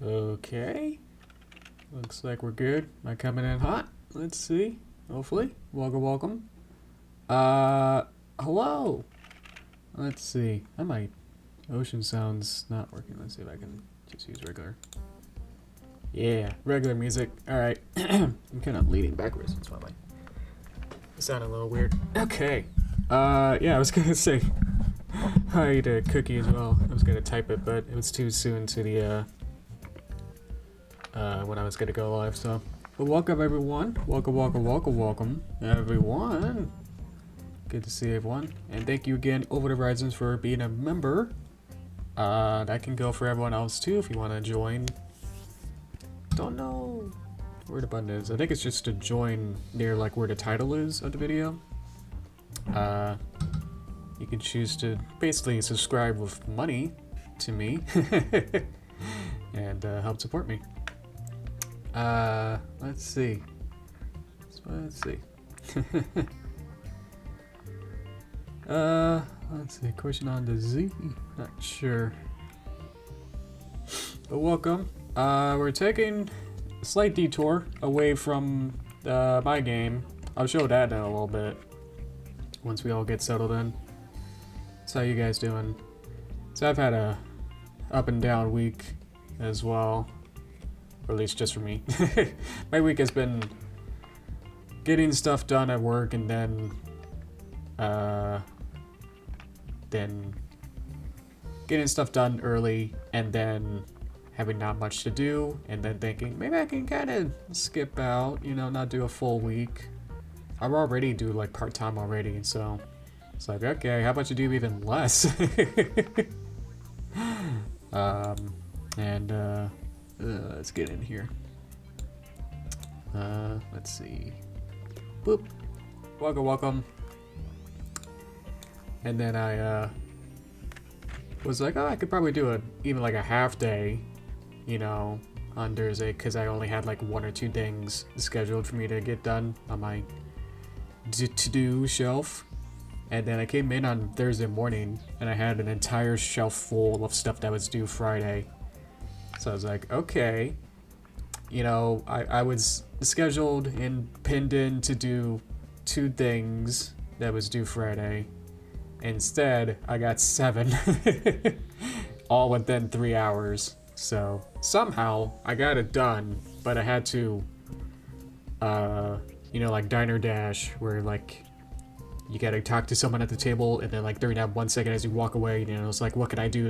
Okay. Looks like we're good. Am I coming in hot? Let's see. Hopefully. Welcome. Hello. Let's see. My ocean sound's not working. Let's see if I can just use regular. Yeah, regular music. Alright. I'm kind of leaning backwards. That's why my sound a little weird. Okay. Yeah, I was gonna say hi to Cookie as well. I was gonna type it, but it was too soon to the, when I was gonna go live, so. But welcome everyone. Welcome everyone. Good to see everyone. And thank you again, Over the Horizons, for being a member. That can go for everyone else too if you want to join. Don't know where the button is. I think it's just to join near like where the title is of the video. You can choose to basically subscribe with money to me and help support me. Let's see. Let's see. Let's see. Question on the Z. Not sure. But welcome. We're taking a slight detour away from my game. I'll show that in a little bit once we all get settled in. So how you guys doing? So I've had a up and down week as well, or at least just for me. My week has been getting stuff done at work and then getting stuff done early and then having not much to do and then thinking maybe I can kind of skip out, you know, not do a full week. I already do like part-time already, so it's like, okay, how about you do even less? Let's get in here. Let's see. Boop. Welcome. And then I was like, oh, I could probably do even like a half day, you know, on Thursday, because I only had like 1 or 2 things scheduled for me to get done on my to-do shelf. And then I came in on Thursday morning and I had an entire shelf full of stuff that was due Friday. So I was like, okay, you know, I was scheduled and pinned in to do 2 things that was due Friday. Instead, I got 7, all within 3 hours. So somehow I got it done, but I had to, you know, like Diner Dash, where like you gotta talk to someone at the table, and then like during that 1 second as you walk away, you know, it's like, what can I do?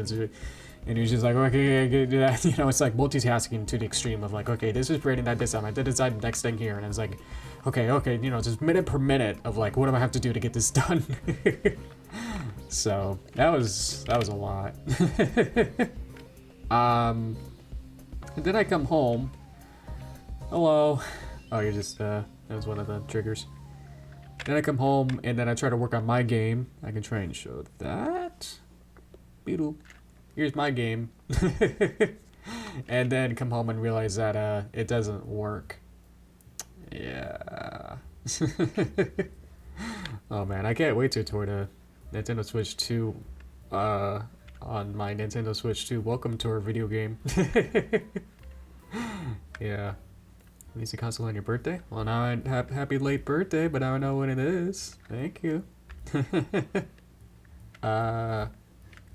And he's just like, okay, I can do that. You know, it's like multitasking to the extreme of like, okay, this is creating that this time, I did decide the next thing here, and it's like, okay, you know, just minute per minute of like, what do I have to do to get this done? So that was a lot. And then I come home. Hello. Oh, you're just that was one of the triggers. Then I come home and then I try to work on my game. I can try and show that. Beetle. Here's my game. And then come home and realize that it doesn't work. Yeah. Oh man, I can't wait to tour the Nintendo Switch 2 on my Nintendo Switch 2 Welcome Tour video game. Yeah. Release a console on your birthday? Well, now I happy late birthday, but now I know when it is. Thank you.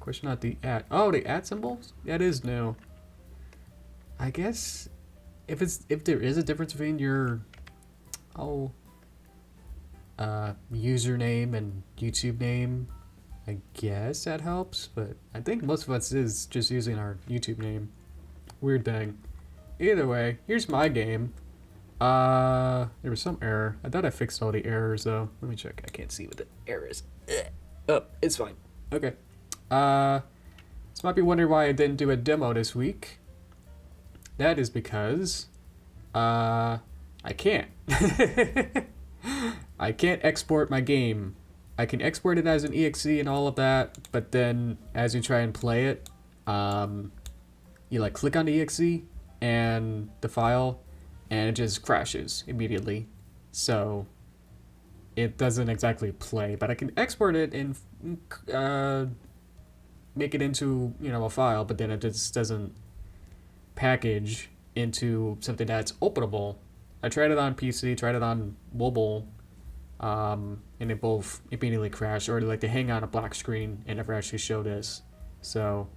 Question on the @ oh, the @ symbols? That is new. I guess if there is a difference between your username and YouTube name, I guess that helps, but I think most of us is just using our YouTube name. Weird thing. Either way, here's my game. There was some error. I thought I fixed all the errors though. Let me check. I can't see what the error is. Oh, it's fine. Okay. So might be wondering why I didn't do a demo this week. That is because I can't. I can't export my game. I can export it as an exe and all of that, but then as you try and play it, you like click on the exe and the file, and it just crashes immediately. So it doesn't exactly play, but I can export it and make it into, you know, a file, but then it just doesn't package into something that's openable. I tried it on PC, tried it on mobile, and they both immediately crashed, or like they hang on a black screen and never actually show this. So,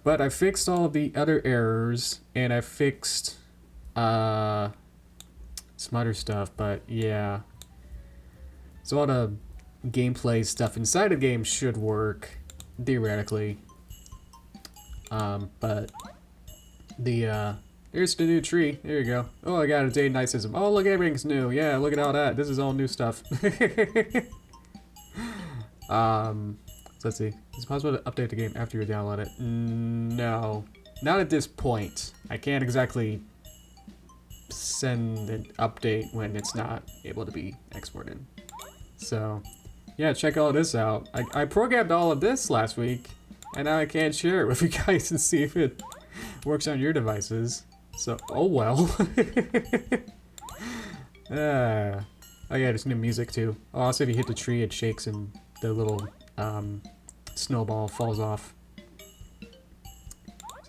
but I fixed all of the other errors, and I fixed some other stuff, but yeah. So all the gameplay stuff inside the game should work, theoretically. But here's the new tree. There you go. Oh, I got a day night system. Oh, look, everything's new. Yeah, look at all that. This is all new stuff. So let's see. Is it possible to update the game after you download it? No, not at this point. I can't exactly send an update when it's not able to be exported. So, yeah, check all this out. I programmed all of this last week, and now I can't share it with you guys and see if it works on your devices. So, oh well. Oh yeah, there's new music too. Oh, also if you hit the tree, it shakes and the little snowball falls off.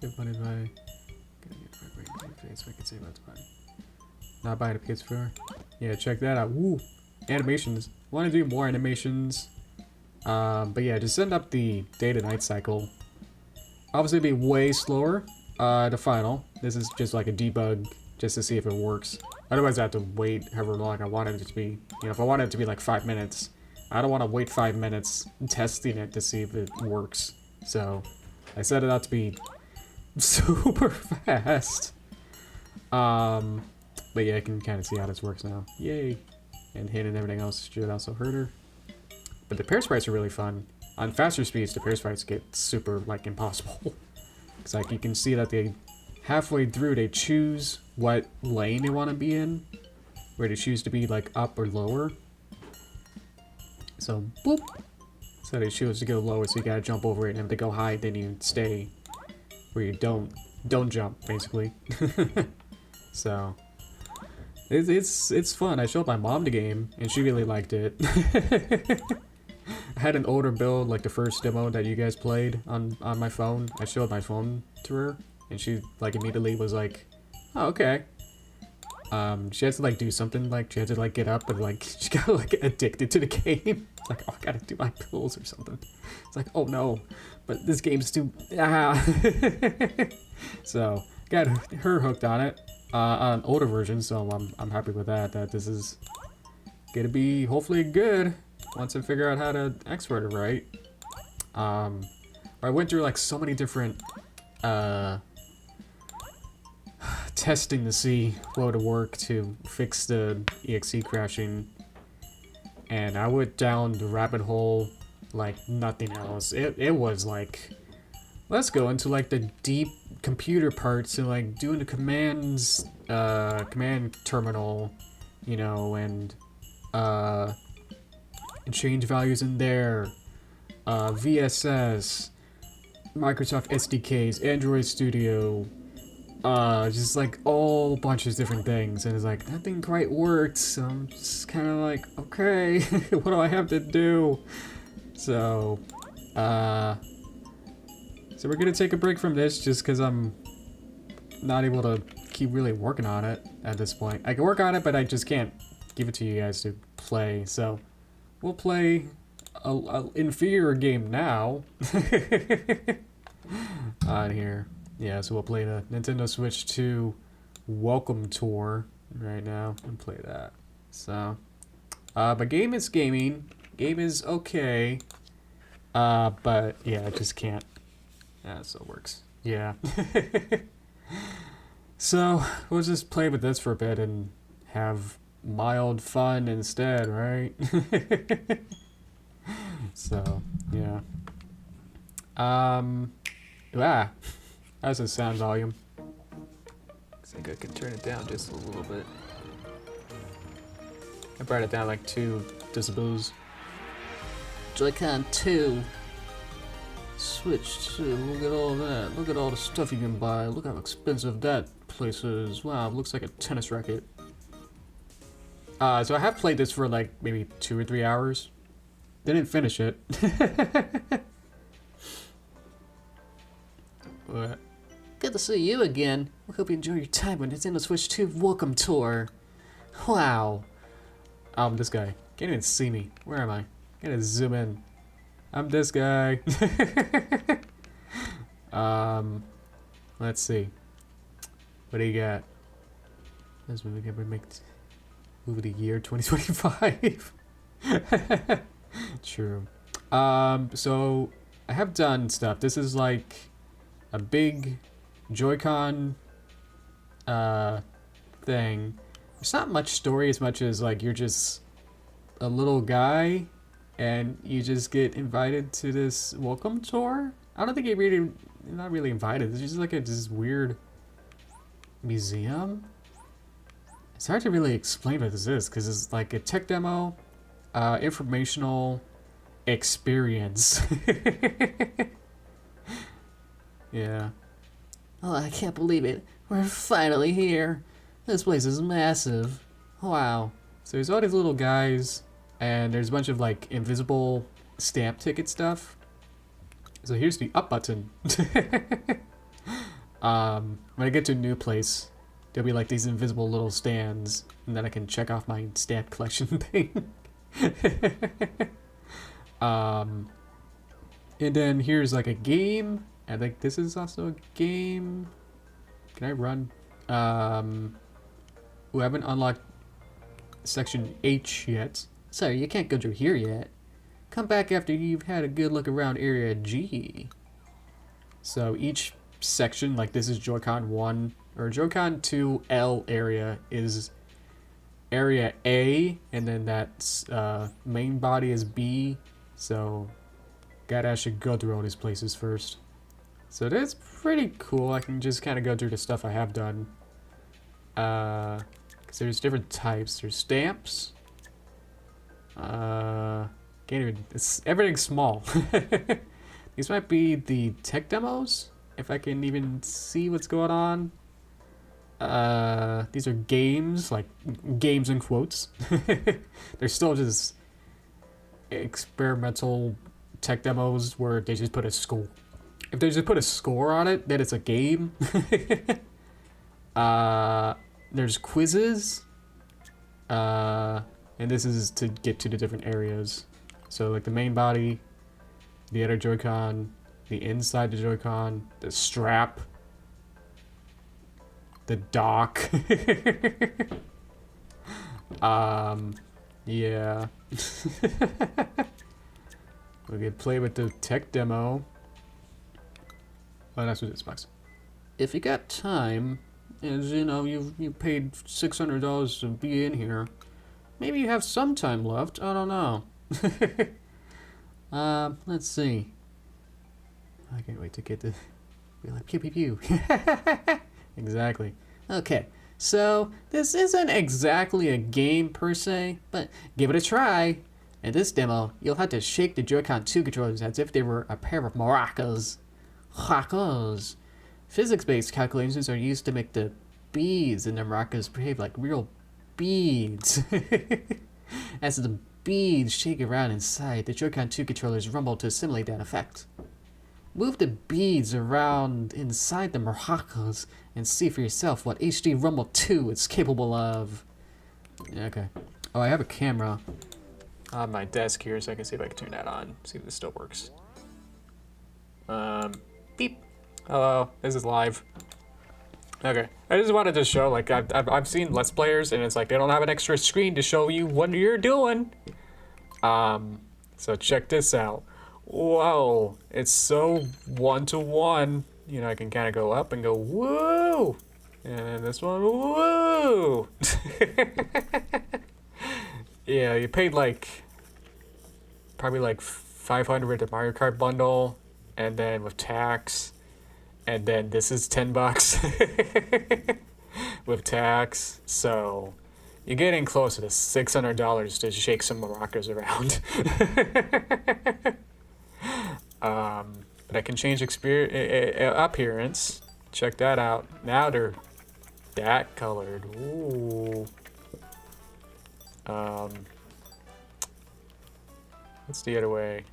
Save money by so I can save that's fine. Not buying a PS4. Yeah, check that out. Woo! Animations. Want to do more animations. But yeah, just send up the day to night cycle. Obviously, it'll be way slower. The final. This is just like a debug, just to see if it works. Otherwise, I have to wait however long I want it to be. You know, if I want it to be like 5 minutes, I don't want to wait 5 minutes testing it to see if it works. So, I set it out to be super fast. But yeah, I can kind of see how this works now. Yay! And hit and everything else should also hurt her. But the pair sprites are really fun. On faster speeds, the pair sprites get super, like, impossible. It's like, you can see that they, halfway through, they choose what lane they want to be in. Where they choose to be, like, up or lower. So, boop! So they choose to go lower, so you gotta jump over it. And if they go high, then you stay where you don't jump, basically. So... It's fun. I showed my mom the game, and she really liked it. I had an older build, like the first demo that you guys played on my phone. I showed my phone to her, and she like immediately was like, "Oh, okay." She had to like do something, like she had to like get up and like she got like addicted to the game. It's like, oh, I gotta do my pills or something. It's like, oh no, but this game's too So got her hooked on it. On an older version, so I'm happy with that. That this is gonna be hopefully good once I figure out how to export it right. I went through like so many different testing to see what would work to fix the exe crashing, and I went down the rabbit hole like nothing else. It was like, let's go into like the deep computer parts and like doing the commands, command terminal, you know, and change values in there, VSS, Microsoft SDKs, Android Studio, just like all bunches of different things, and it's like nothing quite worked. So I'm just kind of like, okay, what do I have to do? So, so we're gonna take a break from this just because I'm not able to keep really working on it at this point. I can work on it, but I just can't give it to you guys to play. So we'll play an inferior game now on here. Yeah, so we'll play the Nintendo Switch 2 Welcome Tour right now and play that. So, but game is gaming. Game is okay. But yeah, I just can't. Yeah, so it works. Yeah. So, we'll just play with this for a bit and have mild fun instead, right? So, yeah. How's the sound volume? I think I can turn it down just a little bit. I brought it down like 2 decibels. Joy-Con 2. Switch 2. Look at all that. Look at all the stuff you can buy. Look how expensive that place is. Wow, it looks like a tennis racket. So I have played this for like maybe 2 or 3 hours. Didn't finish it. What? good to see you again. We hope you enjoy your time on Nintendo Switch 2 Welcome Tour. Wow. This guy. Can't even see me. Where am I? Gotta zoom in. I'm this guy. Let's see. What do you got? This movie gonna make movie of the year 2025. True. So I have done stuff. This is like a big Joy-Con thing. There's not much story as much as like you're just a little guy and you just get invited to this welcome tour. I don't think you're not really invited. It's just like this weird museum. It's hard to really explain what this is because it's like a tech demo, informational experience. Yeah. Oh, I can't believe it. We're finally here. This place is massive. Wow. So there's all these little guys, and there's a bunch of like invisible stamp ticket stuff. So here's the up button. When I get to a new place, there'll be like these invisible little stands, and then I can check off my stamp collection thing. And then here's like a game. I think this is also a game. Can I run? We haven't unlocked section H yet. Sorry, you can't go through here yet. Come back after you've had a good look around area G. So each section, like this is Joy-Con 1, or Joy-Con 2L area is area A, and then that main body is B. So gotta actually go through all these places first. So that's pretty cool. I can just kind of go through the stuff I have done. Because there's different types. There's stamps. Can't even... everything's small. These might be the tech demos, if I can even see what's going on. These are games, like games in quotes. They're still just experimental tech demos where they just put a score. If they just put a score on it, then it's a game. There's quizzes. And this is to get to the different areas. So like the main body, the other Joy-Con, the inside the Joy-Con, the strap, the dock. Yeah. We can play with the tech demo. Oh, that's what this box. If you got time, as you know, you paid $600 to be in here, maybe you have some time left. I don't know. Let's see. I can't wait to get to be like pew pew pew. Exactly. Okay, so this isn't exactly a game per se, but give it a try. In this demo, you'll have to shake the Joy-Con 2 controllers as if they were a pair of maracas. Maracas. Physics-based calculations are used to make the beads in the maracas behave like real beads. As the beads shake around inside, the Joy-Con 2 controllers rumble to simulate that effect. Move the beads around inside the maracas and see for yourself what HD Rumble 2 is capable of. Okay. Oh, I have a camera on my desk here, so I can see if I can turn that on. See if this still works. Beep. Hello, this is live. Okay, I just wanted to show, like, I've seen Let's Players, and it's like they don't have an extra screen to show you what you're doing. So check this out. Whoa, it's so one-to-one. You know, I can kind of go up and go, woo! And then this one, woo! Yeah, you paid like, probably like $500 at the Mario Kart bundle, and then with tax, and then this is $10 with tax, so you're getting closer to $600 to shake some maracas around. But I can change appearance. Check that out. Now they're that colored. Ooh. What's the other way?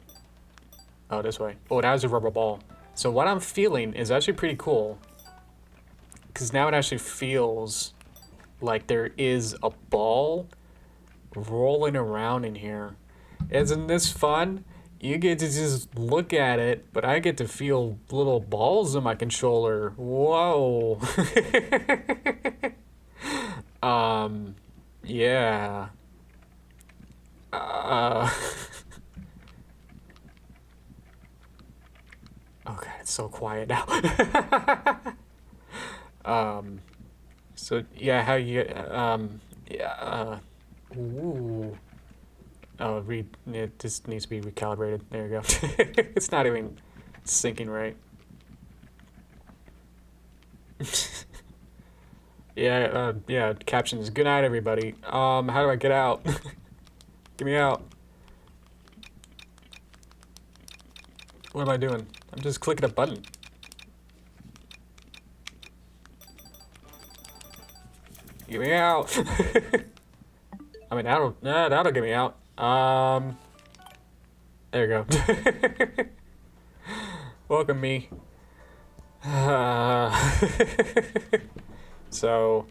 Oh, this way. Oh, that was a rubber ball. So what I'm feeling is actually pretty cool. because now it actually feels like there is a ball rolling around in here. Isn't this fun? You get to just look at it, but I get to feel little balls in my controller. Whoa. Yeah. Okay, it's so quiet now. So yeah, how you yeah, ooh. Oh, it just needs to be recalibrated. There you go. It's not even syncing right. Yeah, yeah, captions. Good night, everybody. How do I get out? Get me out. What am I doing? I'm just clicking a button. Get me out. I mean, that'll get me out. There you go. Welcome me. So,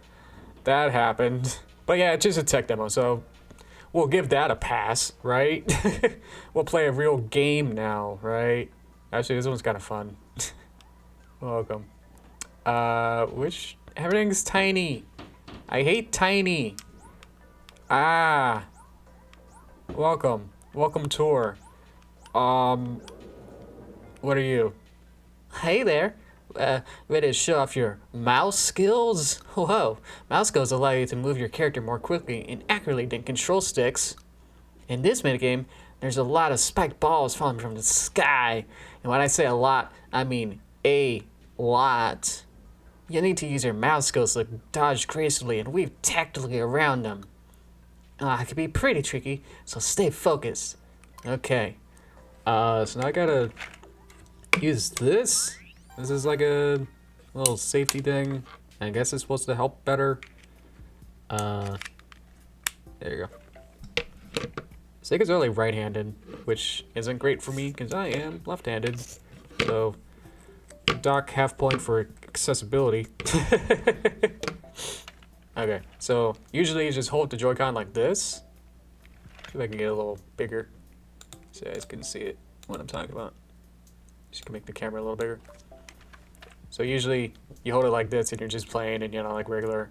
that happened. But yeah, it's just a tech demo, so we'll give that a pass, right? We'll play a real game now, right? Actually, this one's kind of fun. Welcome. Everything's tiny. I hate tiny. Ah. Welcome. Welcome tour. What are you? Hey there. Ready to show off your mouse skills? Whoa. Mouse skills allow you to move your character more quickly and accurately than control sticks. In this minigame, there's a lot of spiked balls falling from the sky. And when I say a lot, I mean a lot. You need to use your mouse skills to dodge gracefully and weave tactically around them. It can be pretty tricky, so stay focused. Okay. So now I gotta use this. This is like a little safety thing. I guess it's supposed to help better. There you go. Sega's only right-handed, which isn't great for me because I am left-handed. So, dock half point for accessibility. Okay, so usually you just hold the Joy-Con like this. See if I can get a little bigger so you guys can see it, what I'm talking about. Just can make the camera a little bigger. So usually you hold it like this and you're just playing and like regular.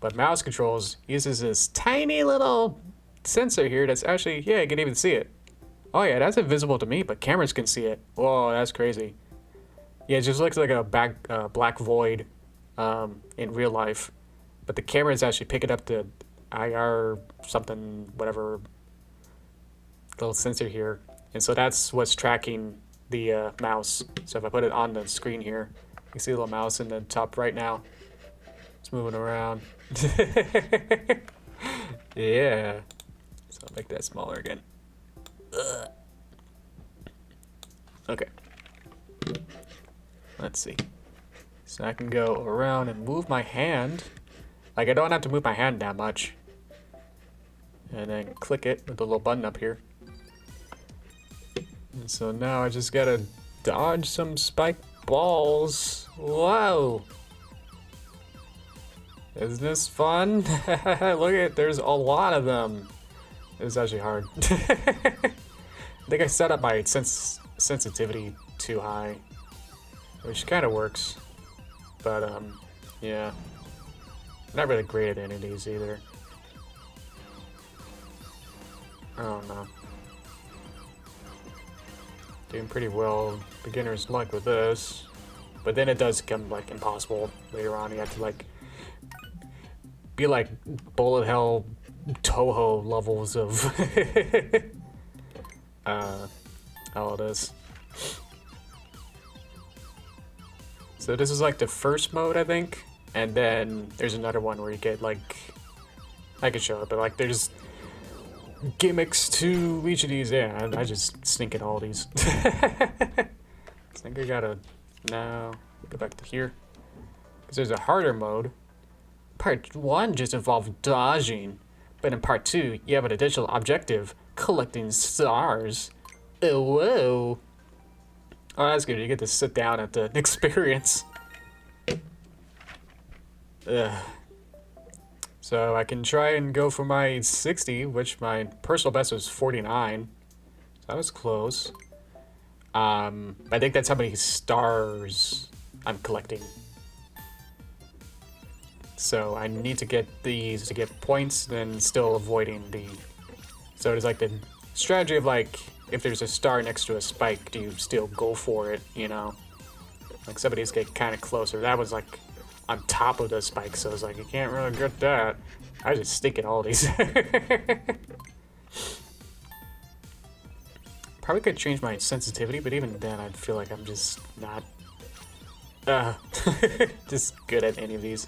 But mouse controls uses this tiny little sensor here that's actually, yeah, you can even see it. Oh yeah, that's invisible to me, but cameras can see it. Whoa, that's crazy. Yeah, it just looks like a black void in real life. But the cameras actually pick it up to IR something, whatever, little sensor here. And so that's what's tracking the mouse. So if I put it on the screen here, you can see the little mouse in the top right now. It's moving around. Yeah. So I'll make that smaller again. Ugh. Okay. Let's see. So I can go around and move my hand. Like, I don't have to move my hand that much. And then click it with the little button up here. And so now I just gotta dodge some spiked balls. Whoa! Isn't this fun? Look at it, there's a lot of them. It's actually hard. I think I set up my sensitivity too high, which kind of works. But, yeah. Not really great at any of these either. I don't know. Doing pretty well, beginner's luck with this. But then it does become, like, impossible later on. You have to, like, be like bullet hell Toho levels of how it is. So this is like the first mode, I think, and then there's another one where you get like, I can show it, but like there's gimmicks to each of these. Yeah, I just sneak in all these. I think I gotta now go back to here because there's a harder mode. Part 1 just involved dodging, but in Part 2, you have an additional objective, collecting stars. Oh, whoa. Oh, that's good. You get to sit down at the experience. Ugh. So I can try and go for my 60, which my personal best was 49. So that was close. I think that's how many stars I'm collecting. So I need to get these to get points, then still avoiding the... So it's like the strategy of like, if there's a star next to a spike, do you still go for it, you know? Like some of these get kind of closer. That was like on top of the spike, so it's like, you can't really get that. I just stick at all these. Probably could change my sensitivity, but even then I'd feel like I'm just not just good at any of these.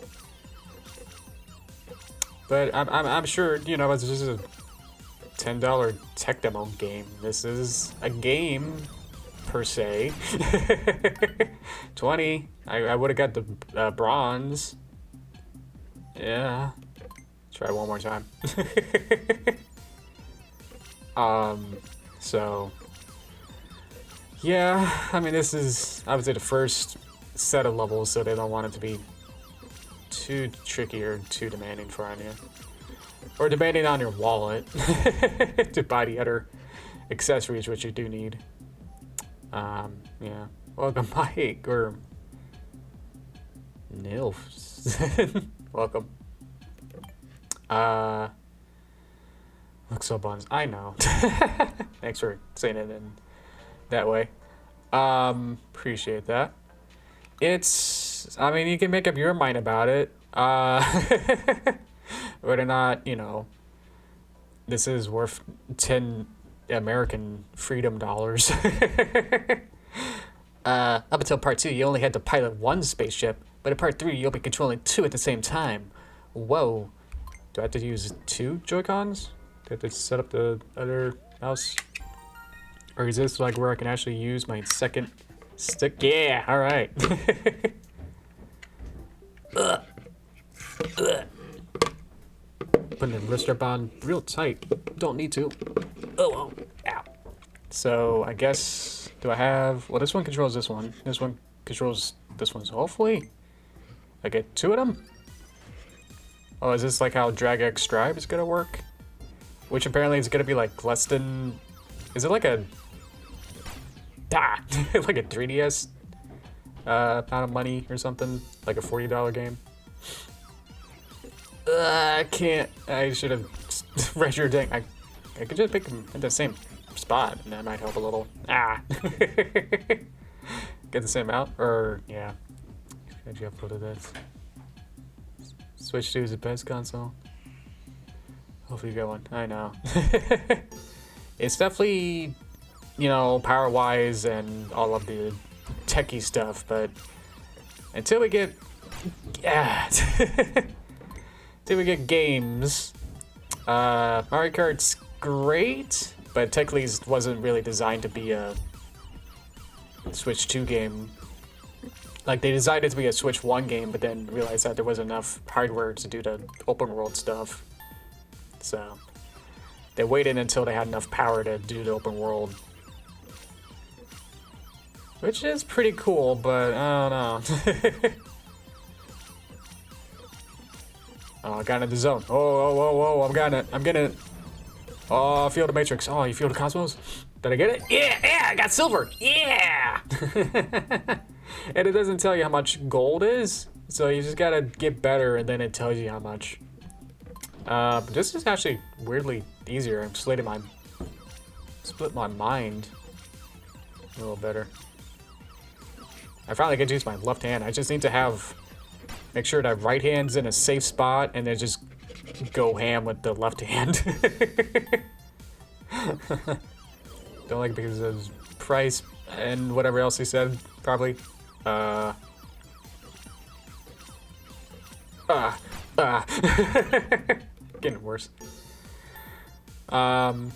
But I'm sure, you know, it's just a $10 tech demo game. This is a game per se. 20. I would have got the bronze. Yeah. Try one more time. So yeah, I mean, this is obviously the first set of levels, so they don't want it to be too tricky or too demanding for on you, or demanding on your wallet to buy the other accessories which you do need. Yeah. Welcome, Mike, or Nilfs. Welcome. Look so buns. I know. Thanks for saying it in that way. Appreciate that. It's, I mean, you can make up your mind about it. Whether or not, you know, this is worth 10 American freedom dollars. Up until part 2, you only had to pilot one spaceship, but in part 3, you'll be controlling 2 at the same time. Whoa. Do I have to use 2 Joy-Cons? Do I have to set up the other mouse? Or is this like where I can actually use my second stick? Yeah, alright. Putting the wrist strap on real tight. Don't need to. Oh, ow. So I guess, do I have, well, this one controls this one. This one controls this one. So hopefully I get 2 of them. Oh, is this like how Drag X Strive is gonna work? Which apparently is gonna be like less than, is it like a, like a 3DS amount of money or something? Like a $40 game? I can't, I should have read your thing. I could just pick them at the same spot and that might help a little. Get the same amount? Or, yeah. How'd you upload this? Switch 2 is the best console. Hopefully you got one. I know. It's definitely, you know, power-wise and all of the techie stuff, but until we get, until we get games, Mario Kart's great, but technically it wasn't really designed to be a Switch 2 game. Like, they designed it to be a Switch 1 game, but then realized that there wasn't enough hardware to do the open world stuff. So they waited until they had enough power to do the open world. Which is pretty cool, but I don't know. Oh, I got into the zone. Oh, I'm getting it. Oh, I feel the Matrix. Oh, you feel the Cosmos? Did I get it? Yeah, I got silver. Yeah! And it doesn't tell you how much gold is, so you just gotta get better and then it tells you how much. But this is actually weirdly easier. I'm split my mind a little better. I finally get to use my left hand. I just need to make sure that right hand's in a safe spot and then just go ham with the left hand. Don't like it because of price and whatever else he said, probably. Getting worse. Ow.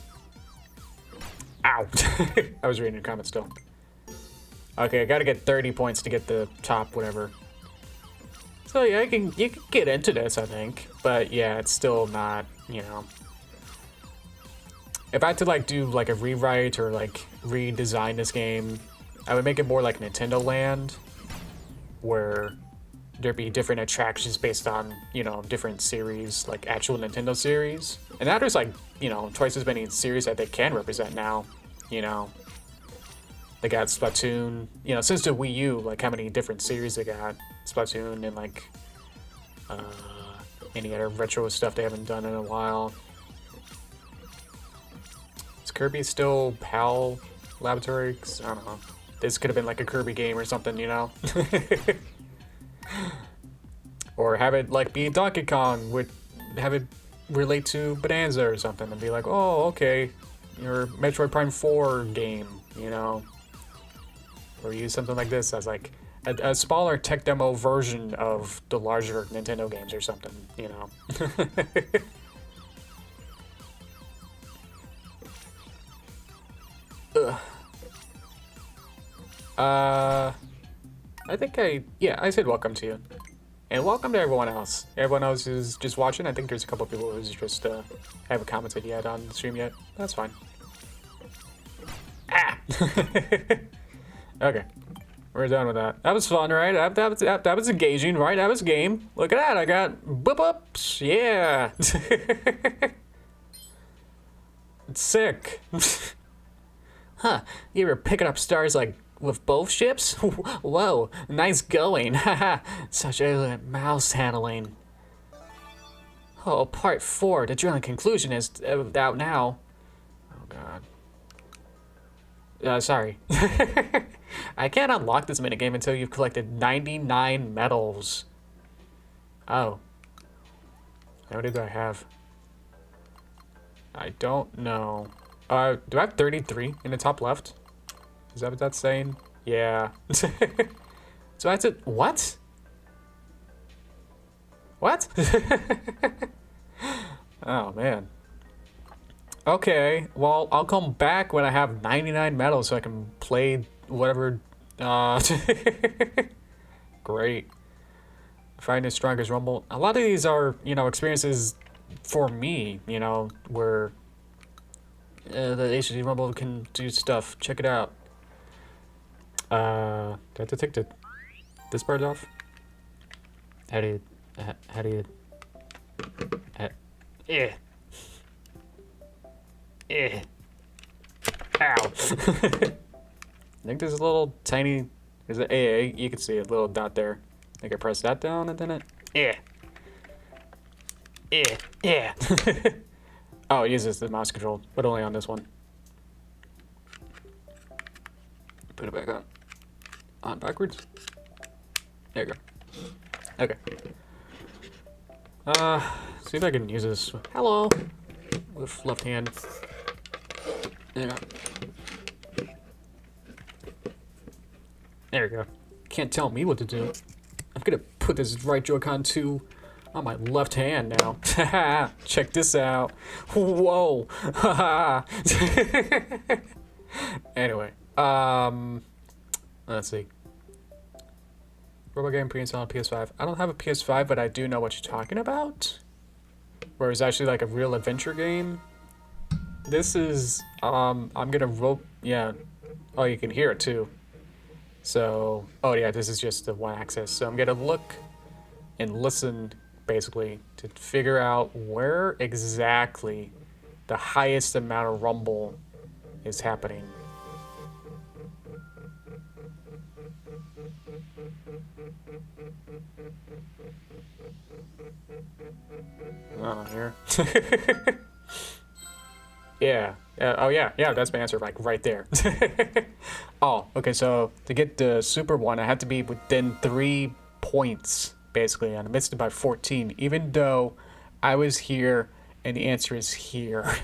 I was reading your comments still. Okay, I gotta get 30 points to get the top whatever. So yeah, you can get into this, I think. But yeah, it's still not, you know. If I had to like do like a rewrite or like redesign this game, I would make it more like Nintendo Land, where there'd be different attractions based on, you know, different series, like actual Nintendo series. And now there's like, you know, twice as many series that they can represent now, you know. They got Splatoon, you know, since the Wii U, like how many different series they got. Splatoon and like any other retro stuff they haven't done in a while. Is Kirby still PAL Laboratory? 'Cause I don't know. This could have been like a Kirby game or something, you know? Or have it like be Donkey Kong, have it relate to Bonanza or something and be like, oh, okay, your Metroid Prime 4 game, you know? Or use something like this as like a smaller tech demo version of the larger Nintendo games or something, you know? Ugh. I think I said welcome to you. And welcome to everyone else. Everyone else who's just watching. I think there's a couple people who's just haven't commented yet on the stream yet. That's fine. Ah! Okay. We're done with that. That was fun, right? That was engaging, right? That was a game. Look at that. I got boop-ups. Yeah. It's sick. Huh. You ever picking up stars like with both ships? Whoa, nice going. Haha, such excellent mouse handling. Oh, part 4. The drilling conclusion is out now. Oh god. Sorry. I can't unlock this minigame until you've collected 99 medals. Oh. How many do I have? I don't know. Do I have 33 in the top left? Is that what that's saying? Yeah. So that's it. What? What? Oh, man. Okay, well, I'll come back when I have 99 medals so I can play whatever. Great. Find the strongest rumble. A lot of these are, you know, experiences for me, you know, where the HD Rumble can do stuff. Check it out. Do I have to take this part off? How do you... Yeah. Yeah. Ow. I think there's a little tiny... There's an AA. You can see a little dot there. I think I press that down and then it... Yeah. Yeah. Yeah. Oh, it uses the mouse control, but only on this one. Put it back on. On backwards. There you go. Okay. See if I can use this. Hello. With left hand. There you go. There you go. Can't tell me what to do. I'm gonna put this right Joy-Con 2 on my left hand now. Check this out. Whoa. Anyway, let's see. Robot game pre-installed on PS5. I don't have a PS5, but I do know what you're talking about. Where it's actually like a real adventure game. This is, I'm gonna yeah. Oh, you can hear it too. So, oh yeah, this is just the one axis. So I'm gonna look and listen, basically, to figure out where exactly the highest amount of rumble is happening. Oh, here. Yeah. Oh, yeah. Yeah, that's my answer, like, right there. Oh, okay, so to get the super one, I had to be within 3 points, basically, and I missed it by 14, even though I was here, and the answer is here.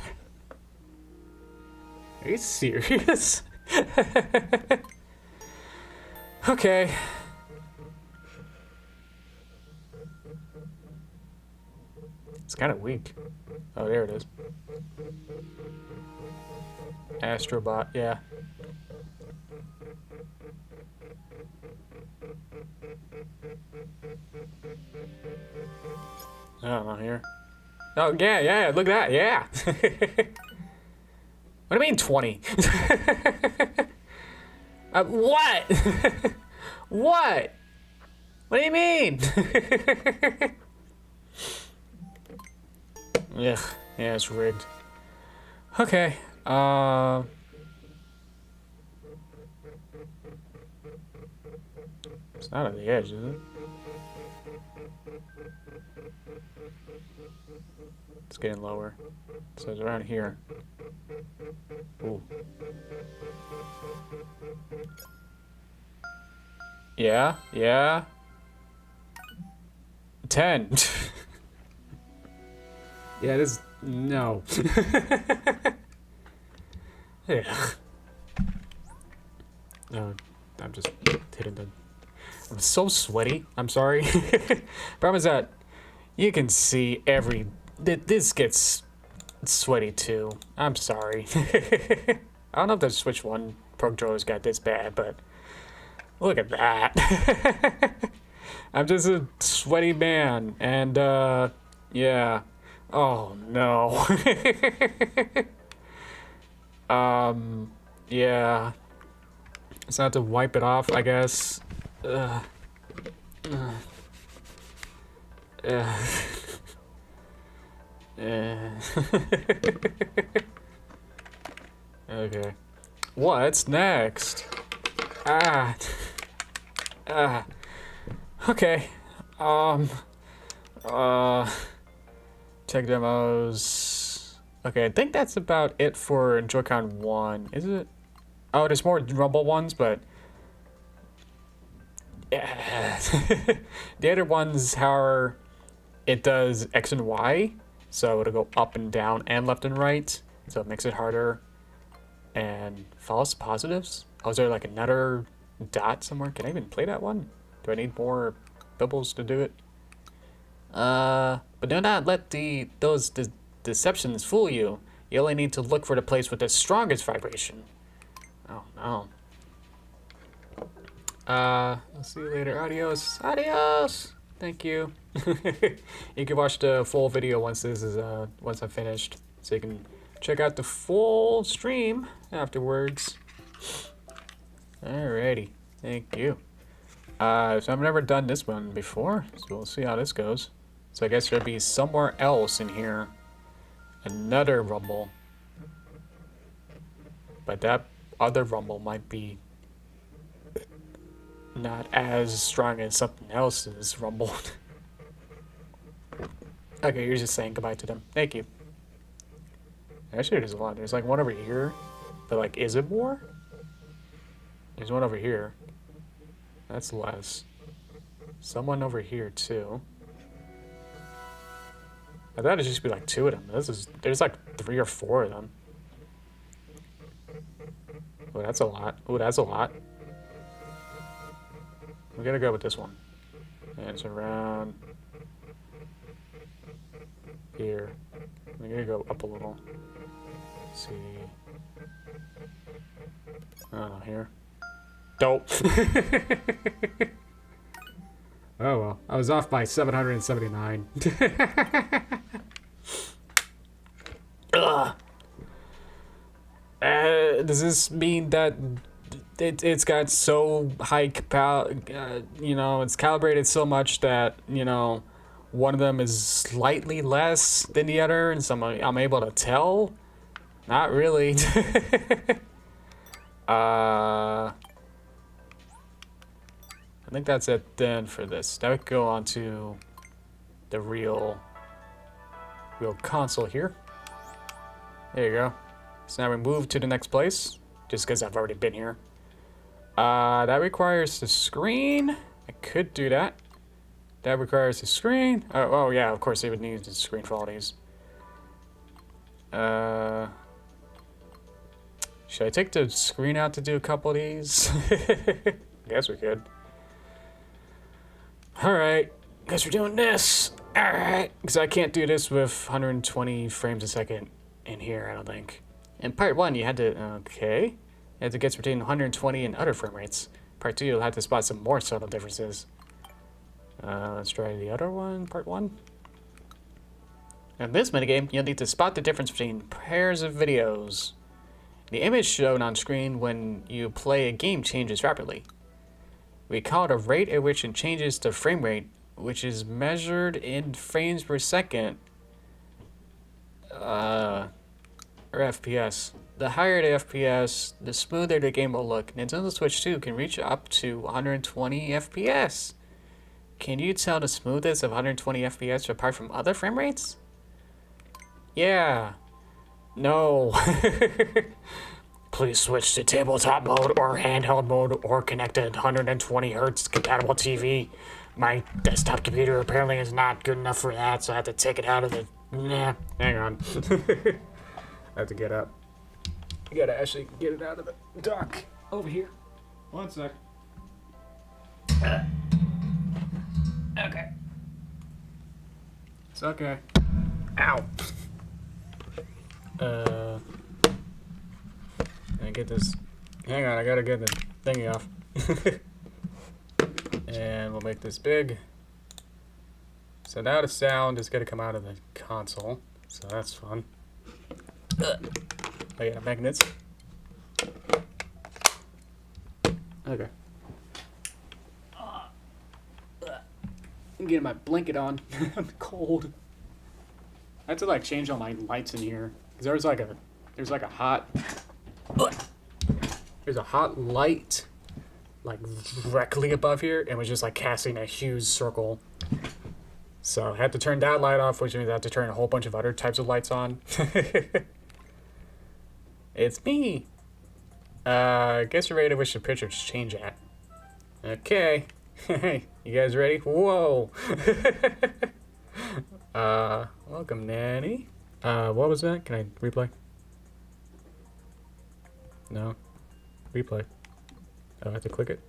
Are you serious? Okay. It's kind of weak. Oh, there it is. Astrobot, yeah. Oh, not here. Oh, yeah, yeah, look at that, yeah. What do you mean 20? What? What? What do you mean? Ugh, yeah, it's rigged. Okay, it's not at the edge, is it? It's getting lower. So it's around here. Ooh. Yeah, yeah. 10. Yeah, it is. No. Yeah. No, I'm just hitting the. I'm so sweaty. I'm sorry. Problem is that you can see every. This gets sweaty too. I'm sorry. I don't know if the Switch 1 Pro Controller's got this bad, but look at that. I'm just a sweaty man, and yeah. Oh no. Yeah. It's not to wipe it off, I guess. Okay. What's next? Okay. Tech demos. Okay, I think that's about it for Joy-Con 1. Is it? Oh, there's more Rumble ones, but yeah. The other ones, however, it does X and Y, so it'll go up and down and left and right, so it makes it harder. And false positives. Oh, is there like another dot somewhere? Can I even play that one? Do I need more bubbles to do it? But do not let those deceptions fool you. You only need to look for the place with the strongest vibration. Oh no. I'll see you later. Adios. Adios. Thank you. You can watch the full video once this is once I'm finished, so you can check out the full stream afterwards. Alrighty. Thank you. So I've never done this one before, so we'll see how this goes. So I guess there'll be somewhere else in here another rumble, but that other rumble might be not as strong as something else's rumble. Okay, you're just saying goodbye to them. Thank you. Actually, there's a lot. There's like one over here, but like, is it more? There's one over here. That's less. Someone over here too. I thought it'd just be like 2 of them. There's like 3 or 4 of them. Oh, that's a lot. Oh, that's a lot. We gotta go with this one. And it's around here. We gotta go up a little. Let's see. I don't know, here. Dope. Oh well, I was off by 779. Ugh. Does this mean that it's got so high you know, it's calibrated so much that, you know, one of them is slightly less than the other, and so I'm able to tell? Not really. I think that's it then for this. Now we can go on to the real console here. There you go. So now we move to the next place, just because I've already been here. That requires the screen. I could do that. That requires the screen. Oh yeah, of course they would need the screen for all these. Should I take the screen out to do a couple of these? I guess we could. Alright, guess we're doing this. Alright, because I can't do this with 120 frames a second in here, I don't think. In part 1, you had to, okay. You had to guess between 120 and other frame rates. Part 2, you'll have to spot some more subtle differences. Let's try the other one, part 1. In this minigame, you'll need to spot the difference between pairs of videos. The image shown on screen when you play a game changes rapidly. We call it a rate at which it changes to frame rate, which is measured in frames per second, or FPS. The higher the FPS, the smoother the game will look. Nintendo Switch 2 can reach up to 120 FPS. Can you tell the smoothness of 120 FPS apart from other frame rates? Yeah. No. Please switch to tabletop mode or handheld mode or connected 120 Hz compatible TV. My desktop computer apparently is not good enough for that, so I have to take it out of the... Nah, hang on. I have to get up. I gotta actually get it out of the dock over here. One sec. Okay. It's okay. Ow. I get this. Hang on, I gotta get the thingy off. And we'll make this big. So now the sound is gonna come out of the console. So that's fun. Oh yeah, magnets. Okay. I'm getting my blanket on. I'm cold. I have to like change all my lights in here. Cause there's like a hot light like directly above here and was just like casting a huge circle. So I had to turn that light off, which means I have to turn a whole bunch of other types of lights on. It's me. Guess you're ready to wish the pictures change at. Okay. You guys ready? Whoa. Welcome, Nanny. What was that? Can I replay? No. Replay. Oh, I have to click it.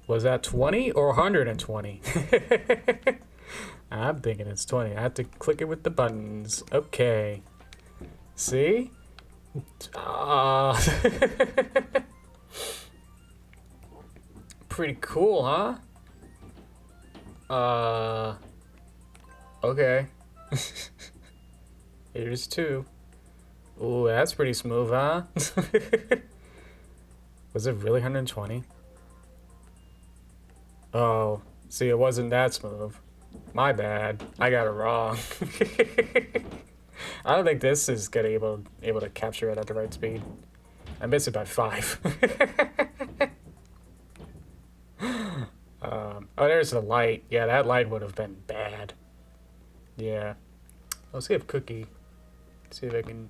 Was that 20 or 120? I'm thinking it's 20. I have to click it with the buttons. Okay. See? Pretty cool, huh? Okay. Here's 2. Ooh, that's pretty smooth, huh? Was it really 120? Oh, see, it wasn't that smooth. My bad. I got it wrong. I don't think this is gonna able to capture it at the right speed. I missed it by 5. Oh, there's the light. Yeah, that light would have been bad. Yeah. Let's see if Cookie. See if I can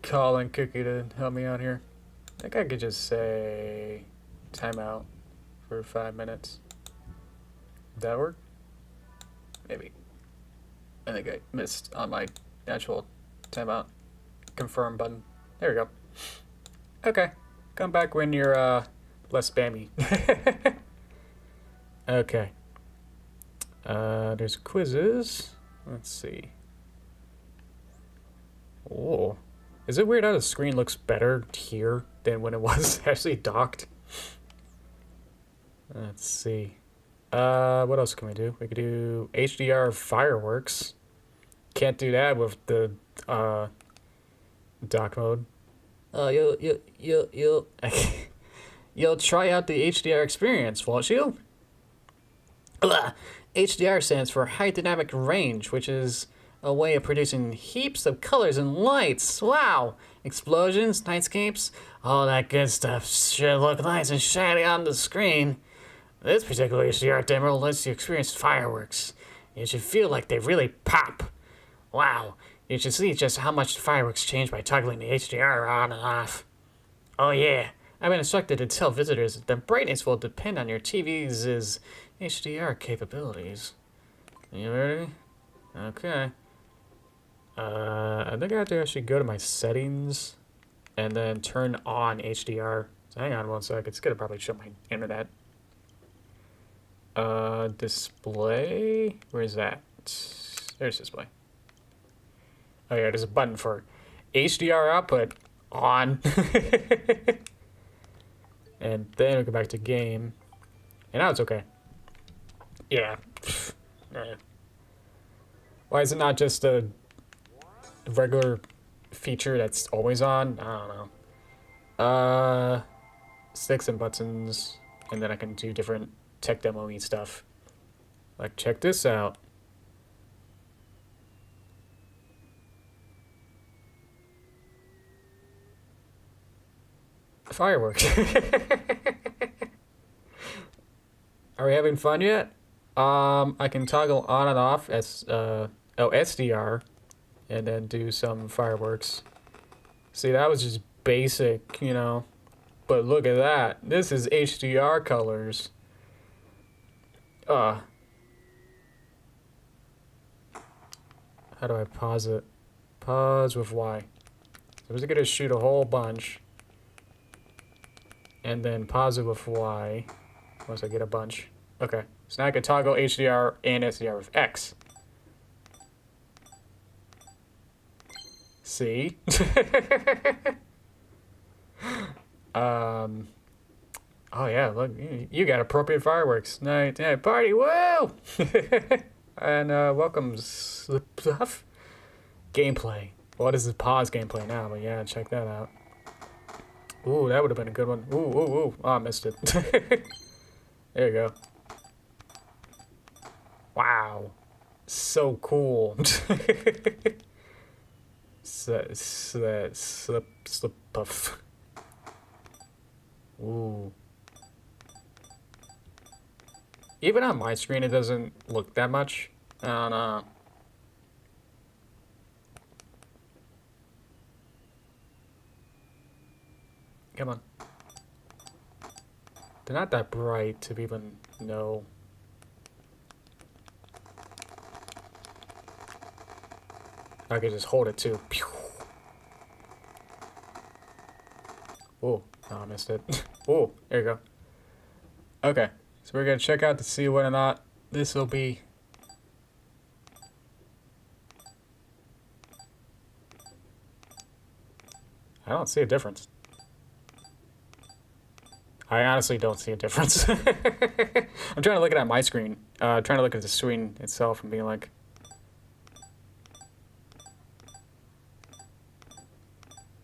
call in Cookie to help me out here. I think I could just say timeout for 5 minutes. Did that work? Maybe. I think I missed on my actual timeout confirm button. There we go. Okay. Come back when you're less spammy. Okay. There's quizzes. Let's see. Oh. Is it weird how the screen looks better here than when it was actually docked? Let's see. What else can we do? We could do HDR fireworks. Can't do that with the dock mode. You'll try out the HDR experience, won't you? HDR stands for High Dynamic Range, which is a way of producing heaps of colors and lights. Wow! Explosions, nightscapes, all that good stuff should look nice and shiny on the screen. This particular HDR demo lets you experience fireworks. You should feel like they really pop. Wow, you should see just how much the fireworks change by toggling the HDR on and off. Oh yeah, I've been instructed to tell visitors that the brightness will depend on your TV's HDR capabilities. You ready? Okay. I think I have to actually go to my settings and then turn on HDR. So hang on 1 sec, it's gonna probably show my internet. Display, where is that? There's display. Oh yeah, there's a button for HDR output on. And then we'll go back to game. And now it's okay. Yeah. Why is it not just a regular feature that's always on? I don't know. Sticks and buttons. and then I can do different tech demo-y stuff. Like, check this out. Fireworks. Are we having fun yet? I can toggle on and off as SDR, and then do some fireworks. See, that was just basic, you know. But look at that. This is HDR colors. How do I pause it? Pause with Y. So I was gonna shoot a whole bunch. And then pause it with Y. Once I get a bunch. Okay. So now I can toggle HDR and SDR with X. See? Oh yeah, look, you got appropriate fireworks. Night party, woo! And welcome stuff. Gameplay. What is the pause gameplay now? But yeah, check that out. Ooh, that would have been a good one. Ooh. Oh, I missed it. There you go. Wow. So cool. Slip puff. Ooh. Even on my screen, it doesn't look that much. I don't know. Come on. They're not that bright to even know. I could just hold it too. Oh, I missed it. Oh, there you go. Okay, so we're gonna check out to see whether or not this will be. I don't see a difference. I honestly don't see a difference. I'm trying to look at my screen. Trying to look at the screen itself and being like,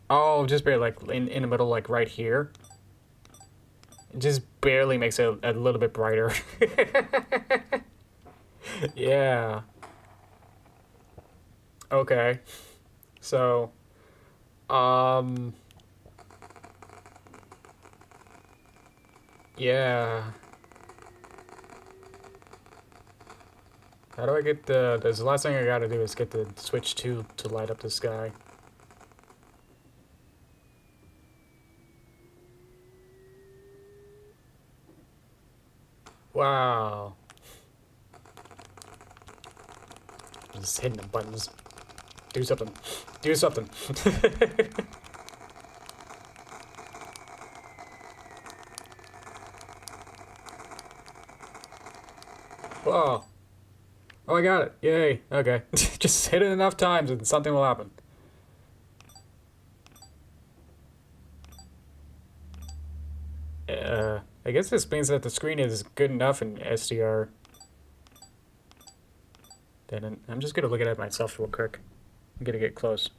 oh, just barely, like in the middle, like right here. It just barely makes it a little bit brighter. Yeah. Okay. So, yeah. How do I get the last thing I gotta do is get the switch 2 to light up the sky. Wow. Just hitting the buttons. Do something. Do something. Whoa. Oh, I got it. Yay. Okay. Just hit it enough times and something will happen. I guess this means that the screen is good enough in SDR. Then I'm just gonna look at it myself real quick. I'm gonna get close.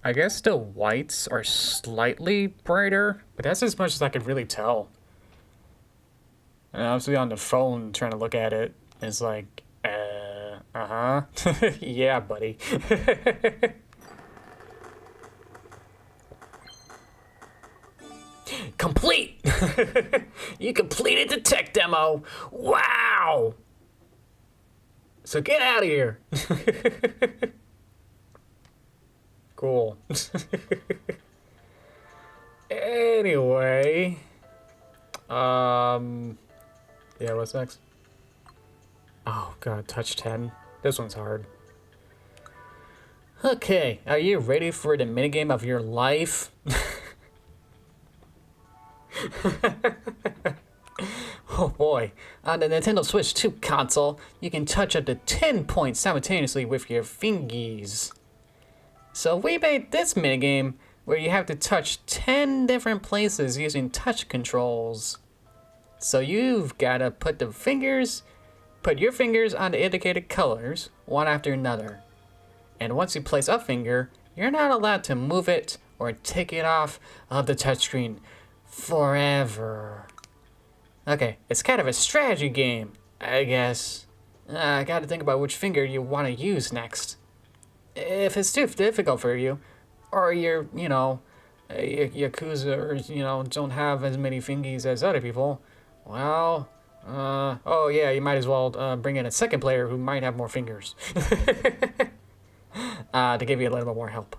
I guess the whites are slightly brighter, but that's as much as I could really tell. And obviously on the phone trying to look at it, it's like, uh-huh. Yeah, buddy. Complete! You completed the tech demo! Wow! So get out of here! Cool. Anyway. Yeah, what's next? Oh god, touch 10. This one's hard. Okay, are you ready for the minigame of your life? Oh boy, on the Nintendo Switch 2 console, you can touch up to 10 points simultaneously with your fingies. So we made this minigame where you have to touch 10 different places using touch controls. So you've got to put your fingers on the indicated colors, one after another. And once you place a finger, you're not allowed to move it or take it off of the touchscreen forever. Okay, it's kind of a strategy game, I guess. I gotta think about which finger you want to use next. If it's too difficult for you, or you're, you know, Yakuza, or, you know, don't have as many fingies as other people, well, oh yeah, you might as well bring in a second player who might have more fingers. To give you a little bit more help.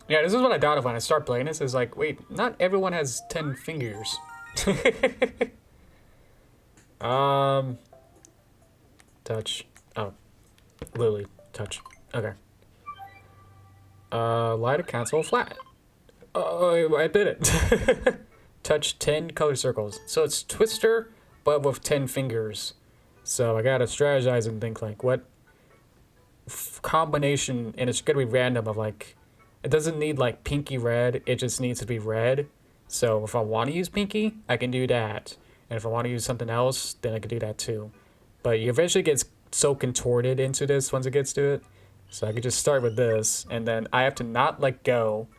Yeah, this is what I thought of when I start playing this. Is like, wait, not everyone has 10 fingers. Touch. Oh, Lily, touch. Okay. Lie to cancel flat. Oh, I did it. Touch 10 color circles. So it's Twister, but with 10 fingers. So I gotta strategize and think like, what combination, and it's gonna be random of like, it doesn't need like pinky red, it just needs to be red. So if I want to use pinky, I can do that. And if I want to use something else, then I can do that too. But you eventually get so contorted into this once it gets to it. So I could just start with this, and then I have to not let go,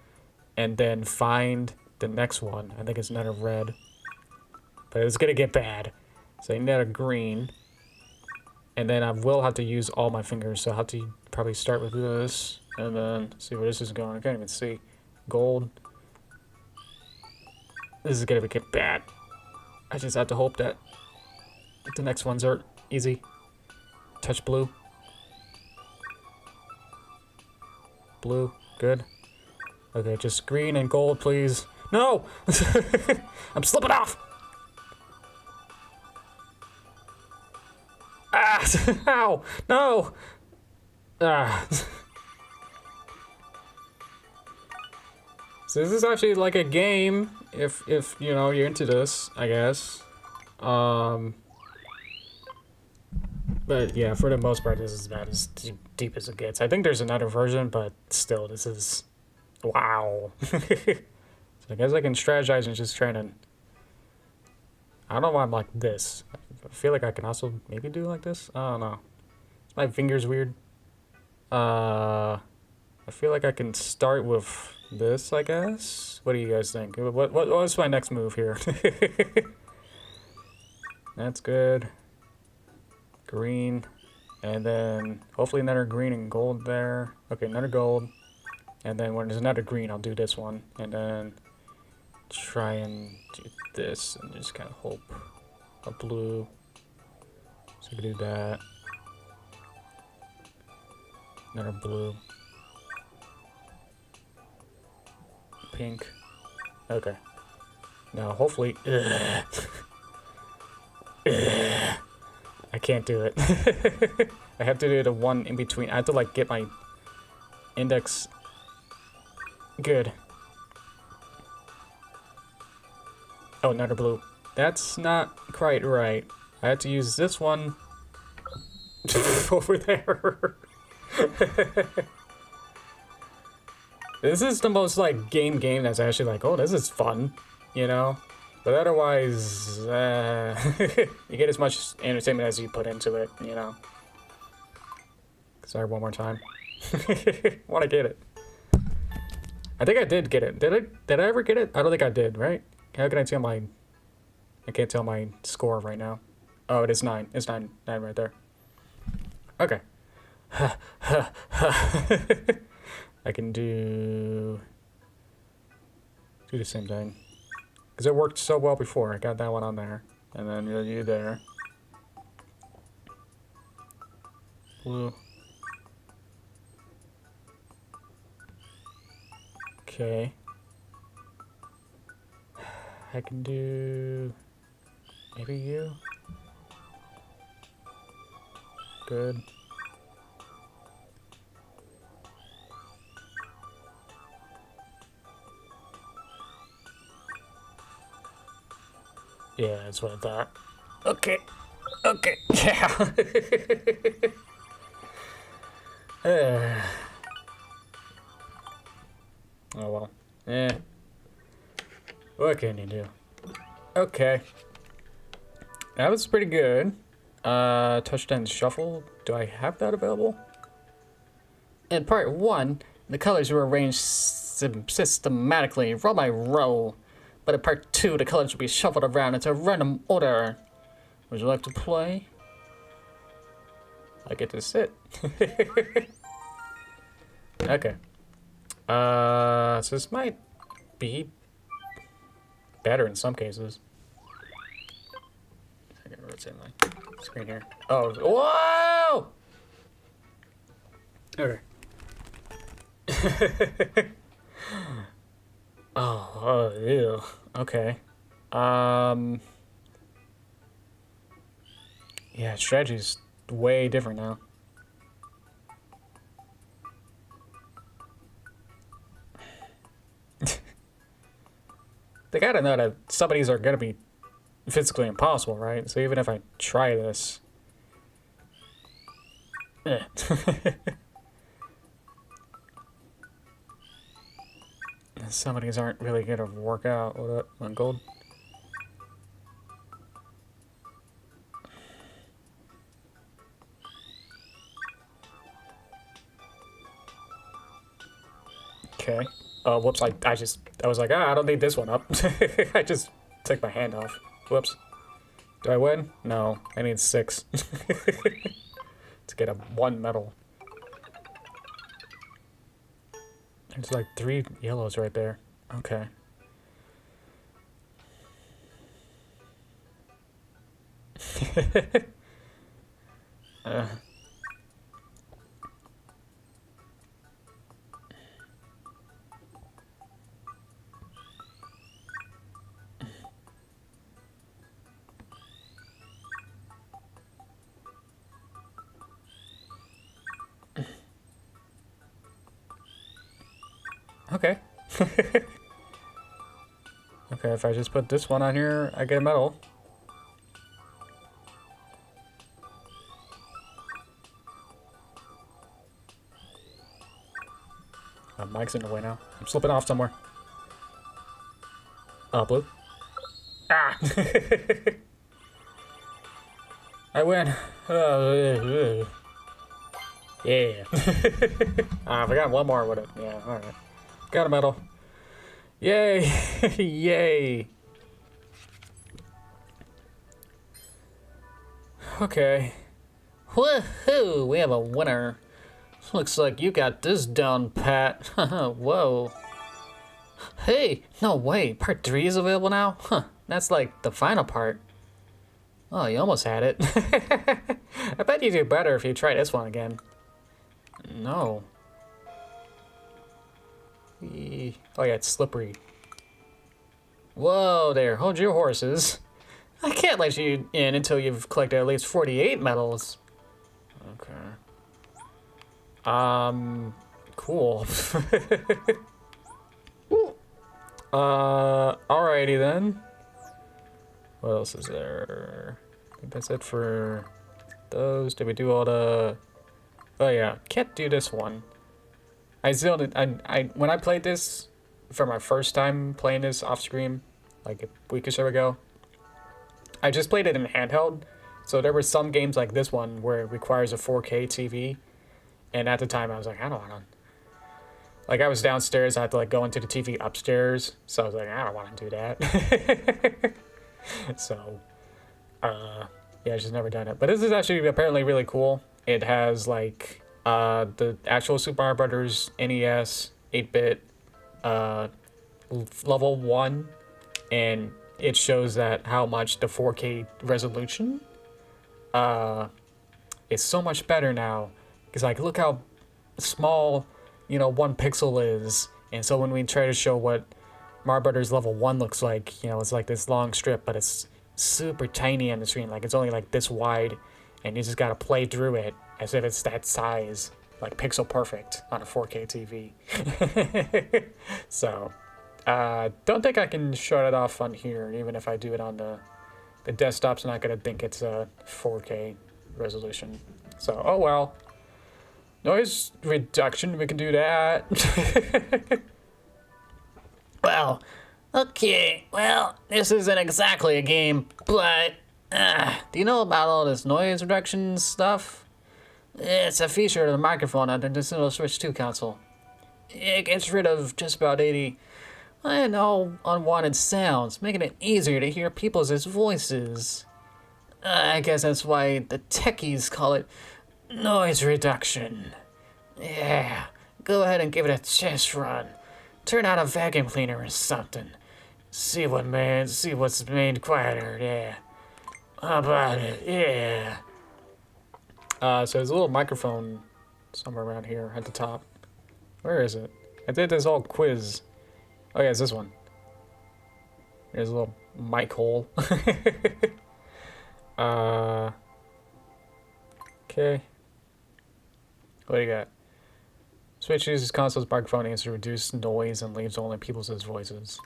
and then find the next one. I think it's another red. But it's gonna get bad. So I need another green. And then I will have to use all my fingers, so I'll have to probably start with this, and then see where this is going. I can't even see. Gold. This is gonna get bad. I just have to hope that the next ones are easy. Touch blue. Blue, good. Okay, just green and gold, please. No! I'm slipping off! Ah! Ow! No! Ah. So this is actually like a game, if you know, you're into this, I guess. But yeah, for the most part, this is about as deep as it gets. I think there's another version, but still, this is... Wow. So I guess I can strategize and just try to... I don't know why I'm like this. I feel like I can also maybe do like this. I don't know. My finger's weird. I feel like I can start with this, I guess. What do you guys think? What's my next move here? That's good. Green. And then hopefully another green and gold there. Okay, another gold. And then when there's another green, I'll do this one. And then try and do this and just kind of hope a blue. So I can do that. Another blue. Pink. Okay. Now hopefully... Ugh. Ugh. I can't do it. I have to do the one in between. I have to like get my index good. Oh, another blue. That's not quite right. I have to use this one over there. This is the most like game that's actually like, oh, this is fun, you know? But otherwise, you get as much entertainment as you put into it, you know? Sorry, one more time. Want to get it. I think I did get it. Did I ever get it? I don't think I did, right? How can I tell my... I can't tell my score right now. Oh, it is 9. It's 9 right there. Okay. I can do the same thing. Because it worked so well before. I got that one on there. And then you there. Blue. Okay. I can do... maybe you? Good. Yeah, that's what I thought. Okay. Okay. Yeah. Oh well. Eh. What can you do? Okay. That was pretty good. Touchdown shuffle. Do I have that available? In part 1, the colors were arranged systematically, row by row. But in part 2, the colors will be shuffled around into random order. Would you like to play? I get to sit. Okay. So this might be better in some cases. I can rotate my screen here. Oh, whoa! Okay. Oh, ew. Okay. Yeah, strategy's way different now. They gotta know that some of these are gonna be physically impossible, right? So even if I try this... Some of these aren't really gonna work out. What up? On gold? Okay. Oh, whoops, I was like, I don't need this one up. I just took my hand off. Whoops. Do I win? No, I need 6. To get a 1 medal. There's like 3 yellows right there. Okay. Okay. Okay, if I just put this one on here, I get a medal. Mike's in the way now. I'm slipping off somewhere. Oh, blue. Ah! I win. Yeah. I forgot one more with it. Yeah, alright. Got a medal. Yay! Yay! Okay. Woohoo! We have a winner. Looks like you got this down, Pat. Whoa. Hey, no way. Part 3 is available now? Huh. That's like the final part. Oh, you almost had it. I bet you do better if you try this one again. No. Oh yeah, it's slippery. Whoa there, hold your horses. I can't let you in until you've collected at least 48 medals. Okay. Cool. Alrighty then. What else is there? I think that's it for those. Did we do all the... Oh yeah, can't do this one. When I played this for my first time playing this off screen, like a week or so ago, I just played it in handheld. So there were some games like this one where it requires a 4K TV. And at the time I was like, I don't want to. Like I was downstairs, I had to like go into the TV upstairs. So I was like, I don't want to do that. So, yeah, I just never done it. But this is actually apparently really cool. It has like the actual Super Mario Brothers NES 8-bit level 1, and it shows that how much the 4K resolution is so much better now. Because like look how small, you know, 1 pixel is, and so when we try to show what Mario Brothers level 1 looks like, you know, it's like this long strip, but it's super tiny on the screen. Like it's only like this wide, and you just gotta play through it as if it's that size, like pixel perfect on a 4K TV. So, don't think I can show it off on here. Even if I do it on the desktop's not gonna think it's a 4K resolution. So, oh well. Noise reduction, we can do that. Well, okay, well, this isn't exactly a game, but Do you know about all this noise reduction stuff? it's a feature of the microphone on the Nintendo Switch 2 console. It gets rid of just about 80 and all unwanted sounds, making it easier to hear people's voices. I guess that's why the techies call it noise reduction. Yeah, go ahead and give it a test run. Turn on a vacuum cleaner or something. See what's made quieter, yeah. How about it? Yeah. So there's a little microphone somewhere around here at the top. Where is it? I did this whole quiz. Oh yeah, it's this one. There's a little mic hole. Okay. What do you got? Switch uses console's microphone aims to reduce noise and leaves only people's voices.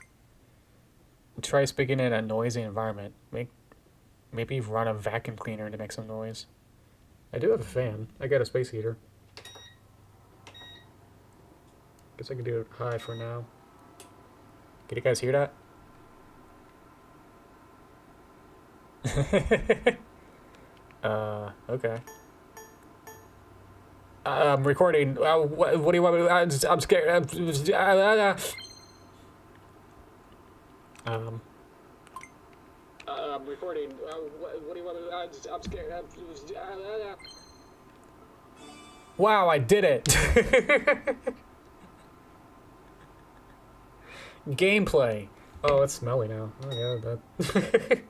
Try speaking in a noisy environment. Maybe run a vacuum cleaner to make some noise. I do have a fan. I got a space heater. Guess I can do it high for now. Can you guys hear that? Okay. I'm recording. What do you want me to? I'm scared. I'm recording. What do you want me to? I'm scared. Wow, I did it! Gameplay. Oh, it's smelly now. Oh yeah, that.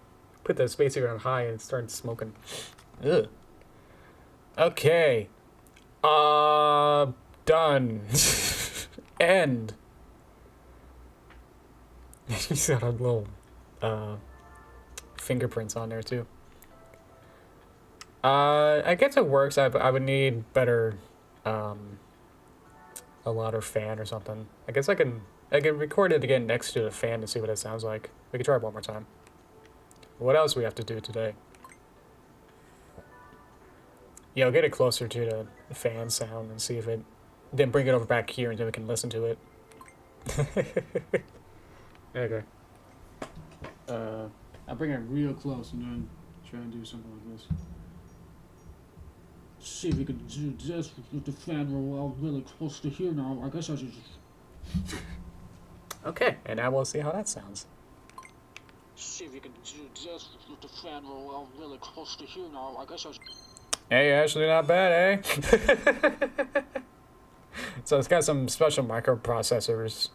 Put the space heater on high and it started smoking. Ugh. Okay. Done. End. He's got a little, fingerprints on there too. I guess it works. I would need better, a louder fan or something. I guess I can record it again next to the fan to see what it sounds like. We can try it one more time. What else do we have to do today? Yeah, I'll get it closer to the fan sound and see if it... Then bring it over back here until we can listen to it. Okay. I'll bring it real close and then try and do something like this. See if we can do this with the fan roll really close to here now. I guess I should just... Okay, and now we'll see how that sounds. See if you can do this with the fan roll really close to here now. I guess I should... Hey, actually not bad, eh? So it's got some special microprocessors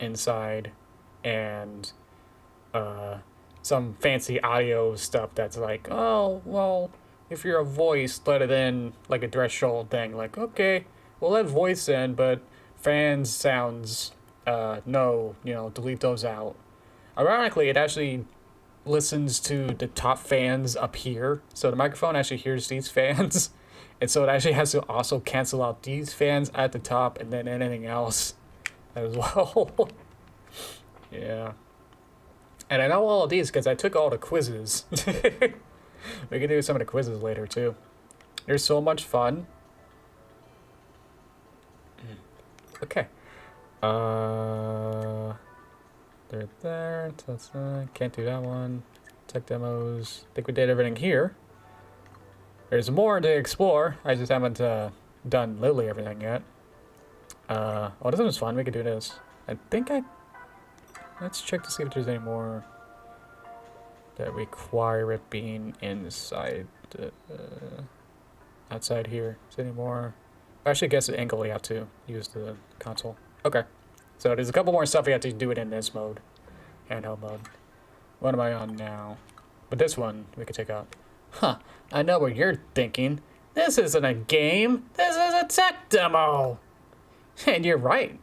inside and some fancy audio stuff that's like, oh, well, if you're a voice, let it in, like a threshold thing. Like, okay, we'll let voice in, but fans, sounds, no, delete those out. Ironically, it actually listens to the top fans up here, so the microphone actually hears these fans, and so it actually has to also cancel out these fans at the top and then anything else as well. Yeah, and I know all of these because I took all the quizzes. We can do some of the quizzes later too. They're so much fun. Okay. They're there. That's can't do that one. Tech demos. I think we did everything here. There's more to explore. I just haven't done literally everything yet. Oh, this one's fun. We could do this. I think let's check to see if there's any more that require it being inside. Outside here. Is there any more? I actually guess the angle we have to use the console. Okay. So there's a couple more stuff we have to do it in this mode. Handheld mode. What am I on now? But this one we could take out. Huh. I know what you're thinking. This isn't a game. This is a tech demo. And you're right.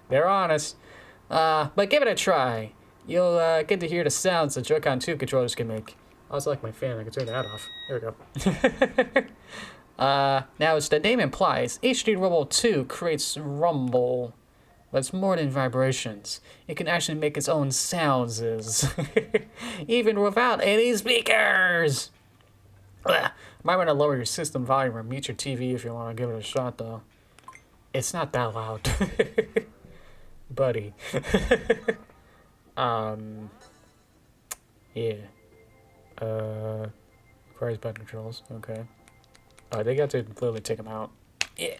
They're honest. But give it a try. You'll get to hear the sounds the Joy-Con 2 controllers can make. I also like my fan. I can turn that off. There we go. Now, as the name implies, HD Rumble 2 creates rumble. But it's more than vibrations. It can actually make its own sounds, even without any speakers. Might want to lower your system volume or mute your TV if you want to give it a shot, though. It's not that loud. Buddy. Yeah. Requires button controls. Okay. They got to literally take them out. Yeah.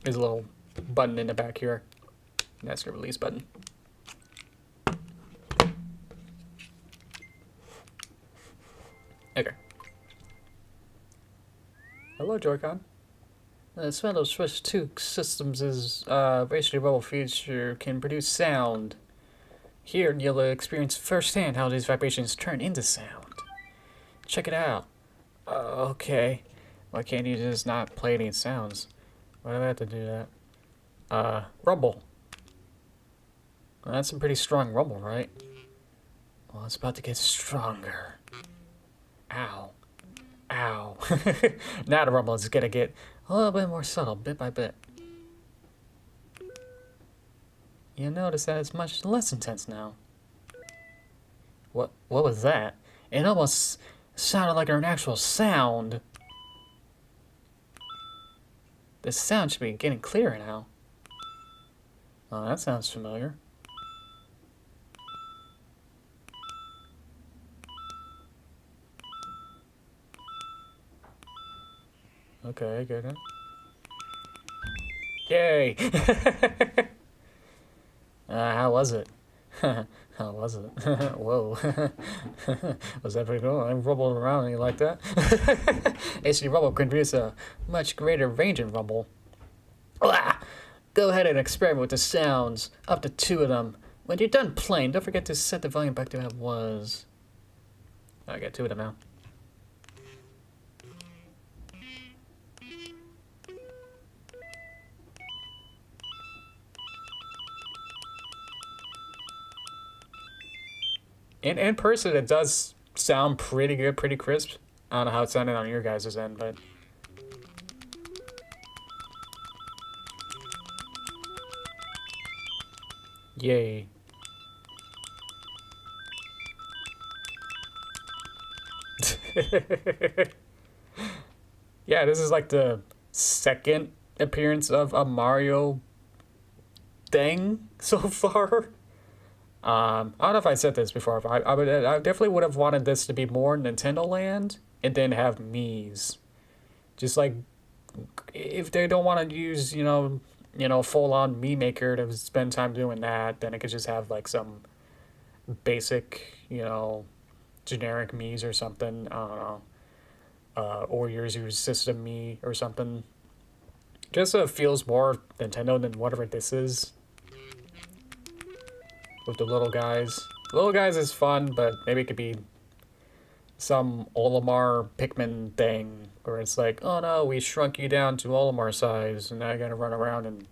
There's a little button in the back here. And that's the release button. Okay. Hello, Joy-Con. Nintendo Switch 2 systems is basically bubble feature can produce sound. Here, you'll experience firsthand how these vibrations turn into sound. Check it out. Okay. Why can't you just not play any sounds? Why do I have to do that? Rumble. Well, that's some pretty strong rumble, right? Well, it's about to get stronger. Ow. Ow. Now the rumble is gonna get a little bit more subtle, bit by bit. You notice that it's much less intense now. What was that? It almost sounded like an actual sound. The sound should be getting clearer now. Oh, that sounds familiar. Okay, I get it. Yay! How was it? How was it? Whoa. Was that pretty cool? I rumbled around and you like that? HD Rumble can produce a much greater range in rumble. Ah! Go ahead and experiment with the sounds. Up to 2 of them. When you're done playing, don't forget to set the volume back to how it was. I got 2 of them now. In person, it does sound pretty good, pretty crisp. I don't know how it sounded on your guys' end, but... Yay. Yeah, this is like the second appearance of a Mario thing so far. I don't know if I said this before, but I definitely would have wanted this to be more Nintendo Land and then have Mii's. Just like, if they don't want to use, full-on Mii Maker to spend time doing that, then it could just have like some basic, generic Mii's or something. I don't know. Or your system Mii or something. Just so it feels more Nintendo than whatever this is. With the little guys. Little guys is fun, but maybe it could be some Olimar Pikmin thing where it's like, oh no, we shrunk you down to Olimar size and now you gotta run around and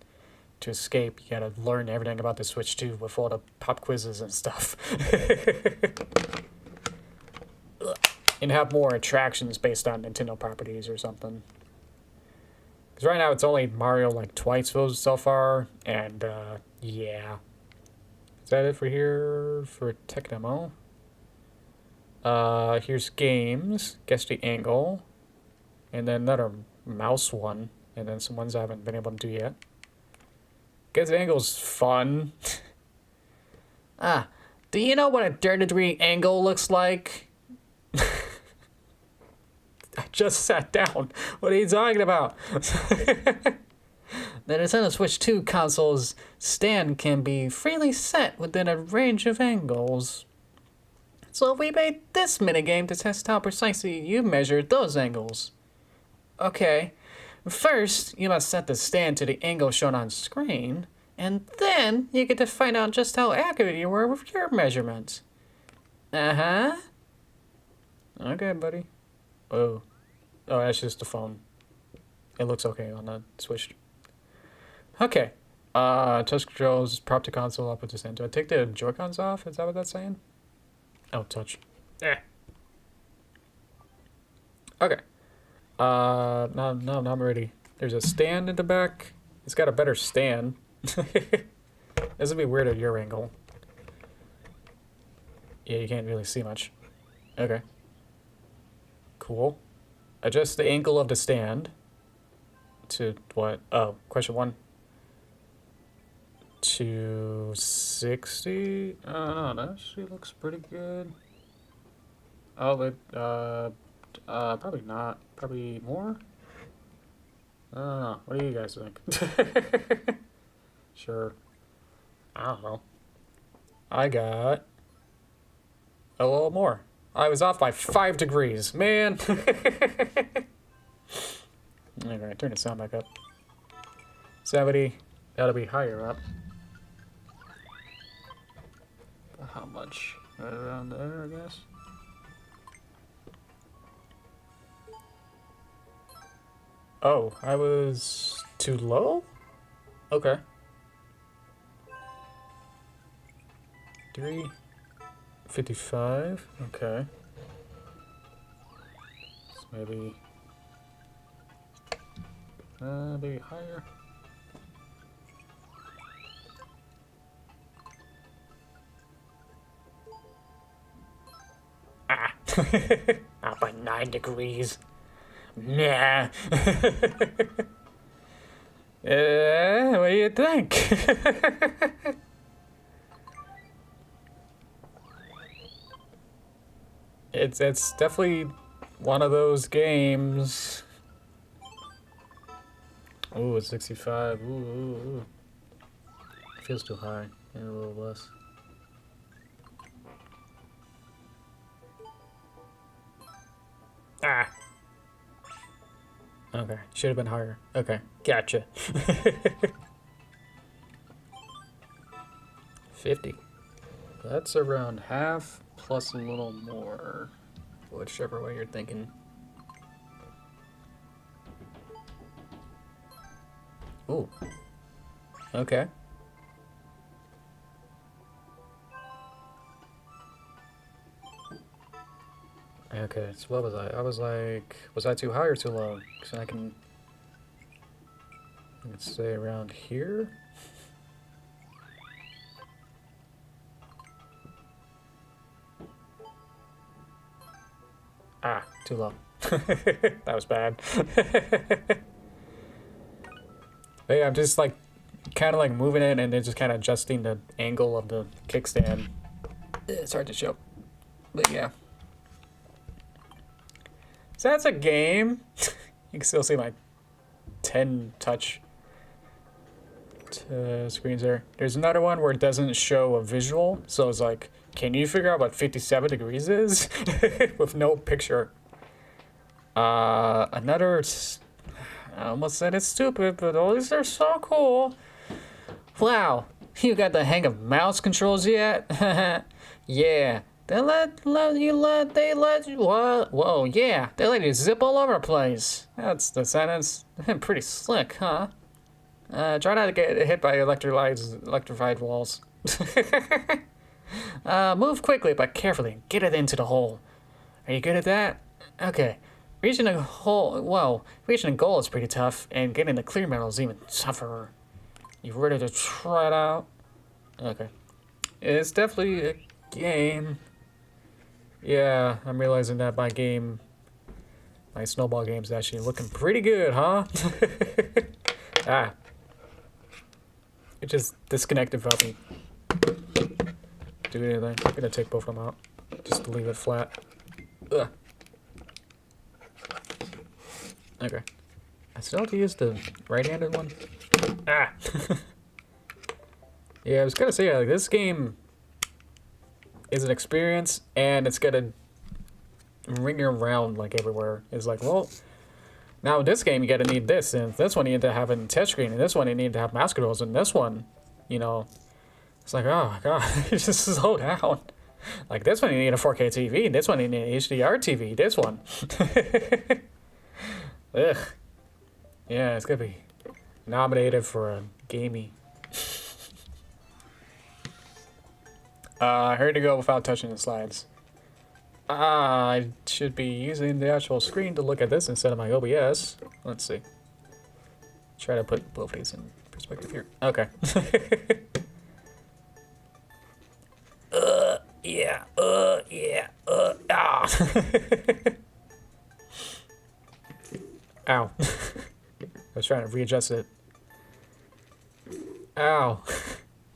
to escape you gotta learn everything about the Switch 2 with all the pop quizzes and stuff. And have more attractions based on Nintendo properties or something. Because right now it's only Mario like twice so far, and yeah. Is that it for here for tech demo? Here's games, guess the angle, and then another mouse one, and then some ones I haven't been able to do yet. Guess the angle's fun. Do you know what a 30-degree angle looks like? I just sat down. What are you talking about? The Nintendo Switch 2 console's stand can be freely set within a range of angles. So we made this minigame to test how precisely you measured those angles. Okay, first you must set the stand to the angle shown on screen, and then you get to find out just how accurate you were with your measurements. Uh-huh. Okay, buddy. Oh, that's just the phone. It looks okay on the Switch. Okay. Touch controls, prop to console, up with the stand. Do I take the Joy-Cons off? Is that what that's saying? Oh, touch. Okay. No, I'm ready. There's a stand in the back. It's got a better stand. This would be weird at your angle. Yeah, you can't really see much. Okay. Cool. Adjust the angle of the stand. To what? Oh, question 1. To 60. No, that actually looks pretty good. Oh, but probably not. Probably more. I don't know. What do you guys think? Sure. I don't know. I got a little more. I was off by 5 degrees. Man! Alright, turn the sound back up. 70. Gotta be higher up. How much? Right around there, I guess. Oh, I was too low? Okay. 355. Okay. So maybe maybe higher. Up by 9 degrees. Nah. What do you think? It's definitely one of those games. Ooh, it's 65. Ooh. Feels too high. Maybe a little less. Ah. Okay, should have been higher. Okay, gotcha. 50. That's around half plus a little more. Whichever way you're thinking. Ooh. Okay. Okay, so what was I? I was like, was I too high or too low? Because I can stay around here. Ah, too low. That was bad. But yeah, I'm just like, kind of like moving it and then just kind of adjusting the angle of the kickstand. It's hard to show, but yeah. So that's a game. You can still see my 10 touch screens there. There's another one where it doesn't show a visual. So it's like, can you figure out what 57 degrees is? With no picture. Another, I almost said it's stupid, but all these are so cool. Wow, you got the hang of mouse controls yet? Yeah. They let you, what? Whoa, yeah. They let you zip all over the place. That's the sentence. Pretty slick, huh? Try not to get hit by electrified walls. Move quickly but carefully and get it into the hole. Are you good at that? Okay. Reaching a goal is pretty tough, and getting the clear medal is even tougher. You ready to try it out? Okay. It's definitely a game. Yeah, I'm realizing that my snowball game's actually looking pretty good, huh? Ah. It just disconnected without me do anything. I'm gonna take both of them out. Just to leave it flat. Ugh. Okay. I still have to use the right-handed one. Ah! Yeah, I was gonna say, like, this game is an experience, and it's gonna ring you around like everywhere. It's like, well, now in this game you gotta need this, and this one you need to have a touchscreen, and this one you need to have mouse controls, and this one, you know, it's like, oh my god, just slow down. Like this one you need a 4K TV, and this one you need an HDR TV. This one, ugh, yeah, it's gonna be nominated for a gamey. I heard to go without touching the slides. I should be using the actual screen to look at this instead of my OBS. Let's see. Try to put both of these in perspective here. Okay. Ah. Ow. I was trying to readjust it. Ow.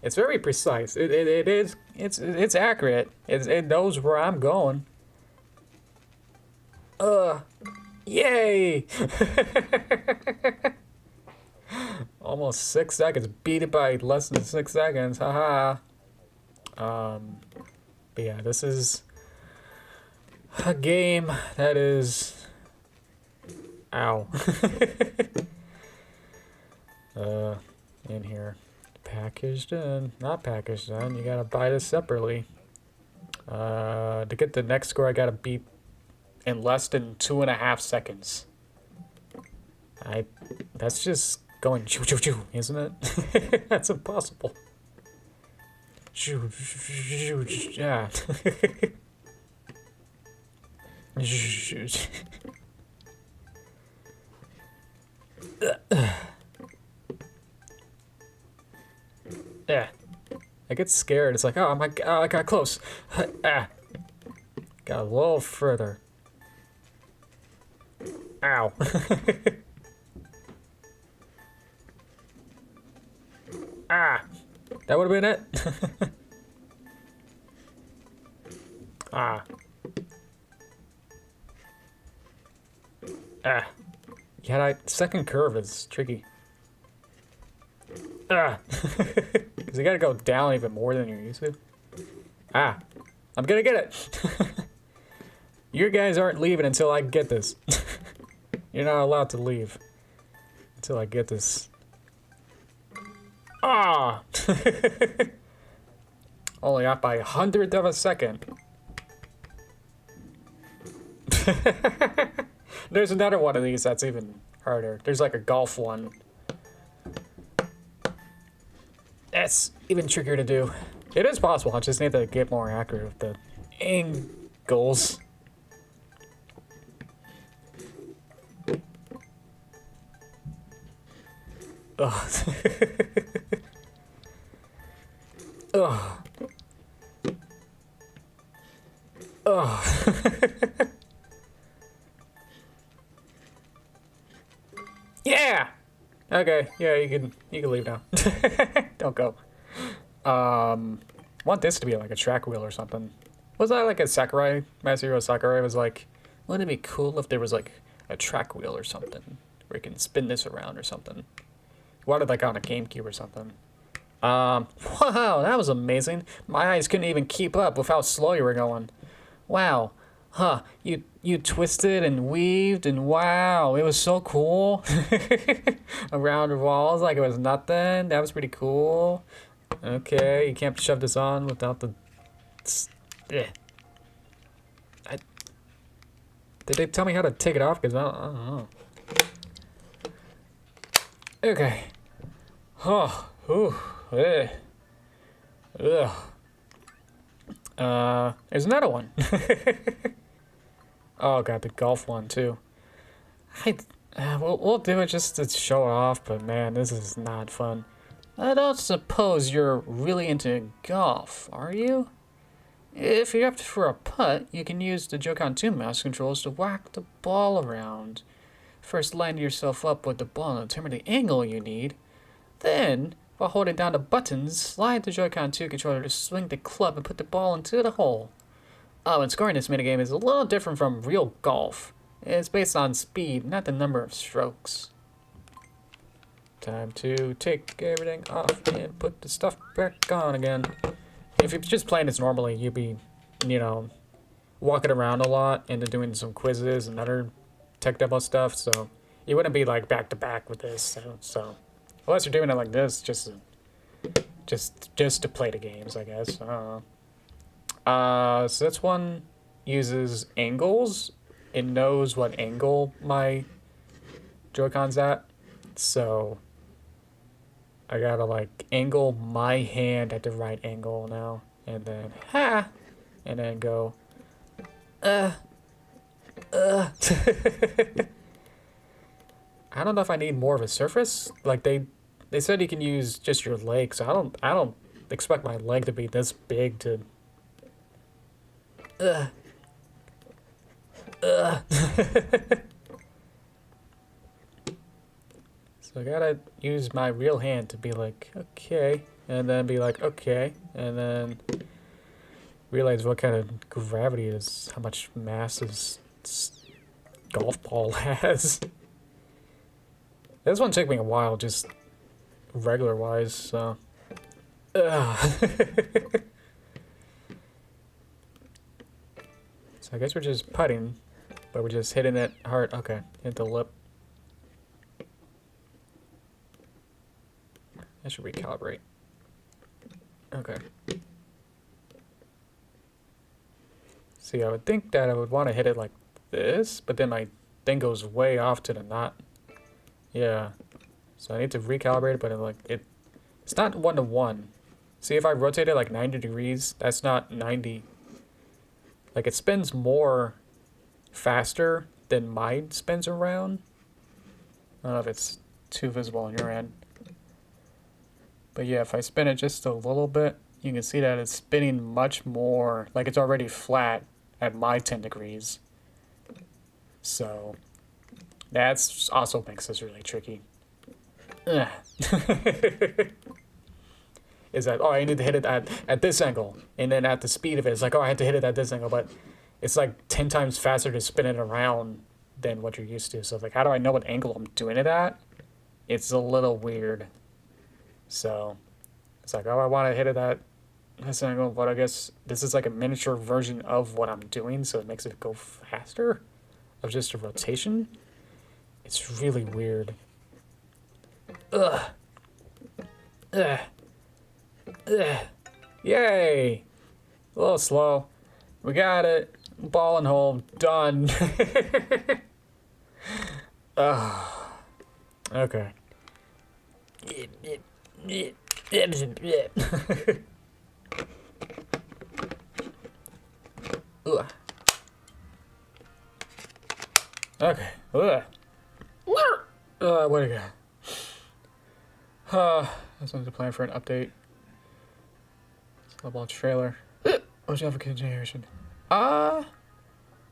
It's very precise. It is. It's accurate. It knows where I'm going. Yay! almost 6 seconds. Beat it by less than 6 seconds. Haha. But yeah, this is a game that is... Ow. In here. Packaged in. Not packaged in. You gotta buy this separately. To get the next score, I gotta beat in less than 2.5 seconds. That's just going choo choo choo, isn't it? That's impossible. Choo choo choo, yeah. Yeah. I get scared. It's like, oh my god, I got close. Got a little further. Ow. Ah! That would have been it. Ah. Ah. Yeah, that second curve is tricky. Ah. Because you gotta go down even more than you're used to. Ah. I'm gonna get it. You guys aren't leaving until I get this. You're not allowed to leave until I get this. Ah! Only off by 100th of a second. There's another one of these that's even harder. There's like a golf one. That's even trickier to do. It is possible, I just need to get more accurate with the angles. Ugh. Ugh. Ugh. Yeah! Okay, yeah, you can leave now. Don't go. Want this to be like a track wheel or something. Was that like a Sakurai? Masahiro Sakurai was like, wouldn't it be cool if there was like a track wheel or something where you can spin this around or something? Wanted like on a GameCube or something. Wow, that was amazing. My eyes couldn't even keep up with how slow you were going. Wow. Huh, you twisted and weaved and wow, it was so cool. Around the walls like it was nothing. That was pretty cool. Okay, you can't shove this on without the... Did they tell me how to take it off? Because I don't know. Okay. Oh, ooh, ugh. There's another one. Oh god, the golf one too. We'll do it just to show off, but man, this is not fun. I don't suppose you're really into golf, are you? If you're up for a putt, you can use the Joy-Con 2 mouse controls to whack the ball around. First line yourself up with the ball and determine the angle you need. Then, while holding down the buttons, slide the Joy-Con 2 controller to swing the club and put the ball into the hole. Oh, and scoring this minigame is a little different from real golf. It's based on speed, not the number of strokes. Time to take everything off and put the stuff back on again. If you're just playing this normally, you'd be, walking around a lot and then doing some quizzes and other tech demo stuff, so you wouldn't be like back to back with this. So unless you're doing it like this, just to play the games, I guess. So this one uses angles. It knows what angle my Joy-Con's at, so I gotta like angle my hand at the right angle now, and then and then go I don't know if I need more of a surface. Like they said you can use just your leg, so I don't expect my leg to be this big to So I gotta use my real hand to be like, okay, and then be like, okay, and then realize what kind of gravity is, how much mass this golf ball has. This one took me a while, just regular wise, so. Ugh. So I guess we're just putting, but we're just hitting it hard. Okay, hit the lip. I should recalibrate. Okay. See, I would think that I would want to hit it like this, but then my thing goes way off to the knot. Yeah. So I need to recalibrate it, but it's not 1-to-1. See, if I rotate it like 90 degrees, that's not 90. Like, it spins more faster than mine spins around. I don't know if it's too visible on your end. But yeah, if I spin it just a little bit, you can see that it's spinning much more. Like, it's already flat at my 10 degrees. So, that's also makes this really tricky. Is that, oh, I need to hit it at this angle. And then at the speed of it, it's like, oh, I had to hit it at this angle. But it's like 10 times faster to spin it around than what you're used to. So, like, how do I know what angle I'm doing it at? It's a little weird. So, it's like, oh, I want to hit it at this angle. But I guess this is like a miniature version of what I'm doing. So it makes it go faster of just a rotation. It's really weird. Ugh. Ugh. Ugh. Yay! A little slow. We got it. Ball and home. Done. Okay. Okay. What do you got? This one's a plan for an update. Snowball trailer. What's your continuation? You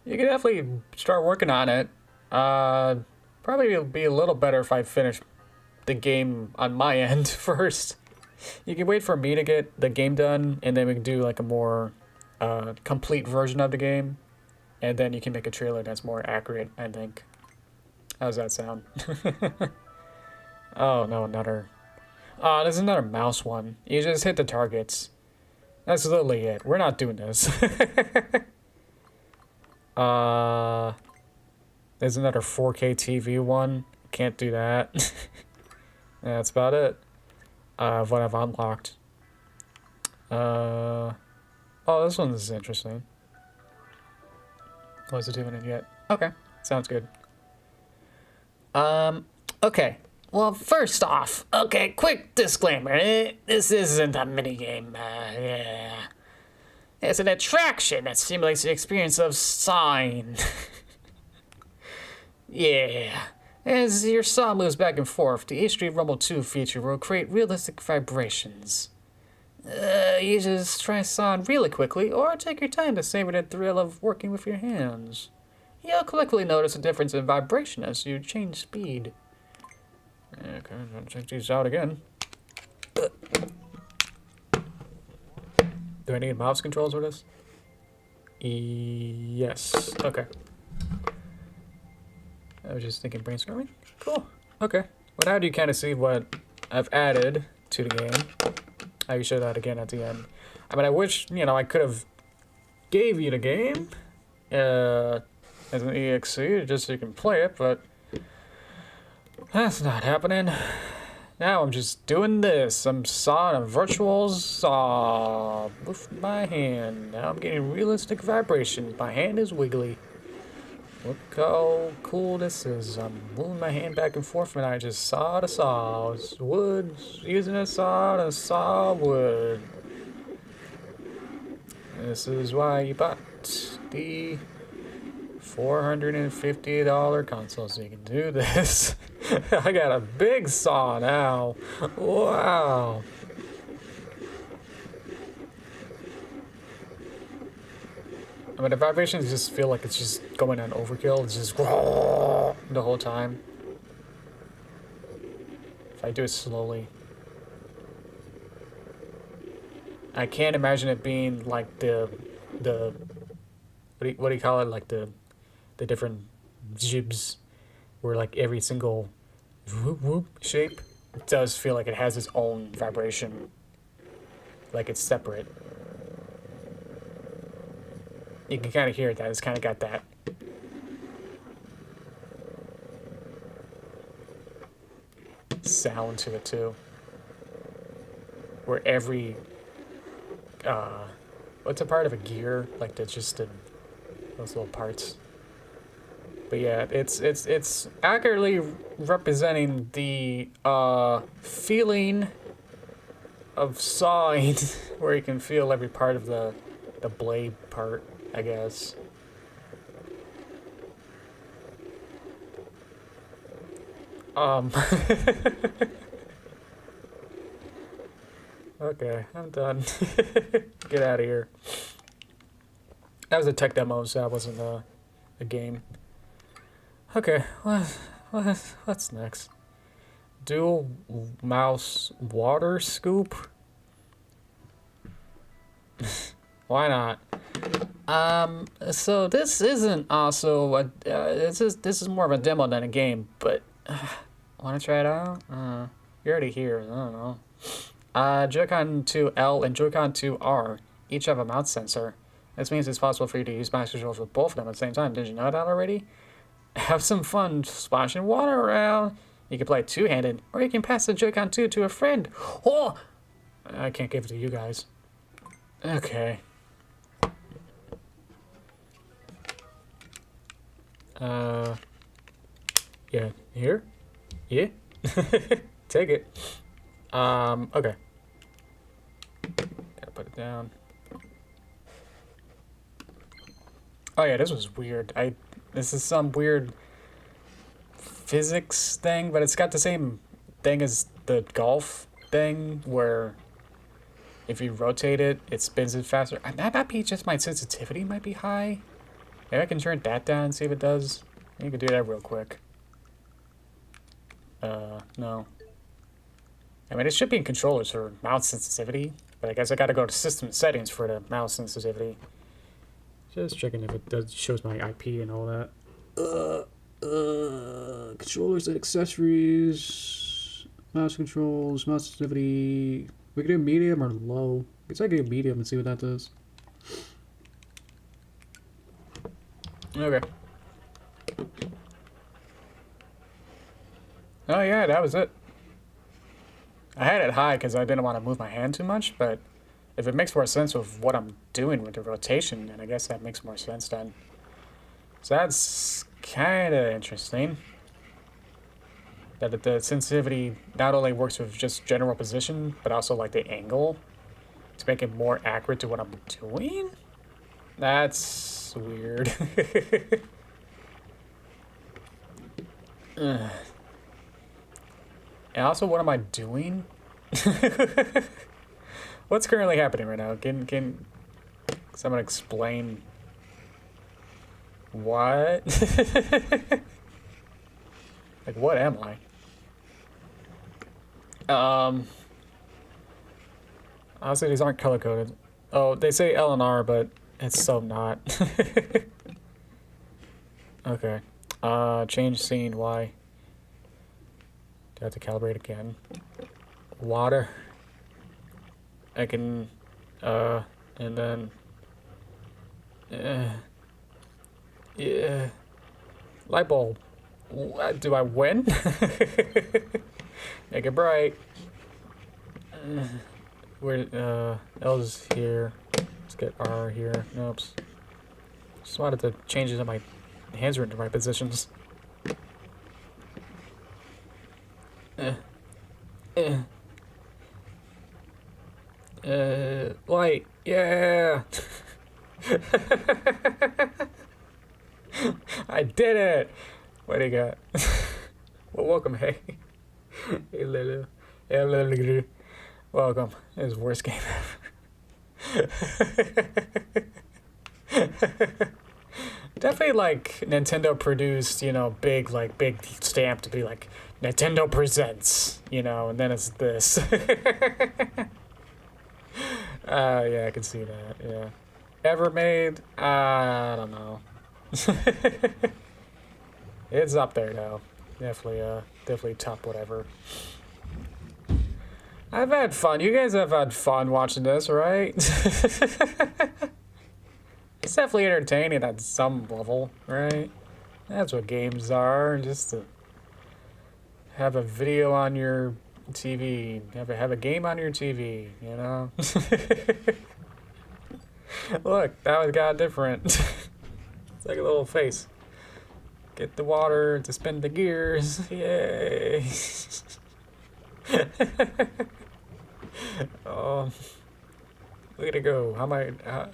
can definitely start working on it. Probably it'll be a little better if I finish the game on my end first. You can wait for me to get the game done, and then we can do like a more complete version of the game, and then you can make a trailer that's more accurate, I think. How's that sound? Oh no, another. There's another mouse one. You just hit the targets. That's literally it. We're not doing this. There's another 4K TV one. Can't do that. That's about it. What I've unlocked. Oh, this one is interesting. What's it doing it yet? Okay, sounds good. Okay. Well, first off, okay, quick disclaimer. This isn't a minigame. Yeah. It's an attraction that simulates the experience of sighing. Yeah. As your saw moves back and forth, the HD Rumble 2 feature will create realistic vibrations. You just try sawing really quickly, or take your time to savor the thrill of working with your hands. You'll quickly notice a difference in vibration as you change speed. Okay, I'll check these out again. Do I need mouse controls for this? Yes. Okay. I was just thinking brainstorming. Cool. Okay. Well, now do you kind of see what I've added to the game? I can show that again at the end. I mean, I wish, I could have gave you the game as an EXE just so you can play it, but that's not happening. Now I'm just doing this. I'm sawing a virtual saw with my hand. Now I'm getting realistic vibrations. My hand is wiggly. Look how cool this is. I'm moving my hand back and forth and I just saw the saw. It's wood, using a saw to saw wood. This is why you bought the $450 console so you can do this. I got a big saw now. Wow. I mean, the vibrations just feel like it's just going on overkill. It's just the whole time. If I do it slowly. I can't imagine it being like the what do you call it? Like the different jibs where like every single whoop whoop shape it does feel like it has its own vibration, like it's separate. You can kind of hear that. It's kind of got that. Sound to it too. Where every what's a part of a gear, like that's just in those little parts. But yeah, it's accurately representing the feeling of sawing, where you can feel every part of the blade part, I guess. Okay, I'm done. Get out of here. That was a tech demo, so that wasn't a game. Okay, what's next? Dual mouse water scoop? Why not? So this isn't also a, this is more of a demo than a game, but want to try it out? You're already here. I don't know. Joy-Con 2L and Joy-Con 2R each have a mouth sensor. This means it's possible for you to use mouse controls with both of them at the same time. Did you know that already? Have some fun splashing water around. You can play two-handed, or you can pass the Joy-Con 2 to a friend. Oh! I can't give it to you guys. Okay. Yeah, here? Yeah? Take it. Okay. Gotta put it down. Oh yeah, this was weird. This is some weird physics thing, but it's got the same thing as the golf thing, where if you rotate it, it spins it faster. That might be just my sensitivity might be high. Maybe I can turn that down and see if it does. You can do that real quick. No. I mean, it should be in controllers for mouse sensitivity, but I guess I gotta go to system settings for the mouse sensitivity. Just checking if it does shows my IP and all that. Controllers and accessories, mouse controls, mouse sensitivity. We can do medium or low. I guess I can do medium and see what that does. Okay. Oh yeah, that was it. I had it high because I didn't want to move my hand too much, but if it makes more sense with what I'm doing with the rotation, then I guess that makes more sense then. So that's kind of interesting. That the sensitivity not only works with just general position, but also like the angle to make it more accurate to what I'm doing? That's weird. And also, what am I doing? What's currently happening right now? Can someone explain what? Like, what am I? Honestly, these aren't color coded. Oh, they say L and R, but it's so not. Okay. Change scene. Why? Do I have to calibrate again? Water. I can, and then, yeah. Light bulb. Do I win? Make it bright. Where, L's here. Let's get R here. Nope. Just wanted to change it so my hands are in the right positions. Light, yeah. I did it. What do you got? Well, welcome, hey. Hey, Lulu. Hey, Lulu. Welcome. This is the worst game ever. Definitely like Nintendo produced, you know, big stamp to be like Nintendo presents, you know, and then it's this. Yeah, I can see that. Yeah. Ever made? I don't know. It's up there though. Definitely top whatever. I've had fun. You guys have had fun watching this, right? It's definitely entertaining at some level, right? That's what games are, just to have a video on your TV, have a game on your TV, you know? Look, that one got different. It's like a little face. Get the water to spin the gears, yay! Way to go. How am I, how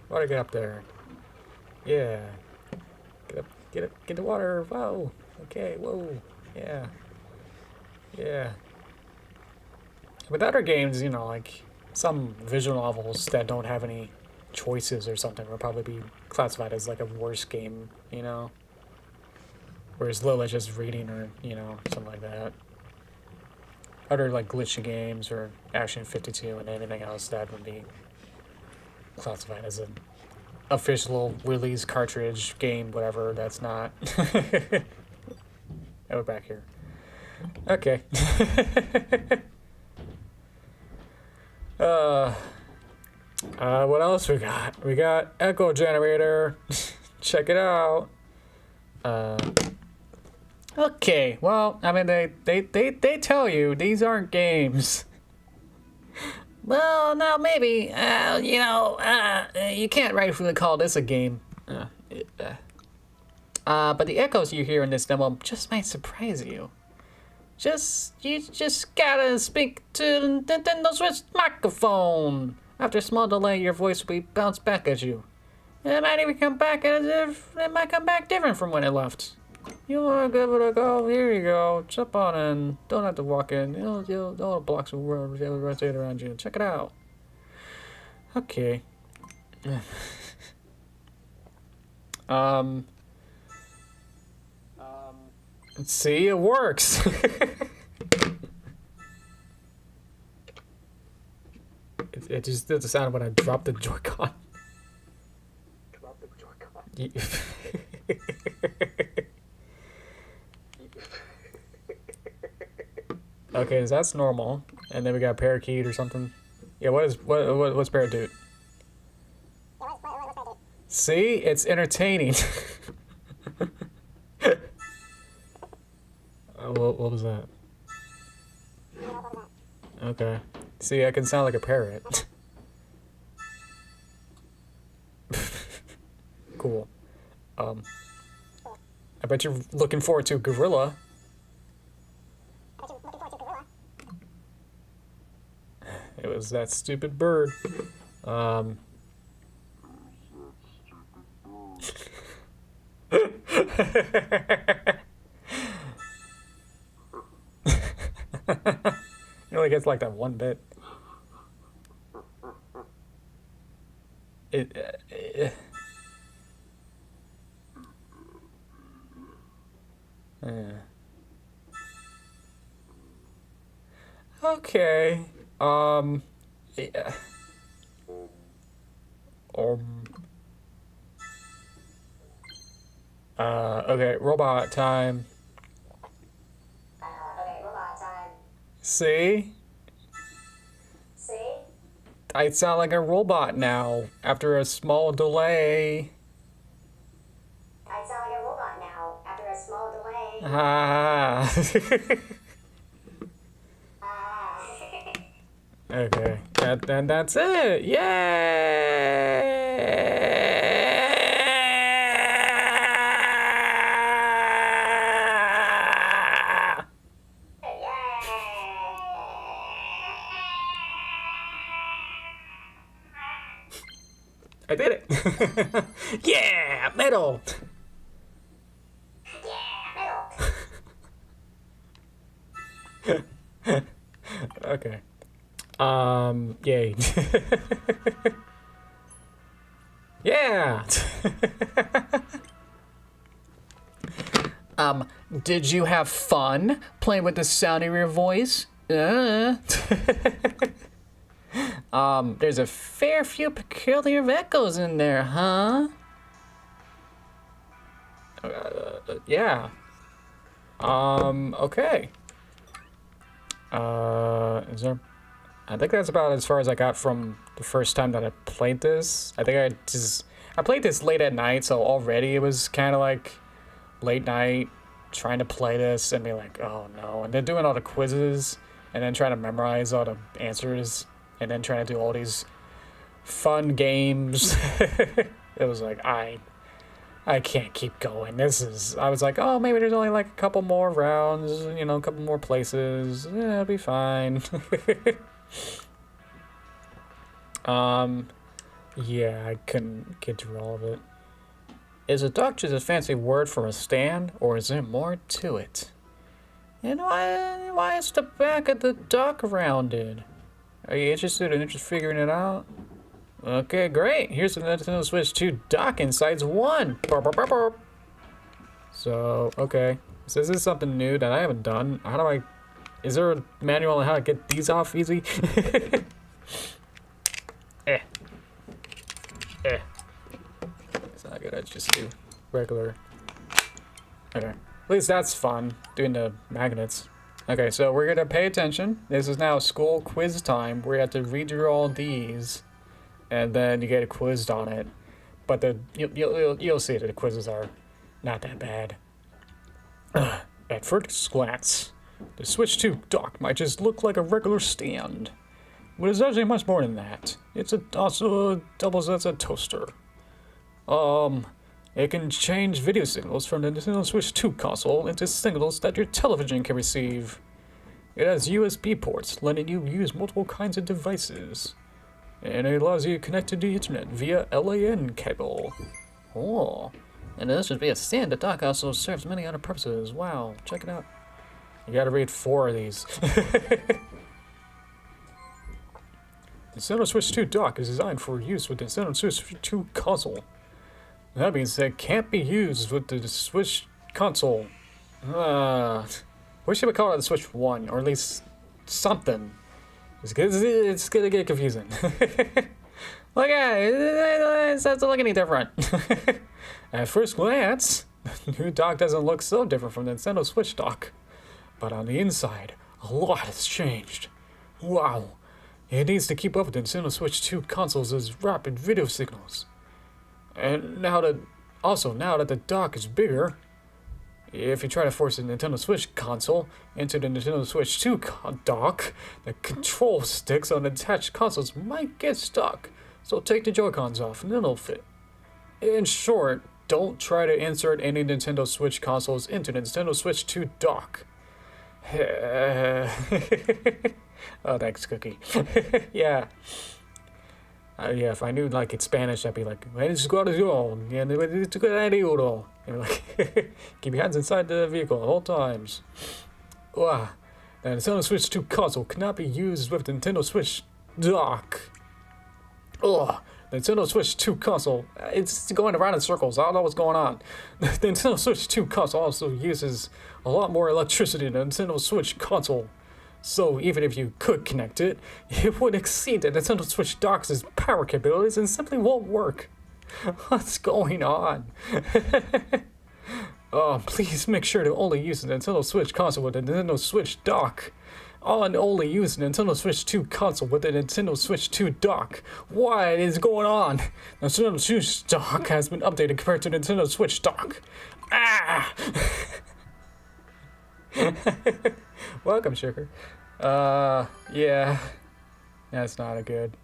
do I get up there? Yeah. Get up, get the water, whoa. Okay, whoa, yeah. Yeah. With other games, you know, like some visual novels that don't have any choices or something will probably be classified as like a worse game, you know? Whereas Lila's just reading or, you know, something like that. Other like glitchy games or Action 52 and anything else that would be classified as an official release cartridge game, whatever, that's not. Oh, back here. Okay. What else we got? We got Echo Generator. Check it out. Okay, well, I mean, they tell you these aren't games. Well, now maybe, you know, you can't rightfully call this a game. But the echoes you hear in this demo just might surprise you. You just gotta speak to Nintendo Switch microphone. After a small delay, your voice will be bounced back at you. It might even come back as if it might come back different from when it left. You wanna give it a go? Here you go. Jump on in. Don't have to walk in. You'll don't block the world. They'll rotate around you. Check it out. Okay. Let's see. It works. It just did the sound when I dropped the Joy-Con. Okay, so that's normal. And then we got parakeet or something. Yeah, what's parakeet? See, it's entertaining. What was that? Okay. See, I can sound like a parrot. Cool. I bet you're looking forward to Gorilla. It was that stupid bird. It only gets like that one bit. Okay. Yeah. Okay, robot time. See? I sound like a robot now, after a small delay. Ah. Okay, then that's it. Yay! I did it. Yeah, medal. Okay. Yay. Yeah. Did you have fun playing with the sound of your voice? There's a fair few peculiar echoes in there, huh? Yeah. Okay. Is there? I think that's about as far as I got from the first time that I played this. I think I played this late at night, so already it was kind of like late night trying to play this and be like, oh no, and then doing all the quizzes and then trying to memorize all the answers and then trying to do all these fun games. It was like, I can't keep going. I was like, oh, maybe there's only like a couple more rounds, you know, a couple more places. Yeah, it'll be fine. Yeah, I couldn't get through all of it. Is a dock just a fancy word for a stand, or is there more to it? And why is the back of the dock rounded? Are you interested in just figuring it out? Okay, great. Here's the Nintendo Switch 2 dock insights 1. Burp, burp, burp, burp. So, okay. So this is something new that I haven't done. Is there a manual on how to get these off easy? It's not good. I just do regular. Okay. At least that's fun, doing the magnets. Okay, so we're gonna pay attention. This is now school quiz time. We have to read through all these, and then you get quizzed on it. But you'll see that the quizzes are not that bad. At first glance, the Switch 2 dock might just look like a regular stand, but it's actually much more than that. It's also doubles as a toaster. It can change video signals from the Nintendo Switch 2 console into signals that your television can receive. It has USB ports, letting you use multiple kinds of devices. And it allows you to connect to the internet via LAN cable. Oh, and this should be a stand. The dock also serves many other purposes. Wow, check it out. You gotta read 4 of these. The Nintendo Switch 2 dock is designed for use with the Nintendo Switch 2 console. That means it can't be used with the Switch console. What should we call it? The Switch 1, or at least something. It's gonna get confusing. Look at it, it doesn't look any different. At first glance, the new dock doesn't look so different from the Nintendo Switch dock. But on the inside, a lot has changed. Wow. It needs to keep up with the Nintendo Switch 2 console's rapid video signals. And now that the dock is bigger, if you try to force the Nintendo Switch console into the Nintendo Switch 2 dock, the control sticks on attached consoles might get stuck. So take the Joy-Cons off and it'll fit. In short, don't try to insert any Nintendo Switch consoles into the Nintendo Switch 2 dock. Oh, thanks, Cookie. Yeah. Yeah, if I knew, like, it's Spanish, I'd be like, it's got to go. And it's a good idea, though. And like, keep your hands inside the vehicle at all times. Wow. The Nintendo Switch 2 console cannot be used with the Nintendo Switch dock. Ugh. The Nintendo Switch 2 console, it's going around in circles. I don't know what's going on. The Nintendo Switch 2 console also uses a lot more electricity than the Nintendo Switch console. So even if you could connect it, it would exceed the Nintendo Switch dock's power capabilities and simply won't work. What's going on? Please make sure to only use the Nintendo Switch console with the Nintendo Switch dock. And only use the Nintendo Switch 2 console with the Nintendo Switch 2 dock. What is going on? The Nintendo Switch dock has been updated compared to the Nintendo Switch dock. Ah! Welcome, Sugar. Yeah. That's not good.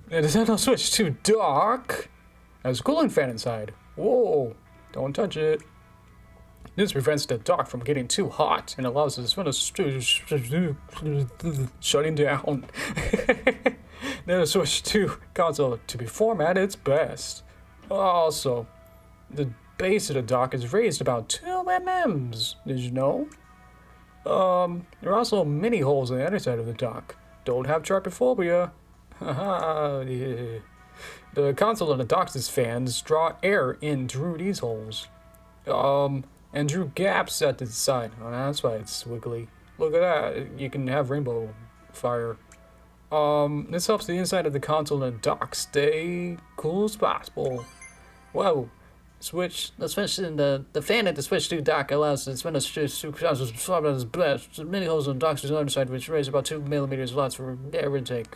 The Nintendo Switch 2 dock has a cooling fan inside. Whoa, don't touch it. This prevents the dock from getting too hot and allows the Nintendo shutting down. The Switch 2 console to perform at its best. Also, the base of the dock is raised about 2 mm. Did you know? There are also mini holes on the other side of the dock. Don't have trypophobia. Haha, yeah. The console and the dock's fans draw air in through these holes. And drew gaps at the side. Oh, that's why it's wiggly. Look at that. You can have rainbow fire. This helps the inside of the console and the dock stay cool as possible. Whoa. the switch in the fan at the Switch 2 dock allows the spin of Switch 2 consoles to swap out as best. Many holes on the dock's underside, which raise about 2 millimeters slots for air intake.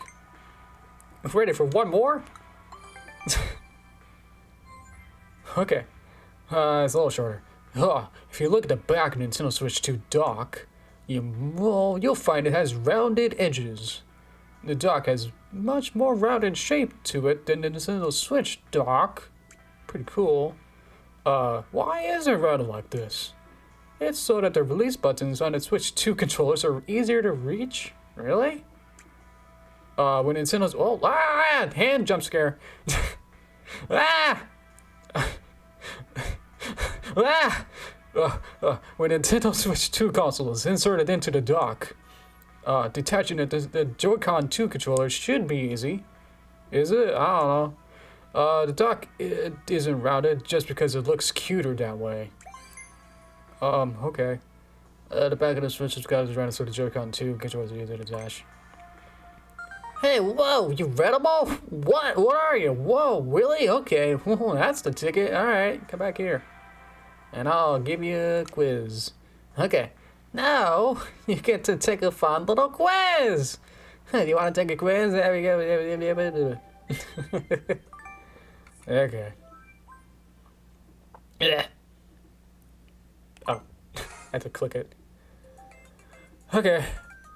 We're ready for one more? Okay. It's a little shorter. If you look at the back of Nintendo Switch 2 dock, you'll find it has rounded edges. The dock has much more rounded shape to it than the Nintendo Switch dock. Pretty cool. Why is it rounded like this? It's so that the release buttons on the Switch 2 controllers are easier to reach? Really? When Nintendo's... hand jump scare. When Nintendo Switch 2 console is inserted into the dock, detaching the Joy-Con 2 controller should be easy. Is it? I don't know. The dock isn't rounded just because it looks cuter that way. Okay. The back of the Switch has got rounded so the Joy-Con 2 controllers are easier to detach. Hey, whoa, you read them all? What? What are you? Whoa, really? Okay, that's the ticket. All right, come back here. And I'll give you a quiz. Okay, now you get to take a fun little quiz. Do you want to take a quiz? There we go. Okay. Yeah. Oh, I had to click it. Okay.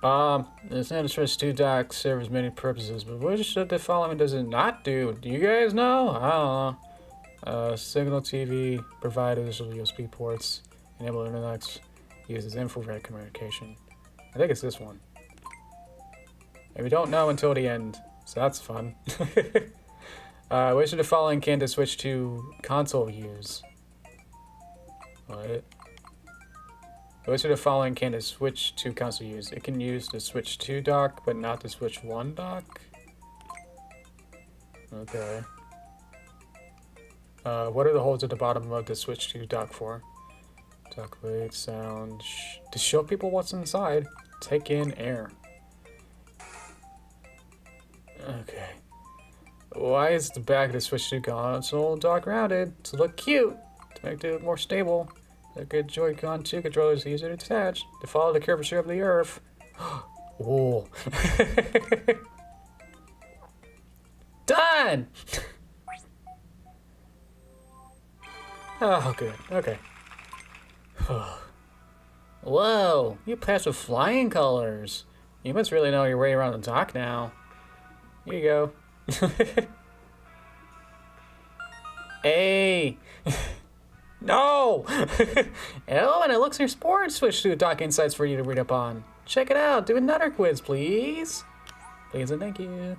The Nintendo Switch 2 dock serves many purposes, but what should the following does it not do? Do you guys know? I don't know. Signal TV, provide additional USB ports, enable internet, uses infrared communication. I think it's this one. And we don't know until the end, so that's fun. Which of the following can the Switch 2 console use? What? Which of the following can the Switch 2 console use? It can use the Switch 2 dock, but not the Switch 1 dock? Okay. What are the holes at the bottom of the Switch 2 dock for? Dock weight, sound, to show people what's inside. Take in air. Okay. Why is the back of the Switch 2 console dock rounded? To look cute, to make it look more stable. The good Joy-Con 2 controllers easier to detach to follow the curvature of the Earth. Whoa. Done! Oh, good. Okay. Whoa, you passed with flying colors. You must really know your way around the dock now. Here you go. Hey! No! Oh, and it looks your sports Switch to dock insights for you to read up on. Check it out. Do another quiz, please. Please and thank you.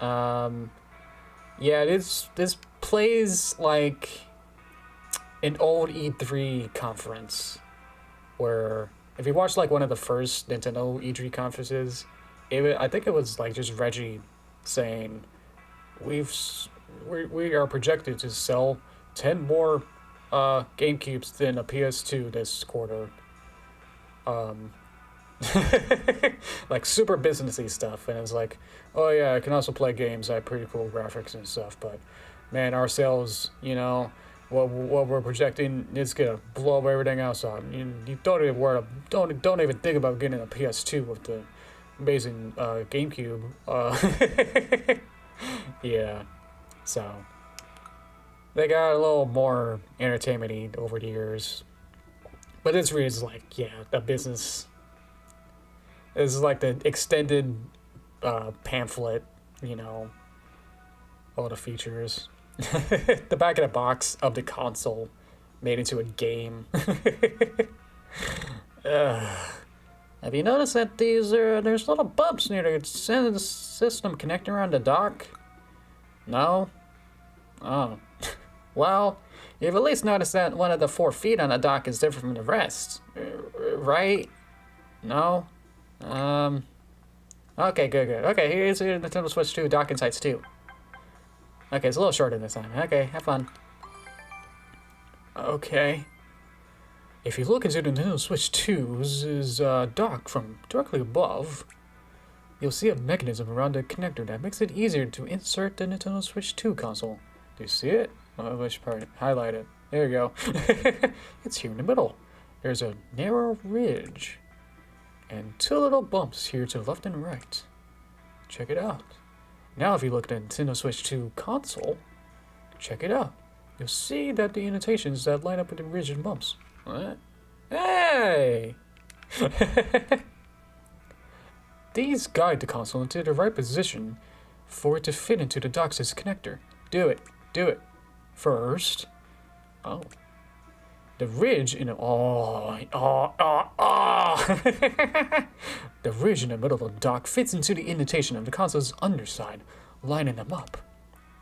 Yeah, this plays like an old E3 conference where if you watch like one of the first Nintendo E3 conferences, I think it was like just Reggie saying, we are projected to sell 10 more GameCubes than a PS2 this quarter. Like super businessy stuff, and it's like, oh yeah, I can also play games that have pretty cool graphics and stuff, but man, our sales, you know, what we're projecting, it's gonna blow everything else out. You don't even think about getting a PS2 with the amazing GameCube. Yeah, so they got a little more entertainment-y over the years, but this really is like, yeah, the business. This is like the extended pamphlet, you know, all the features. The back of the box of the console made into a game. Have you noticed that there's little bumps near the system connecting around the dock? No? Oh. Well, you've at least noticed that one of the 4 feet on the dock is different from the rest. Right? No? Okay, good. Okay, here's the Nintendo Switch 2 dock insights 2. Okay, it's a little shorter this time. Okay, have fun. Okay. If you look into the Nintendo Switch 2's dock from directly above, you'll see a mechanism around the connector that makes it easier to insert the Nintendo Switch 2 console. Do you see it? Which part? Highlight it. There you go. It's here in the middle. There's a narrow ridge and 2 little bumps here to the left and right. Check it out. Now if you look at the Nintendo Switch 2 console, check it out. You'll see that the indentations that line up with the ridge and bumps. What? Hey! These guide the console into the right position for it to fit into the dock's connector. Do it. Do it. First. Oh. The ridge in the... The ridge in the middle of the dock fits into the indentation of the console's underside, lining them up.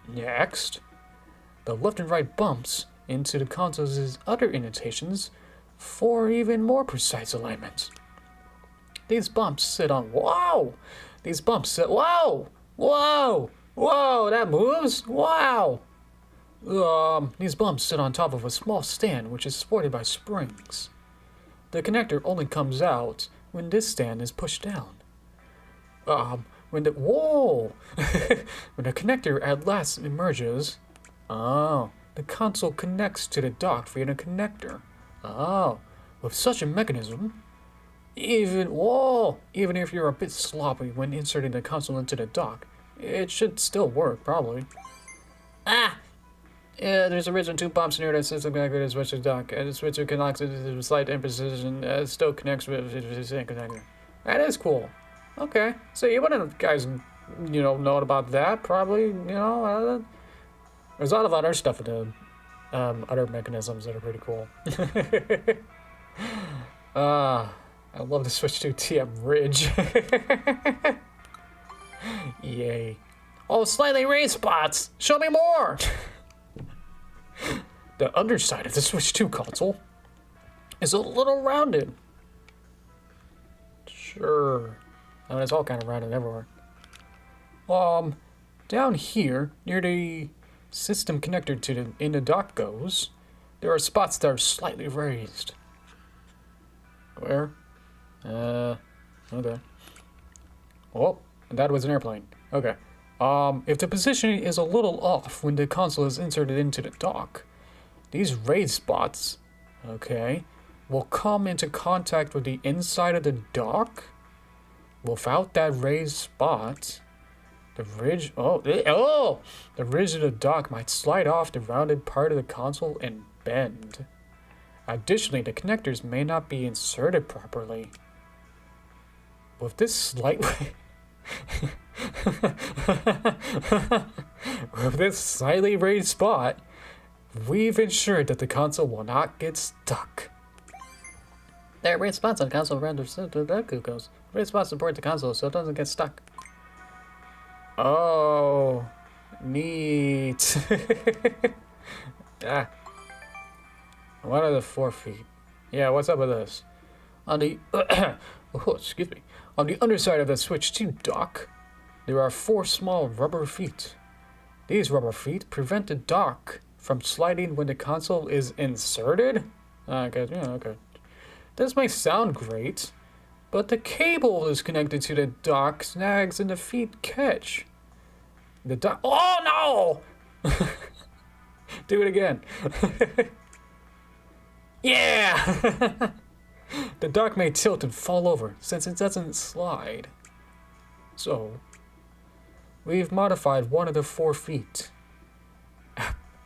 Next. The left and right bumps into the console's other indentations for even more precise alignment. These bumps sit on... Wow! These bumps sit... Wow! Whoa! Whoa! That moves? Wow! These bumps sit on top of a small stand which is supported by springs. The connector only comes out when this stand is pushed down. When the... Whoa! When the connector at last emerges... Oh, the console connects to the dock via the connector. Oh, with such a mechanism, even if you're a bit sloppy when inserting the console into the dock, it should still work, probably. Ah! Yeah, there's a ridge and 2 bumps near the system connector to the switcher dock, and the switcher connects it with a slight imprecision, still connects with the connector. That is cool. Okay, so you wouldn't guys, know about that, probably, there's a lot of other stuff in the other mechanisms that are pretty cool. I love the Switch 2 TM Ridge. Yay. Oh, slightly raised spots! Show me more! The underside of the Switch 2 console is a little rounded. Sure. I mean, it's all kind of rounded everywhere. Down here, near the system connector to the dock goes, there are spots that are slightly raised. Where? Okay. Oh, that was an airplane. Okay. If the positioning is a little off when the console is inserted into the dock, these raised spots, okay, will come into contact with the inside of the dock. Without that raised spot, the ridge, the ridge of the dock might slide off the rounded part of the console and bend. Additionally, the connectors may not be inserted properly. With this slightly raised spot, we've ensured that the console will not get stuck. There are raised spots on the console around the dock goes. Raised spots support the console so it doesn't get stuck. Oh, neat. What are the 4 feet? Yeah, what's up with this? On the on the underside of the Switch 2 dock, there are 4 small rubber feet. These rubber feet prevent the dock from sliding when the console is inserted. Okay. This may sound great, but the cable is connected to the dock snags and the feet catch. The dock... Oh no! Do it again. Yeah! The dock may tilt and fall over since it doesn't slide. So, we've modified one of the 4 feet.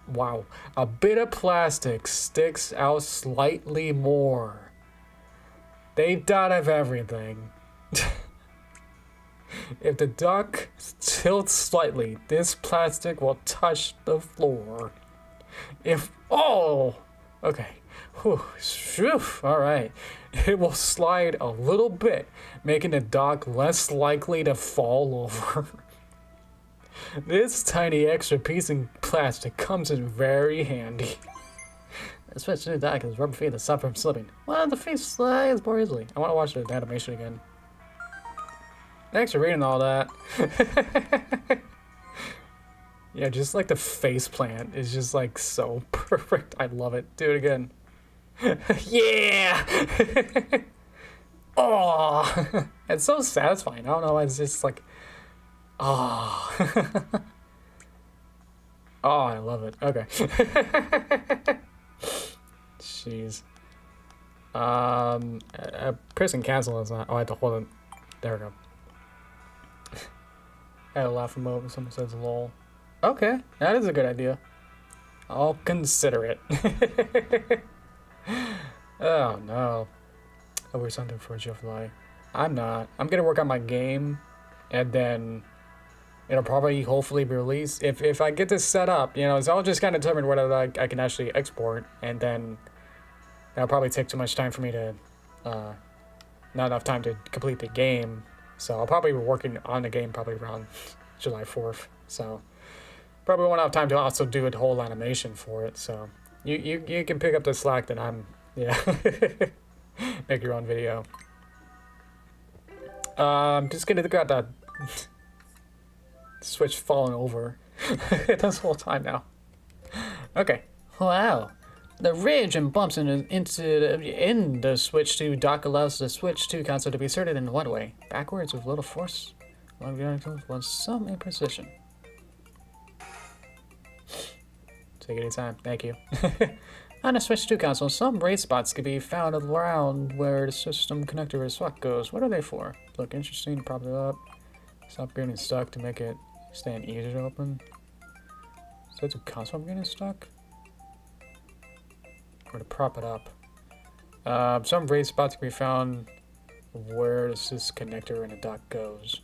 Wow, a bit of plastic sticks out slightly more. They thought of everything. If the dock tilts slightly, this plastic will touch the floor. Okay. Whew, all right. It will slide a little bit, making the dock less likely to fall over. This tiny extra piece of plastic comes in very handy. Especially the dock has rubber feet that stop from slipping. Well, the feet slides more easily. I want to watch the animation again. Thanks for reading all that. Yeah, just like the face plant is just like so perfect. I love it. Do it again. Yeah! Oh, it's so satisfying. I don't know. It's just like, oh. Oh, I love it. Okay. Jeez. Prison Castle is not. Oh, I have to hold it. There we go. I had a laugh emote when someone says lol. Okay, that is a good idea. I'll consider it. Oh no. Oh, we're something for Jeffly. I'm not. I'm gonna work on my game, and then it'll probably hopefully be released. If I get this set up, you know, it's all just kind of determined whether I can actually export, and then that'll probably take too much time for me to, not enough time to complete the game. So I'll probably be working on the game probably around July 4th. So probably won't have time to also do a whole animation for it. So you can pick up the slack that I'm, yeah. Make your own video. Just gonna think about that Switch falling over this whole time now. Okay. Wow. The ridge and bumps in the Switch 2 dock allows the Switch 2 console to be inserted in one way, backwards with little force, with some imprecision. Take any time. Thank you. On a Switch 2 console, some raid spots can be found around where the system connector or swap goes. What are they for? Look interesting, prop it up. Stop getting stuck to make it stand easier to open. So it's a console getting stuck? Or to prop it up. Some raid spots can be found where this connector and the dock goes.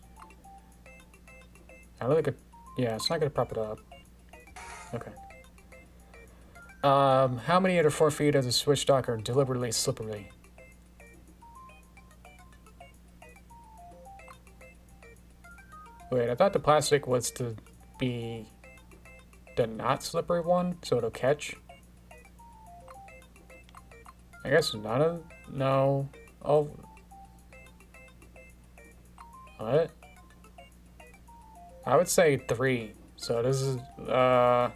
I don't think it, yeah, it's not gonna prop it up. Okay. How many of the 4 feet of the Switch dock are deliberately slippery? Wait, I thought the plastic was to be the not slippery one, so it'll catch. I guess none of, no. Oh. What? I would say 3. So this is, I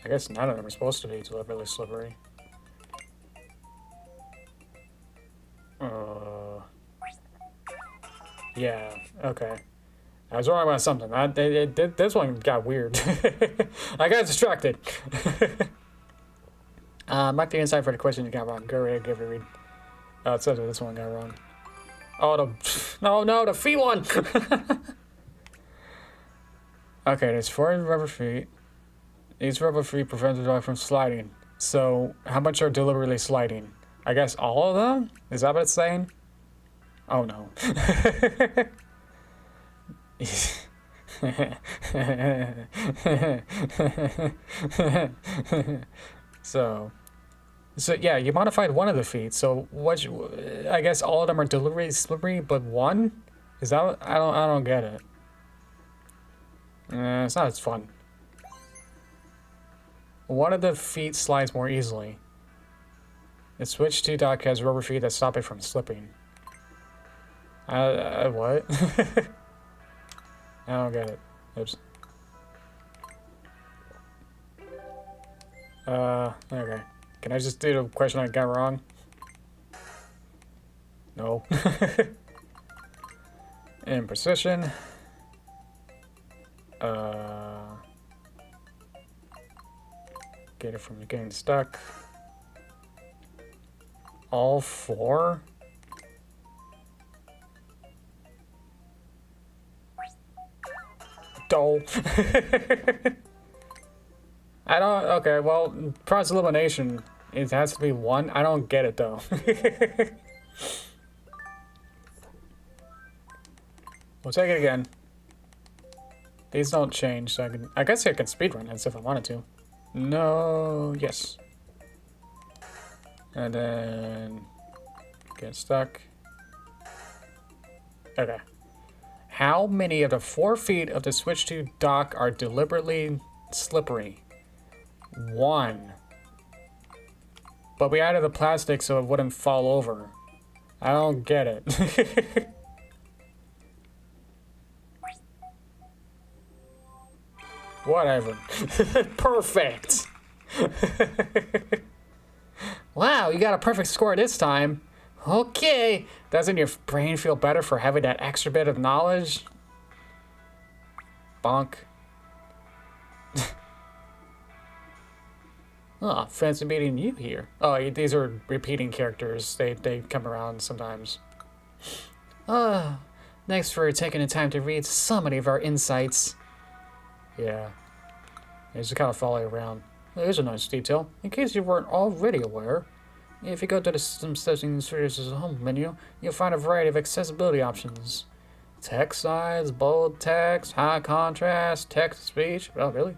guess none of them are supposed to be deliberately slippery. Yeah, okay. I was wrong about something. This one got weird. I got distracted. Mark the inside for the question you got wrong. Go ahead, give it a read. Oh, it says that this one got wrong. Oh, no, the feet one! Okay, there's 4 rubber feet. These rubber feet prevent the dog from sliding. So, how much are deliberately sliding? I guess all of them? Is that what it's saying? Oh no. So yeah, you modified one of the feet. So what? I guess all of them are deliberately slippery, but one? Is that? I don't get it. It's not as fun. One of the feet slides more easily. The Switch 2 dock has rubber feet that stop it from slipping. What? I don't get it. Oops. Okay. Can I just do the question I got wrong? No. Imprecision. Get it from getting stuck. All 4? Doll. I don't, okay, well, process elimination, it has to be 1. I don't get it though. We'll take it again. These don't change, so I guess I can speedrun this if I wanted to. No, yes. And then get stuck. Okay. How many of the 4 feet of the Switch 2 dock are deliberately slippery? 1. But we added the plastic so it wouldn't fall over. I don't get it. Whatever. Perfect. Wow, you got a perfect score this time. Okay. Doesn't your brain feel better for having that extra bit of knowledge? Bonk. Ah, fancy meeting you here. Oh, these are repeating characters. They come around sometimes. Ah, thanks for taking the time to read so many of our insights. Yeah. They just kind of follow you around. Here's a nice detail. In case you weren't already aware, if you go to the System Settings Services home menu, you'll find a variety of accessibility options. Text size, bold text, high contrast, text to speech. Oh, really?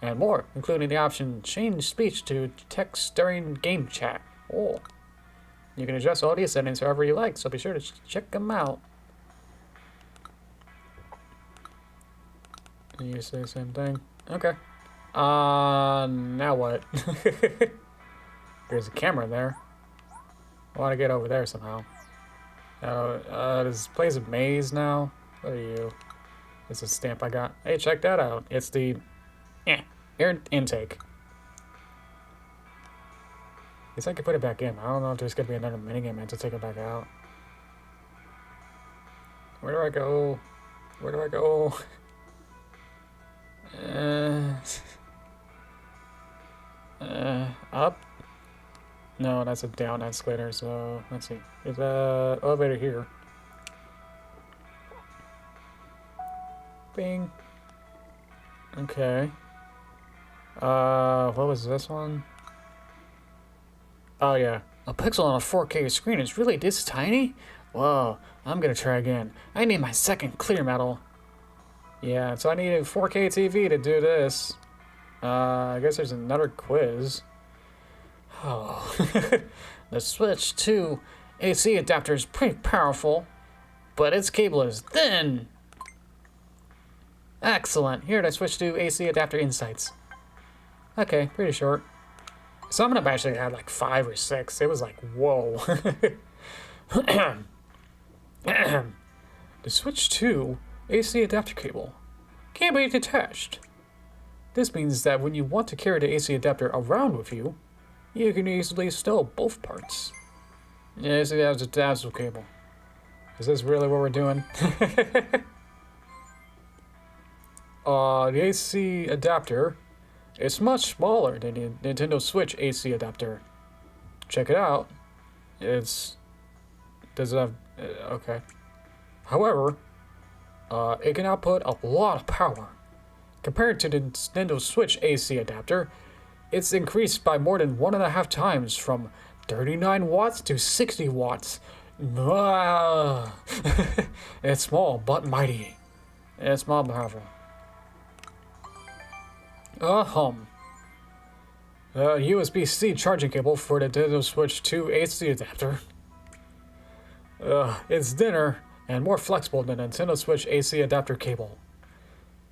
And more, including the option change speech to text during game chat. Oh. You can adjust audio settings however you like, so be sure to check them out. You say the same thing? Okay. Now what? There's a camera in there. I want to get over there somehow. This place a maze now? What are you? It's a stamp I got. Hey, check that out. It's the air intake. Guess I could put it back in. I don't know if there's gonna be another minigame I have to take it back out. Where do I go? Where do I go? Up? No, that's a down escalator, so let's see. There's a elevator here. Bing. Okay. What was this one? Oh yeah. A pixel on a 4K screen is really this tiny? Whoa, I'm gonna try again. I need my second clear medal. Yeah, so I need a 4K TV to do this. I guess there's another quiz. Oh. The Switch 2 AC adapter is pretty powerful, but its cable is thin. Excellent. Here to Switch 2 AC adapter insights. Okay, pretty short. Some of them actually had like 5 or 6. It was like, whoa. The Switch 2 AC adapter cable can be detached. This means that when you want to carry the AC adapter around with you, you can easily stow both parts. Yeah, AC adapter cable. Is this really what we're doing? The AC adapter is much smaller than the Nintendo Switch AC adapter. Check it out. Does it have, okay. However, it can output a lot of power. Compared to the Nintendo Switch AC adapter, it's increased by more than 1.5 times from 39 watts to 60 watts. It's small but mighty. It's small but powerful. USB-C charging cable for the Nintendo Switch 2 AC adapter. It's thinner and more flexible than the Nintendo Switch AC adapter cable.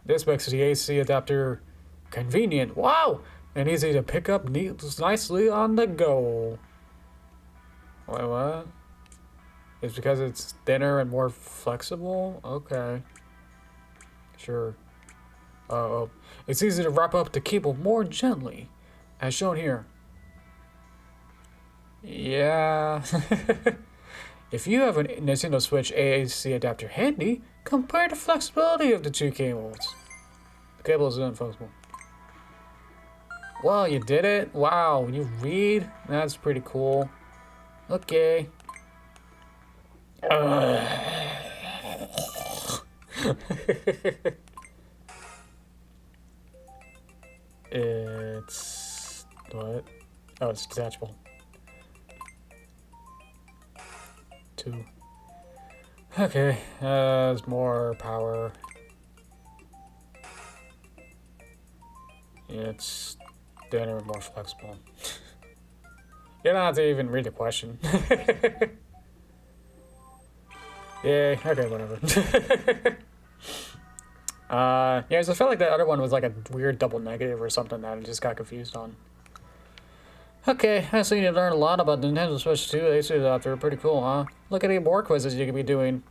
This makes the AC adapter convenient, wow, and easy to pick up nicely on the go. Wait, what? It's because it's thinner and more flexible? Okay. Sure. It's easy to wrap up the cable more gently, as shown here. Yeah. If you have a Nintendo Switch AC adapter handy, compare the flexibility of the two cables. The cable is unflexible. Wow, you did it? Wow, you read? That's pretty cool. Okay. It's... what? Oh, it's detachable. 2. Okay, there's more power. It's thinner and more flexible. You don't have to even read the question. Yay, okay, whatever. Yeah, so I felt like that other one was like a weird double negative or something that I just got confused on. Okay, I see you learned a lot about the Nintendo Switch 2 AC adapter. Pretty cool, huh? Look at any more quizzes you could be doing.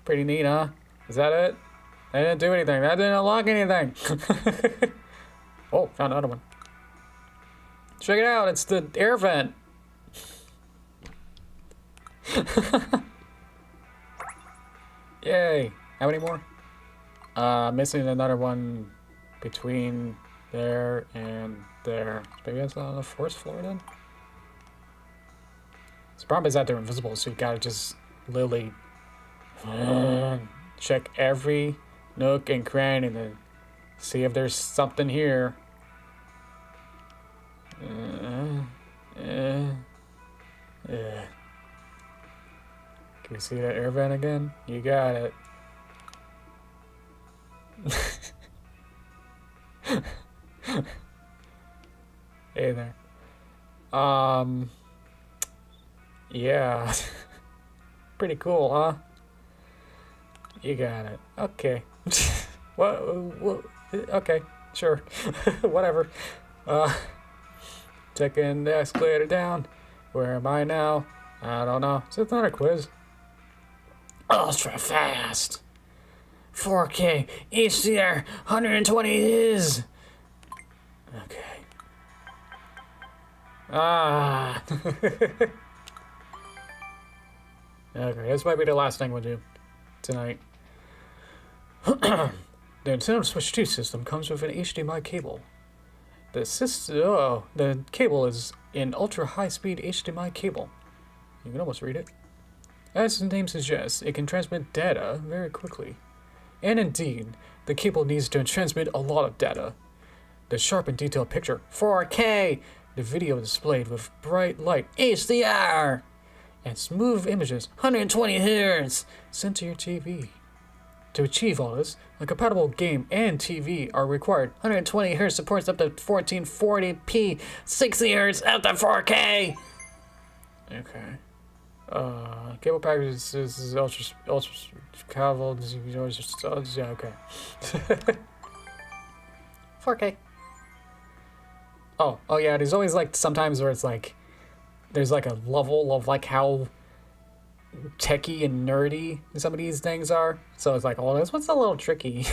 Pretty neat, huh? Is that it? I didn't do anything. I didn't unlock anything. Oh, found another one. Check it out. It's the air vent. Yay. How many more? Missing another one between there, and there. Maybe that's on the first floor then? The problem is that they're invisible, so you gotta just literally check every nook and cranny and see if there's something here. Can you see that air vent again? You got it. Hey there. Yeah. Pretty cool, huh? You got it. Okay. What? Okay, sure. Whatever. Taking the escalator down. Where am I now? I don't know. Is it not a quiz? Ultra fast. 4K HDR 120 is. Okay. Ah. Okay, this might be the last thing we'll do tonight. The Nintendo Switch 2 system comes with an HDMI cable. The cable is an ultra-high-speed HDMI cable. You can almost read it. As the name suggests, it can transmit data very quickly. And indeed, the cable needs to transmit a lot of data. The sharp and detailed picture, 4K, the video displayed with bright light, HDR, and smooth images, 120 Hz, sent to your TV. To achieve all this, a compatible game and TV are required. 120 Hz supports up to 1440p, 60 Hz up to 4K. Okay. Cable package is ultra cabled. Yeah, okay. 4K. Oh yeah. There's always like sometimes where it's like there's like a level of like how techie and nerdy some of these things are. So it's like, oh, this one's a little tricky.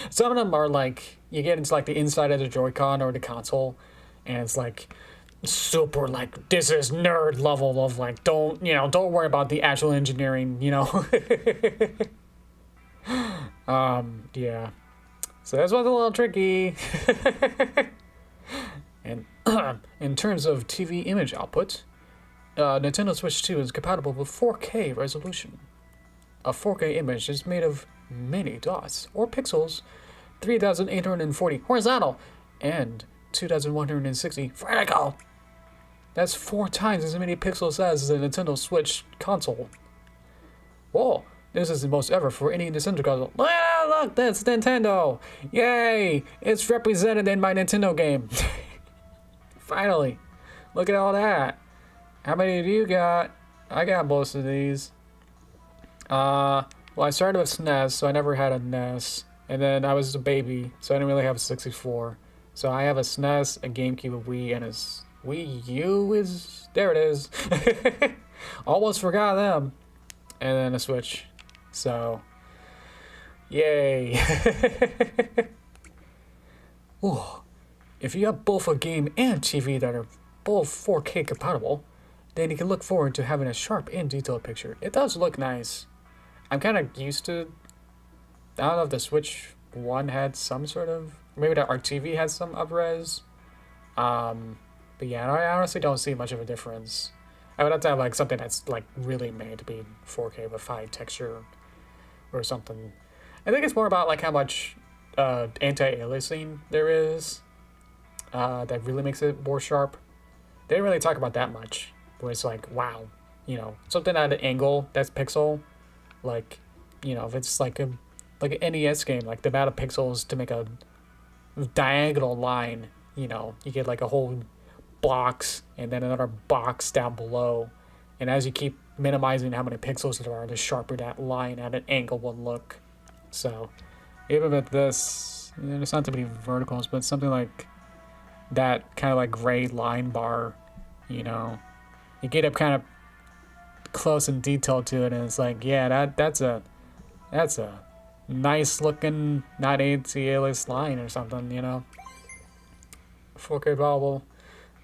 Some of them are like you get into like the inside of the Joy-Con or the console, and it's like super like this is nerd level of like don't worry about the actual engineering, yeah. So this one's a little tricky. And in terms of TV image output, Nintendo Switch 2 is compatible with 4K resolution. A 4K image is made of many dots or pixels, 3,840 horizontal and 2,160 vertical. That's 4 times as many pixels as the Nintendo Switch console. Whoa, this is the most ever for any Nintendo console. Ah, look, that's Nintendo! Yay! It's represented in my Nintendo game. Finally, look at all that. How many do you got? I got most of these. Well, I started with SNES, so I never had a NES. And then I was a baby, so I didn't really have a 64. So I have a SNES, a GameCube, a Wii, and a Wii U is... There it is. Almost forgot them. And then a Switch. So... Yay. Ooh. If you have both a game and TV that are both 4K compatible, then you can look forward to having a sharp and detailed picture. It does look nice. I'm kind of used to... I don't know if the Switch 1 had some sort of... Maybe our TV had some up-res. But yeah, I honestly don't see much of a difference. I would have to have like something that's like really made to be 4K with high texture or something. I think it's more about like how much anti-aliasing there is that really makes it more sharp. They didn't really talk about that much. Where it's like, wow, something at an angle that's pixel, like, if it's like an NES game, like the amount of pixels to make a diagonal line, you get like a whole box and then another box down below, and as you keep minimizing how many pixels there are, the sharper that line at an angle will look. So even with this, there's not too many verticals, but something like that kind of like gray line bar, you get up kind of close and detailed to it, and it's like, yeah, that's a nice looking, not anti-alias line or something, 4K bobble.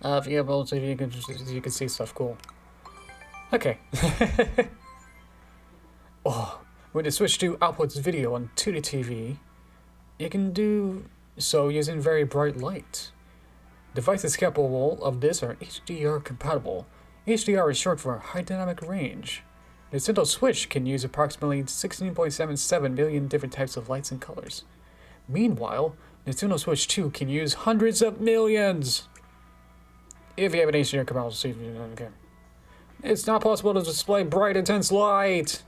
If you have old TV, you can see stuff cool. Okay. Oh, when the Switch 2 outputs video on 2D TV, it can do so using very bright light. Devices capable of this are HDR compatible. HDR is short for High Dynamic Range. Nintendo Switch can use approximately 16.77 million different types of lights and colors. Meanwhile, Nintendo Switch 2 can use hundreds of millions! If you have an HDR compatible TV, it's not possible to display bright, intense light!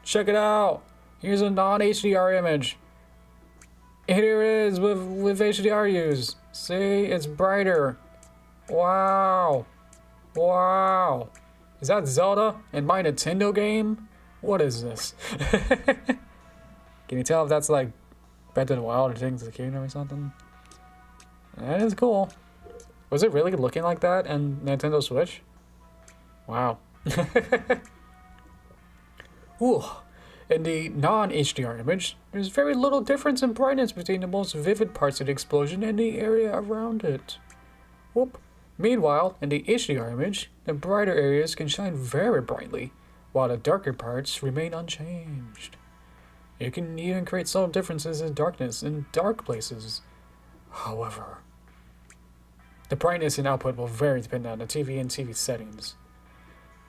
Check it out! Here's a non-HDR image. Here it is with HDR used. See, it's brighter. Wow. Wow. Is that Zelda in my Nintendo game? What is this? Can you tell if that's like Breath of the Wild or Things of the Kingdom or something? That is cool. Was it really looking like that in Nintendo Switch? Wow. Ooh. In the non-HDR image, there's very little difference in brightness between the most vivid parts of the explosion and the area around it. Whoop. Meanwhile, in the HDR image, the brighter areas can shine very brightly, while the darker parts remain unchanged. You can even create subtle differences in darkness in dark places. However, the brightness and output will vary depending on the TV and TV settings.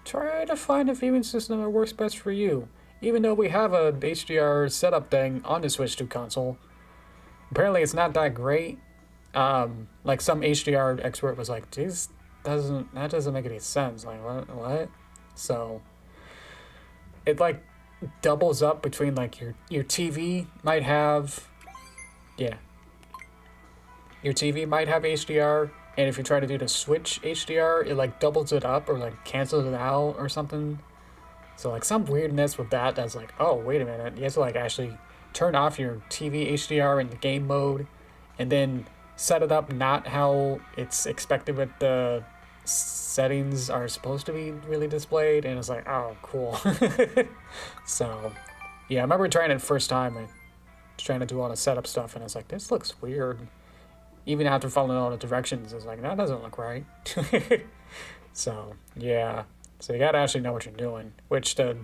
Try to find a viewing system that works best for you. Even though we have a HDR setup thing on the Switch 2 console, apparently it's not that great. Like some HDR expert was like, that doesn't make any sense. Like, what? So, it like doubles up between like your TV might have, your TV might have HDR, and if you try to do the Switch HDR, it like doubles it up or like cancels it out or something. So like some weirdness with that's like, oh, wait a minute. You have to like actually turn off your TV HDR in the game mode and then set it up not how it's expected with the settings are supposed to be really displayed. And it's like, oh, cool. So, yeah, I remember trying it the first time and trying to do all the setup stuff. And I was like, this looks weird. Even after following all the directions, it's like, that doesn't look right. So, yeah. So you gotta actually know what you're doing, which the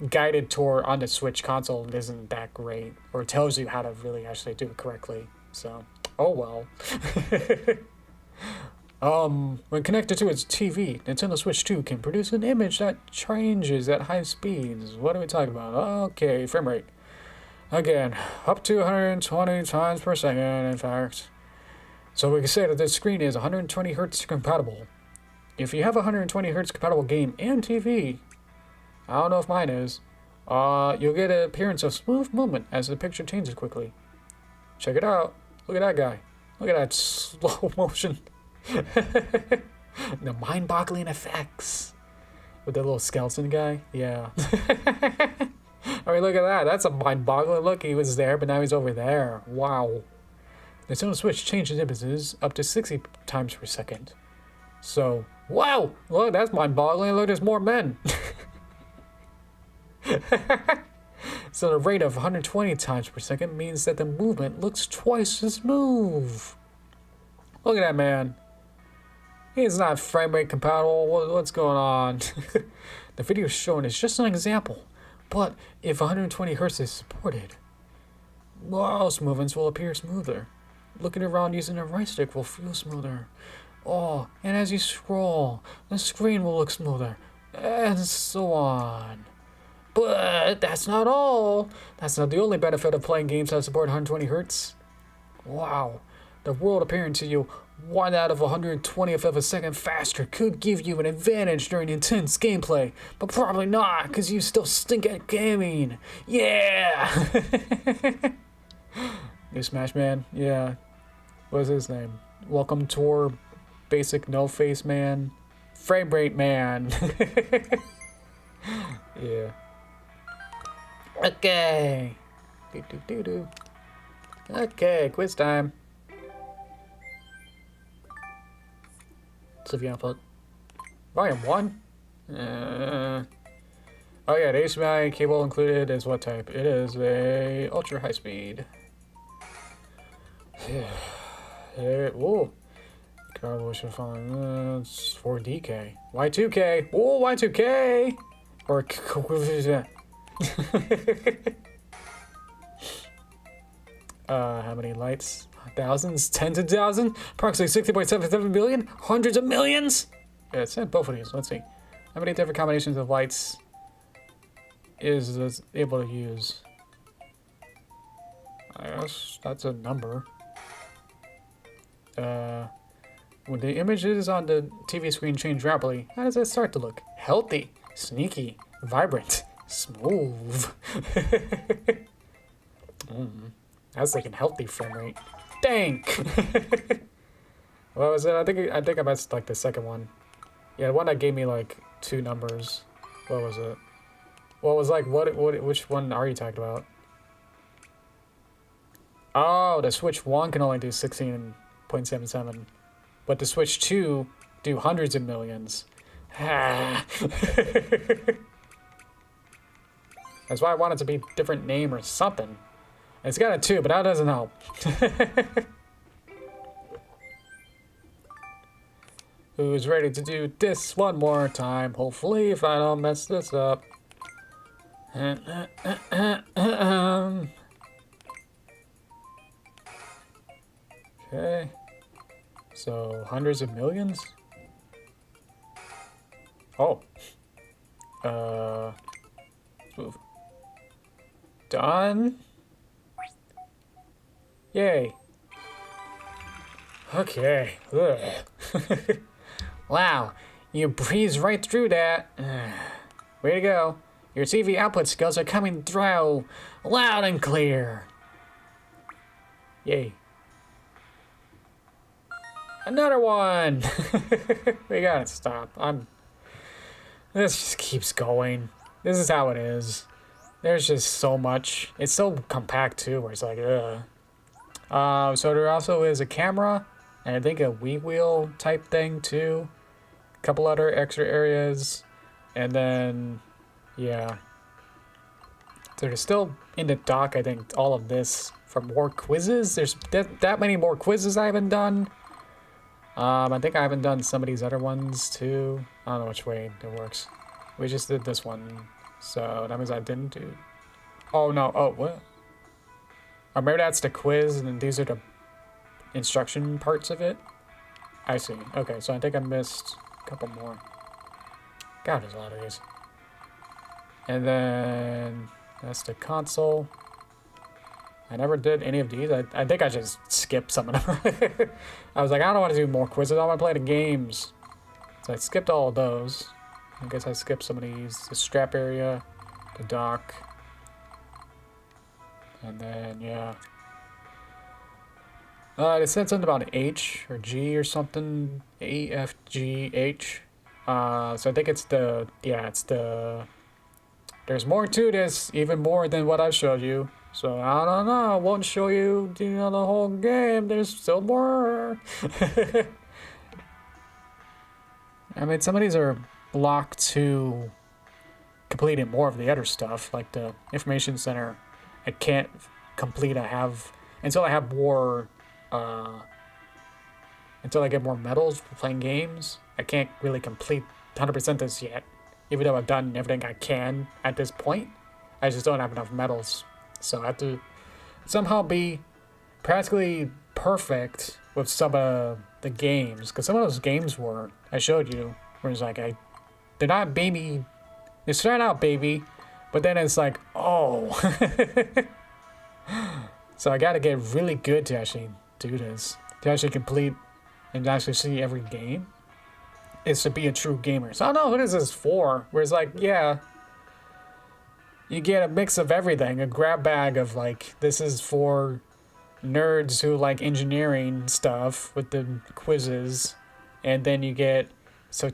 guided tour on the Switch console isn't that great, or tells you how to really actually do it correctly. So, oh well. When connected to its TV, Nintendo Switch 2 can produce an image that changes at high speeds. What are we talking about? Okay, frame rate. Again, up to 120 times per second, in fact. So we can say that this screen is 120 Hz compatible. If you have a 120 Hz compatible game and TV, I don't know if mine is, you'll get an appearance of smooth movement as the picture changes quickly. Check it out. Look at that guy. Look at that slow motion. The mind-boggling effects. With the little skeleton guy. Yeah. I mean, look at that. That's a mind-boggling look. He was there, but now he's over there. Wow. The Nintendo Switch changes images up to 60 times per second. So, wow! Look, that's mind-boggling. Look, there's more men. So the rate of 120 times per second means that the movement looks twice as smooth. Look at that man. He's not frame rate compatible. What's going on? The video shown is just an example. But if 120 Hz is supported, mouse movements will appear smoother. Looking around using a right stick will feel smoother. Oh, and as you scroll, the screen will look smoother, and so on. But that's not all. That's not the only benefit of playing games that support 120 Hz. Wow, the world appearing to you 1 out of 120th of a second faster could give you an advantage during intense gameplay, but probably not, because you still stink at gaming. Yeah! New Smash Man? Yeah. What's his name? Welcome Tour Basic No Face Man. Frame Rate Man. Yeah. Okay. Do. Okay, quiz time. Deviantart. Volume 1? Oh yeah, the HDMI cable included is what type? It is a ultra high speed. Whoa. Resolution font. It's 4DK. Y2K. Whoa, Y2K! Or how many lights? thousands, tens of thousands, approximately 60.77 billion, hundreds of millions. Yeah, it's both of these. Let's see. How many different combinations of lights is this able to use? I guess that's a number. When the images on the TV screen change rapidly, how does it start to look? Healthy, sneaky, vibrant, smooth. I was thinking healthy frame rate. Dang! What was it? I think I missed like the second one. Yeah, the one that gave me like 2 numbers. What was it? What was like which one are you talking about? Oh, the Switch 1 can only do 16.77. But the Switch 2 do hundreds of millions. That's why I want it to be a different name or something. It's got a 2, but that doesn't help. Who's ready to do this one more time? Hopefully, if I don't mess this up. Okay. So, hundreds of millions? Oh. Move. Done. Yay. Okay. Wow, you breezed right through that. Way to go. Your TV output skills are coming through loud and clear. Yay. Another one! We gotta stop. This just keeps going. This is how it is. There's just so much. It's so compact too, where it's like, ugh. So there also is a camera, and I think a Wii wheel type thing too. A couple other extra areas, and then, yeah. So there's still in the dock, I think, all of this for more quizzes. There's that many more quizzes I haven't done. I think I haven't done some of these other ones too. I don't know which way it works. We just did this one, so that means I didn't do. Oh no! Oh what? Or maybe that's the quiz, and then these are the instruction parts of it. I see. Okay, so I think I missed a couple more. God, there's a lot of these. And then that's the console. I never did any of these. I think I just skipped some of them. I was like, I don't want to do more quizzes. I want to play the games. So I skipped all of those. I guess I skipped some of these. The strap area, the dock. And then, yeah. They said something about H or G or something. A, F, G, H. So I think it's the, yeah, it's the, there's more to this, even more than what I showed you. So I don't know, I won't show you, the whole game. There's still more. I mean, some of these are blocked to completing more of the other stuff, like the information center. I can't complete. Until I have more, until I get more medals for playing games. I can't really complete 100% this yet, even though I've done everything I can at this point. I just don't have enough medals. So I have to somehow be practically perfect with some of the games. Because some of those games I showed you, where it's like, they're not baby, they start out baby, but then it's like, oh. So I gotta get really good to actually do this. To actually complete and actually see every game. Is to be a true gamer. So I don't know what is this for. Where it's like, yeah. You get a mix of everything, a grab bag of like, this is for nerds who like engineering stuff with the quizzes, and then you get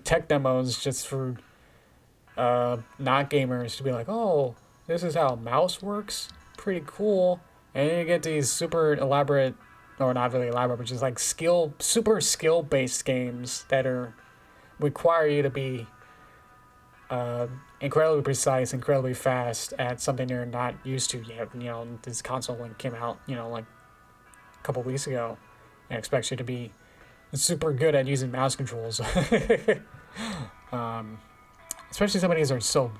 tech demos just for not gamers to be like, oh, this is how a mouse works, pretty cool, and then you get these super elaborate, or not really elaborate, but just like super skill based games that require you to be incredibly precise, incredibly fast at something you're not used to yet. You know, this console when it came out, like a couple weeks ago, and expects you to be super good at using mouse controls. Especially some of these are so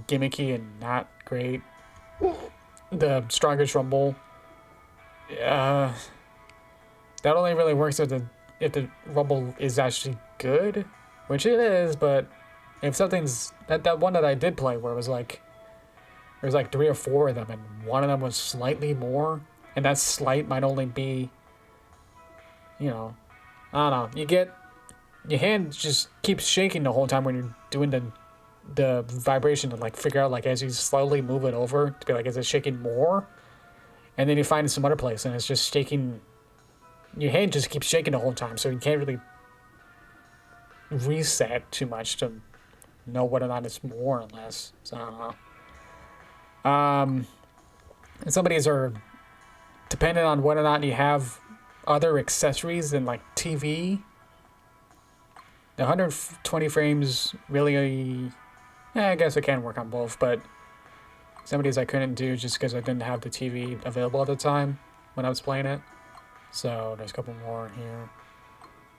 gimmicky and not great. The strongest rumble. that only really works if the rumble is actually good, which it is. But if something's that one that I did play where it was like there's like 3 or 4 of them and one of them was slightly more, and that slight might only be, you know, I don't know. You get your hand just keeps shaking the whole time when you're doing the vibration to like figure out like as you slowly move it over to be like, is it shaking more? And then you find it some other place and it's just shaking. Your hand just keeps shaking the whole time, so you can't really reset too much to know whether or not it's more or less. So I don't know. And some of these are dependent on whether or not you have other accessories than like TV. The 120 frames really, yeah, I guess it can work on both, but some of these I couldn't do just because I didn't have the TV available at the time when I was playing it. So there's a couple more here.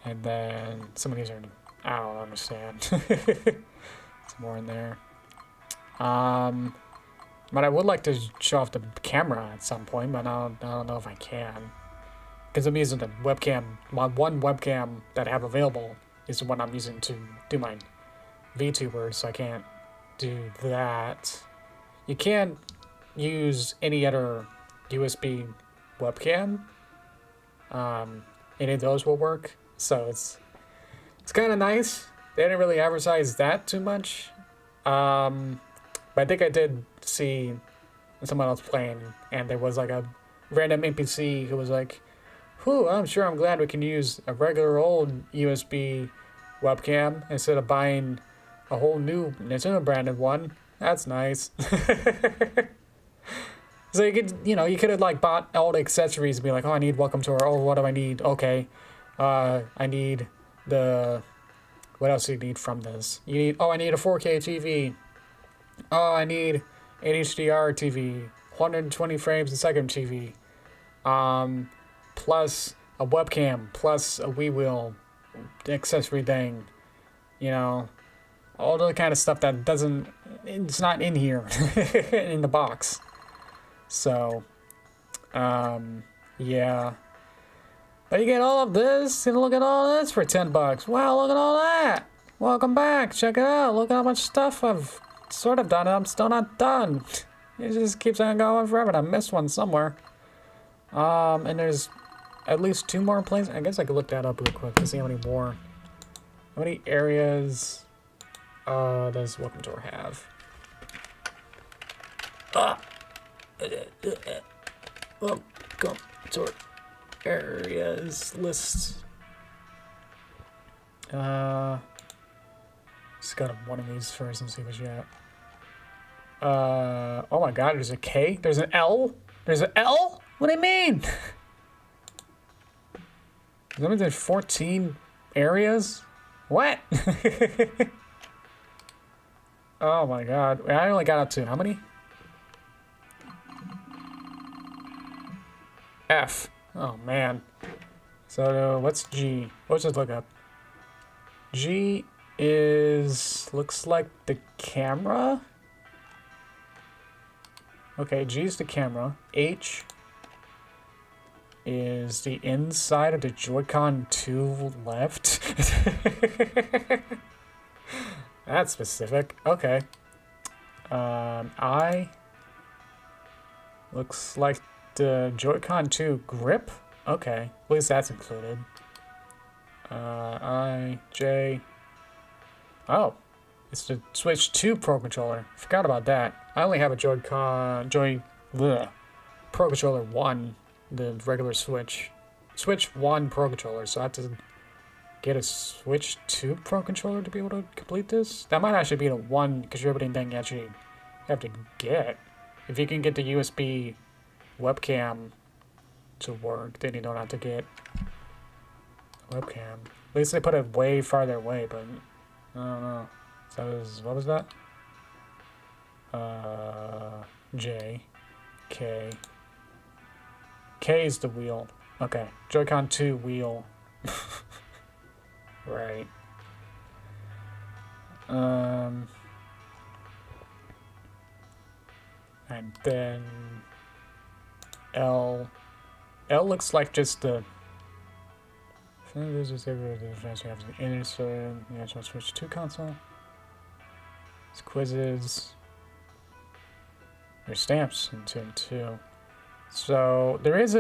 And then some of these are, I don't understand. Some more in there. But I would like to show off the camera at some point, but I don't know if I can. Because I'm using the webcam, my one webcam that I have available is the one I'm using to do my VTuber, so I can't do that. You can't use any other USB webcam. Any of those will work, so it's kind of nice. They didn't really advertise that too much, but I think I did see someone else playing, and there was like a random NPC who was like, "Whew, I'm glad we can use a regular old USB webcam instead of buying a whole new Nintendo branded one. That's nice." So you could have like bought all the accessories and be like, "Oh, I need Welcome Tour. Oh, what do I need? Okay, I need what else do you need from this? I need a 4K TV. Oh, I need an HDR TV, 120 frames a second TV, plus a webcam, plus a Wii Wheel accessory thing, all the kind of stuff that it's not in here in the box." So, yeah. But you get all of this, and look at all this for $10. Wow, look at all that. Welcome back. Check it out. Look at how much stuff I've sort of done, and I'm still not done. It just keeps on going forever, and I missed one somewhere. And there's at least 2 more places. I guess I could look that up real quick to see how many more. How many areas does Welcome Tour have? Welcome Tour areas list. Just got one of these first and see what you got. Oh my god, there's a K? There's an L? There's an L? What do you mean? That means there's 14 areas? What? Oh my god. I only got up to how many? F. Oh man. So what's G? Let's just look up. G looks like the camera. Okay, G is the camera. H is the inside of the Joy-Con 2 left. That's specific. Okay. I looks like the Joy-Con 2 grip. Okay, at least that's included. I, J. Oh, it's the Switch 2 Pro Controller. Forgot about that. I only have a Pro Controller 1, the regular Switch. Switch 1 Pro Controller, so I have to get a Switch 2 Pro Controller to be able to complete this? That might actually be the one contributing thing you actually have to get. If you can get the USB webcam to work, then you don't have to get a webcam. At least they put it way farther away, but I don't know. So what was that? J, K. K is the wheel. Okay, Joy-Con 2 wheel. Right. And then L. L looks like just the There's a difference. You have the insert, the actual Switch 2 console. It's quizzes. There's stamps in 2 and 2. So there is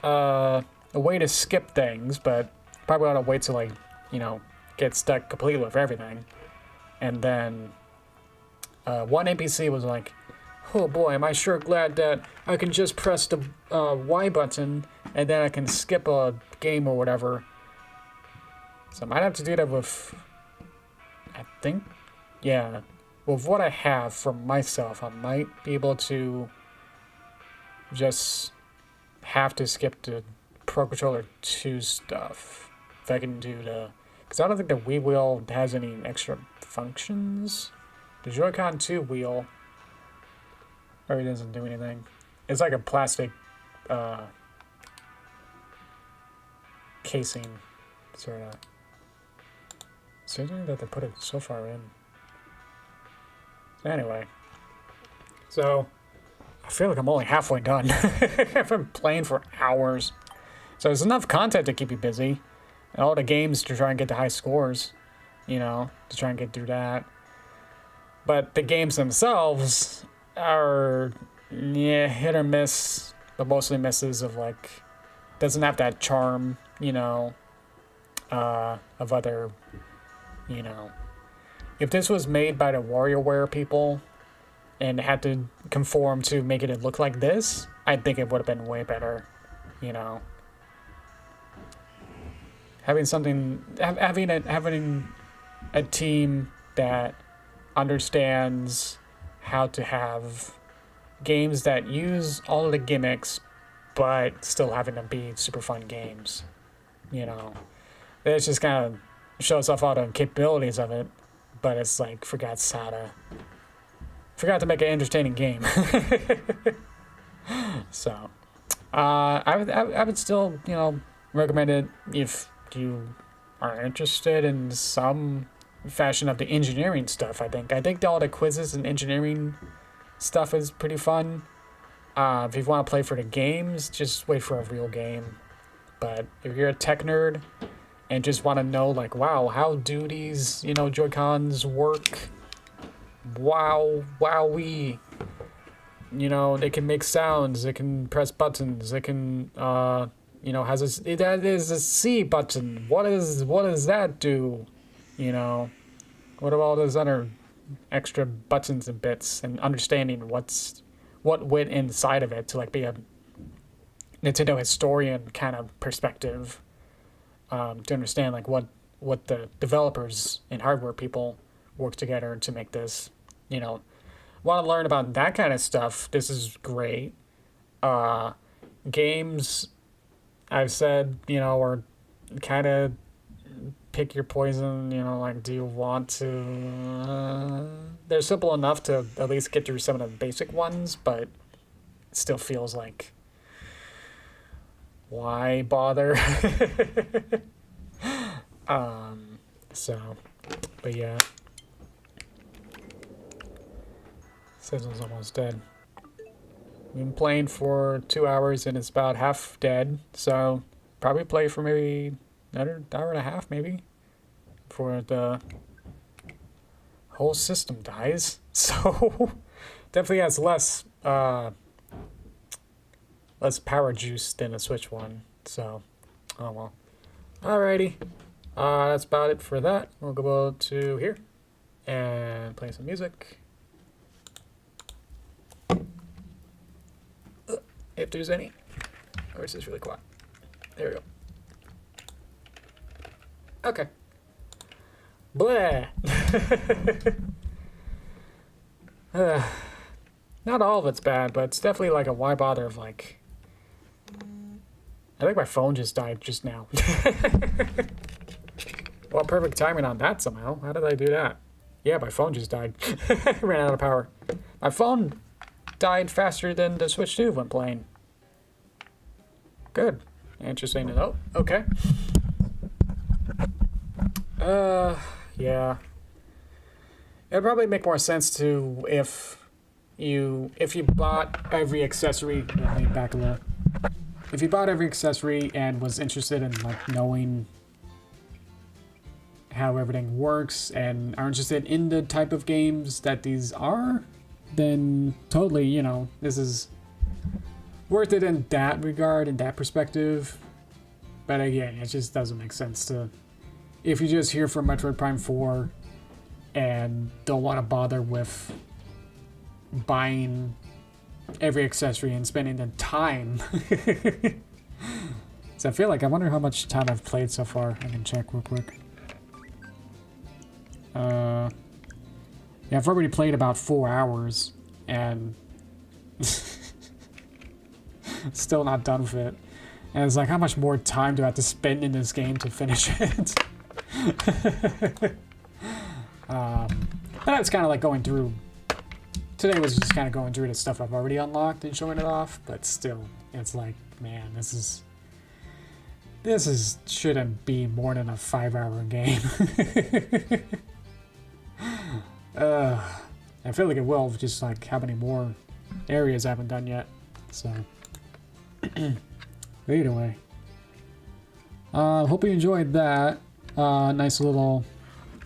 a way to skip things, but probably ought to wait till like, you know, get stuck completely with everything. And then one NPC was like, oh boy, am I sure glad that I can just press the Y button and then I can skip a game or whatever. So I might have to do that with, I think, yeah, with what I have for myself, I might be able to just have to skip the Pro Controller 2 stuff. If I can do the, because I don't think the Wii wheel has any extra functions. The Joy-Con 2 wheel, or it doesn't do anything. It's like a plastic casing, sort of. Certainly that they put it so far in. So anyway, so I feel like I'm only halfway done. I've been playing for hours. So there's enough content to keep you busy. And all the games to try and get the high scores, you know, to try and get through that. But the games themselves are, yeah, hit or miss, but mostly misses of like, doesn't have that charm, you know, of other, you know. If this was made by the WarioWare people and had to conform to making it look like this, I think it would have been way better, you know. Having something, having a team that understands how to have games that use all of the gimmicks, but still having them be super fun games, you know. It just kind of shows off all the capabilities of it, but it's like forgot to make an entertaining game. So, I would still, you know, recommend it if you are interested in some fashion of the engineering stuff. I think all the quizzes and engineering stuff is pretty fun. If you want to play for the games, just wait for a real game. But if you're a tech nerd and just want to know, like, wow, how do these, you know, Joy-Cons work? Wowee. You know, they can make sounds, they can press buttons, they can, you know, that is a C button. What does that do? You know, what are all those other extra buttons and bits, and understanding what went inside of it to like be a Nintendo historian kind of perspective, to understand like what the developers and hardware people work together to make this. You know, want to learn about that kind of stuff, this is great. Games, I've said, you know, are kind of pick your poison, you know, like, do you want to... they're simple enough to at least get through some of the basic ones, but it still feels like, why bother? So, but yeah. Sizzle's almost dead. We've been playing for 2 hours and it's about half dead, so probably play for maybe another hour and a half, maybe, before the whole system dies. So definitely has less power juice than a Switch one. So, oh well. Alrighty, that's about it for that. We'll go to here and play some music. If there's any. Or is this really quiet? There we go. Okay. Blah. Not all of it's bad, but it's definitely like a why bother of like... I think my phone just died just now. Well, perfect timing on that somehow. How did I do that? Yeah, my phone just died. Ran out of power. My phone died faster than the Switch 2 when playing. Good. Interesting to know. Okay. Yeah. It'd probably make more sense to if you bought every accessory. Let me back a little. if you bought every accessory and was interested in like knowing how everything works and are interested in the type of games that these are, then totally, you know, this is worth it in that regard, in that perspective. But again, it just doesn't make sense to, if you're just here for Metroid Prime 4 and don't want to bother with buying every accessory and spending the time. So I feel like, I wonder how much time I've played so far. I can check real quick. Yeah, I've already played about 4 hours and still not done with it. And it's like, how much more time do I have to spend in this game to finish it? But it's kind of like going through. Today was just kind of going through the stuff I've already unlocked and showing it off, but still, it's like, man, this shouldn't be more than a 5-hour game. I feel like it will, just like how many more areas I haven't done yet. So, either way, hope you enjoyed that. Nice little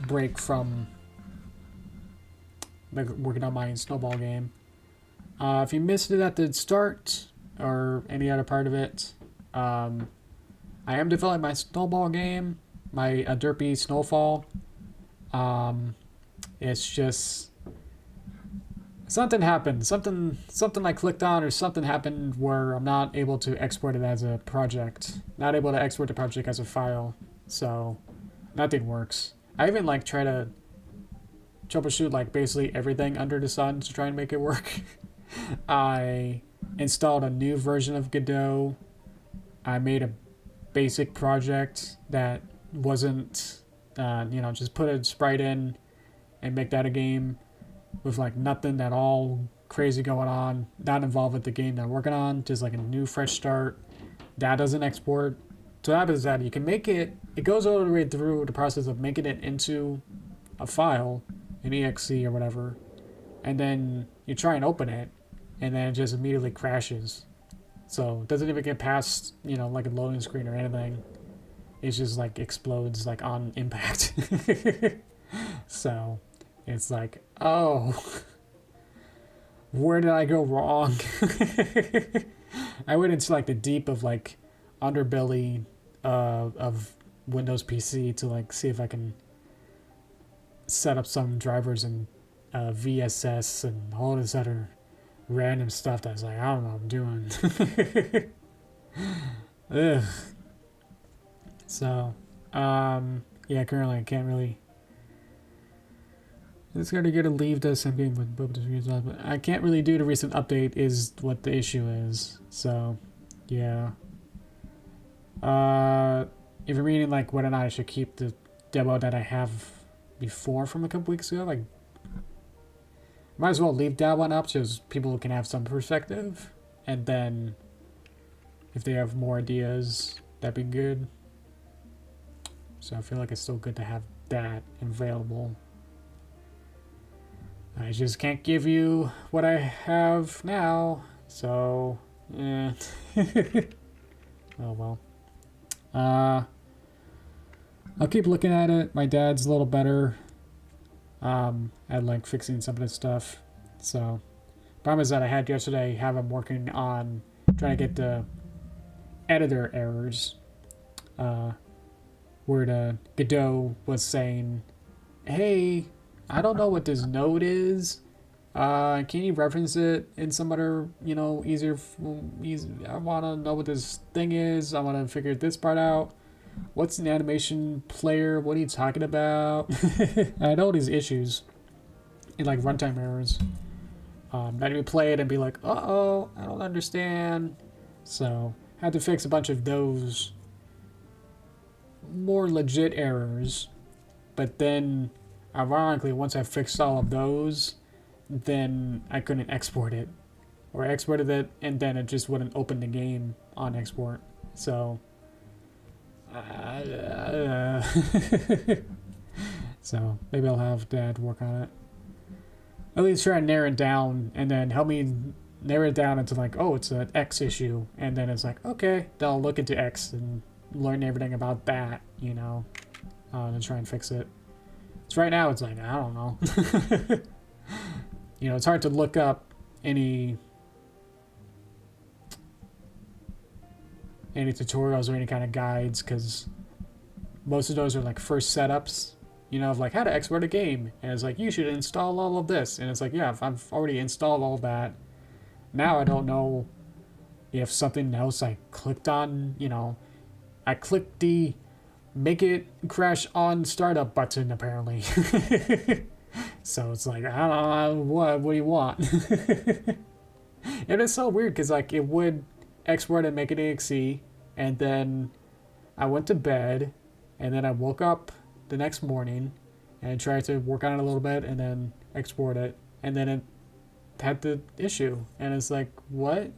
break from working on my snowball game. If you missed it at the start or any other part of it, I am developing my snowball game, my Derpy Snowfall. It's just something happened, something I clicked on, or something happened where I'm not able to export it as a project, not able to export the project as a file. So nothing works. I even like try to troubleshoot like basically everything under the sun to try and make it work. I installed a new version of Godot. I made a basic project that wasn't, you know, just put a sprite in and make that a game with like nothing at all crazy going on, not involved with the game that I'm working on, just like a new fresh start. That doesn't export. So what happens is that you can make it, it goes all the way through the process of making it into a file, an exe or whatever, and then you try and open it, and then it just immediately crashes. So it doesn't even get past, you know, like a loading screen or anything. It's just like explodes like on impact. So it's like, oh, where did I go wrong? I went into like the deep of like underbelly of Windows PC to like see if I can set up some drivers and VSS and all this other random stuff that's like, I don't know what I'm doing. Ugh. So, yeah, currently I can't really. It's gonna get to leave this and being with but I can't really do the recent update is what the issue is. So, yeah. If you're reading like whether or not I should keep the demo that I have before from a couple weeks ago, like, might as well leave that one up so people can have some perspective, and then if they have more ideas, that'd be good. So I feel like it's still good to have that available. I just can't give you what I have now, so eh. Oh well. I'll keep looking at it. My dad's a little better at like fixing some of this stuff. So problem is that I had yesterday have him working on trying to get the editor errors where the Godot was saying, hey, I don't know what this node is. Can you reference it in some other, you know, easier, I want to know what this thing is. I want to figure this part out. What's an animation player? What are you talking about? I had all these issues in like runtime errors. That you would play it and be like, uh-oh, I don't understand. So I had to fix a bunch of those more legit errors. But then, ironically, once I fixed all of those, then I couldn't export it. Or I exported it, and then it just wouldn't open the game on export. So, so maybe I'll have Dad work on it. At least try and narrow it down, and then help me narrow it down into like, oh, it's an X issue, and then it's like, okay, then I'll look into X and learn everything about that, you know, and try and fix it. So right now it's like, I don't know. You know, it's hard to look up any tutorials or any kind of guides, because most of those are like first setups, you know, of like how to export a game, and it's like, you should install all of this, and it's like, yeah, I've already installed all that. Now I don't know if something else I clicked on, you know, I clicked the make it crash on startup button apparently. So it's like, I don't know, what do you want? And it's so weird because like it would export and make it exe, and then I went to bed, and then I woke up the next morning and tried to work on it a little bit and then export it, and then it had the issue, and it's like, what?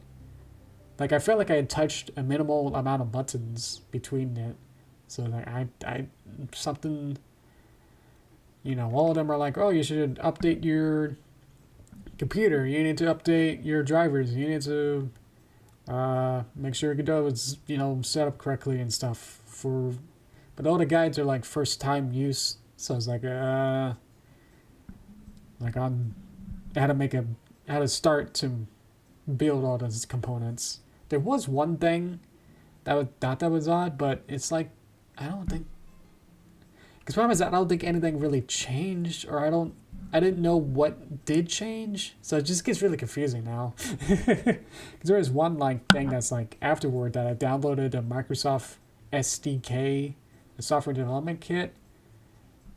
Like I felt like I had touched a minimal amount of buttons between it, so like I something, you know, all of them are like, oh, you should update your computer, you need to update your drivers, you need to make sure Godot is, you know, set up correctly and stuff. But all the guides are like first time use, so it's like on how to start to build all those components. There was one thing that was odd, but it's like, I don't think, because problem is that I don't think anything really changed, or I didn't know what did change, so it just gets really confusing now. Because there was one like thing that's like afterward that I downloaded a Microsoft SDK, the software development kit,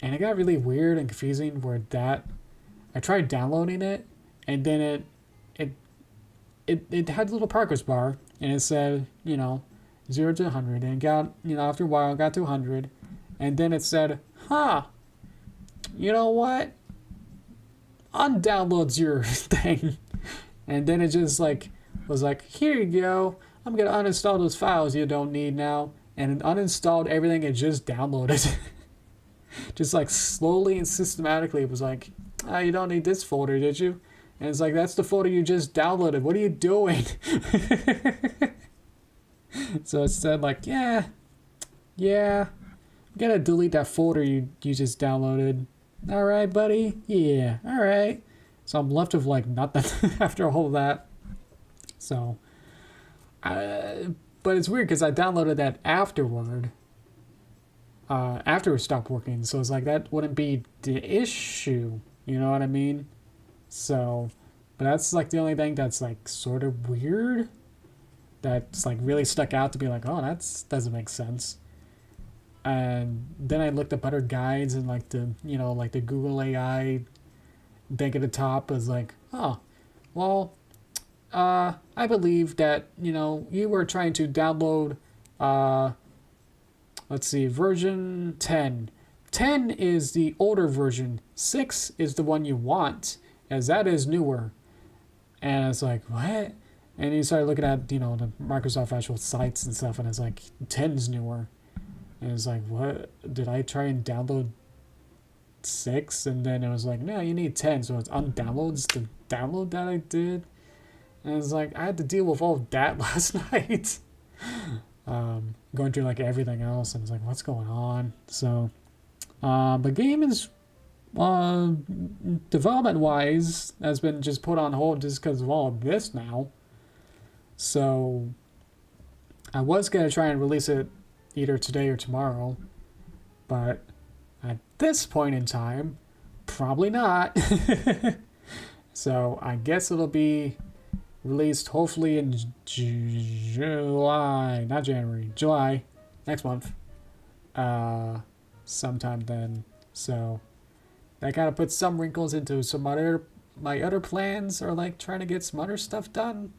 and it got really weird and confusing where that I tried downloading it, and then it had a little progress bar, and it said, you know, 0 to 100, and it got, you know, after a while it got to 100, and then it said, you know what, undownloads your thing. And then it just like was like, here you go, I'm gonna uninstall those files you don't need now, and it uninstalled everything it just downloaded. Just like slowly and systematically, it was like, you don't need this folder, did you? And it's like, that's the folder you just downloaded, what are you doing? So it said like, yeah, I'm gonna delete that folder you just downloaded. All right, buddy. Yeah, all right. So I'm left with like nothing after all of that. So, but it's weird because I downloaded that afterward. After it stopped working, so it's like that wouldn't be the issue. You know what I mean? So, but that's like the only thing that's like sort of weird. That's like really stuck out to be like, oh, that doesn't make sense. And then I looked up other guides, and like the, you know, like the Google AI thing at the top was like, oh, well, I believe that, you know, you were trying to download, let's see, version 10. 10 is the older version. 6 is the one you want, as that is newer. And it's like, what? And you start looking at, you know, the Microsoft actual sites and stuff, and it's like, 10's newer. And it's like, what? Did I try and download 6? And then it was like, no, you need 10. So it's undownloads the download that I did. And it's like, I had to deal with all of that last night. Going through like everything else. And it's like, what's going on? So, the game is, development-wise, has been just put on hold just because of all of this now. So, I was going to try and release it either today or tomorrow, but at this point in time, probably not. So I guess it'll be released hopefully in July, not January, July, next month, sometime then. So that kind of puts some wrinkles into my other plans, or like trying to get some other stuff done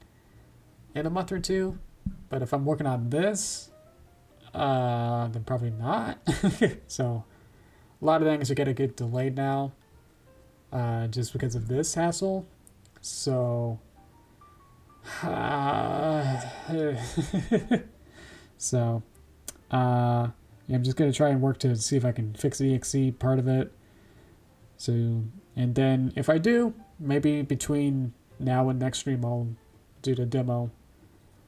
in a month or two. But if I'm working on this, then probably not. So a lot of things are gonna get delayed now, just because of this hassle. So so yeah, I'm just gonna try and work to see if I can fix the exe part of it. So, and then if I do, maybe between now and next stream I'll do the demo.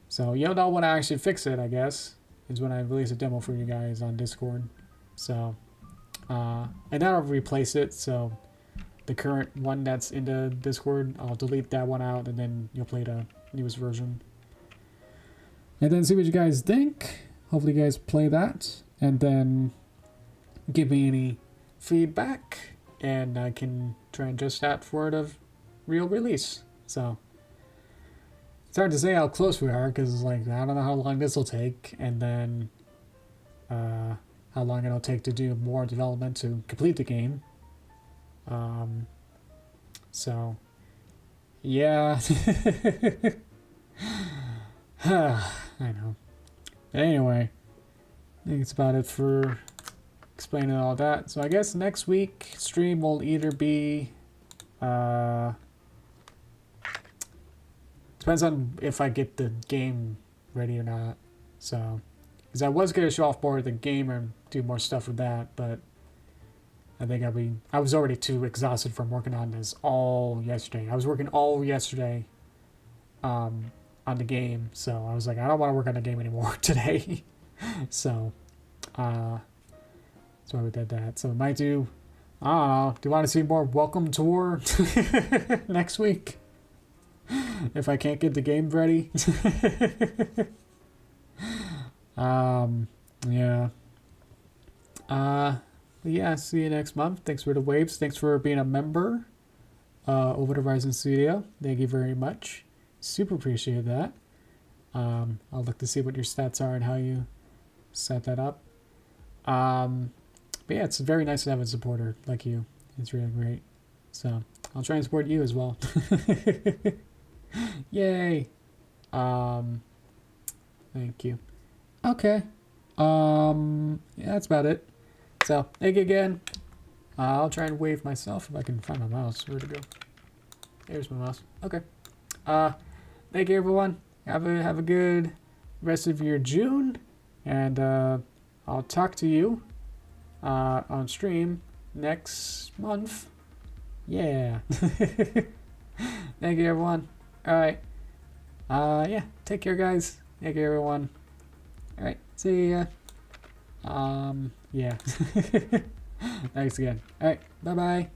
So you'll know when I actually fix it, I guess, is when I release a demo for you guys on Discord. So, and then I'll replace it. So the current one that's in the Discord, I'll delete that one out, and then you'll play the newest version. And then see what you guys think. Hopefully you guys play that, and then give me any feedback, and I can try and adjust that for the real release. So it's hard to say how close we are, because like I don't know how long this will take, and then how long it'll take to do more development to complete the game. So yeah. I know. But anyway, I think it's about it for explaining all that. So I guess next week stream will either be depends on if I get the game ready or not. So because I was gonna show off more of the game and do more stuff with that, but I think I was already too exhausted from working on this all yesterday. I was working all yesterday on the game, so I was like, I don't want to work on the game anymore today. So that's why we did that. So we might do, I don't know, do you want to see more Welcome Tour next week? If I can't get the game ready. Yeah. Yeah, see you next month. Thanks for the waves. Thanks for being a member over to Ryzen Studio. Thank you very much. Super appreciate that. I'll look to see what your stats are and how you set that up. But yeah, it's very nice to have a supporter like you. It's really great. So I'll try and support you as well. Yay. Thank you. Okay. Yeah, that's about it. So thank you again. I'll try and wave myself if I can find my mouse. Where'd it go? There's my mouse. Okay. Thank you everyone. Have a good rest of your June, and I'll talk to you on stream next month. Yeah. Thank you everyone. All right. Yeah. Take care, guys. Thank you everyone. All right. See ya. Yeah. Thanks again. All right. Bye bye.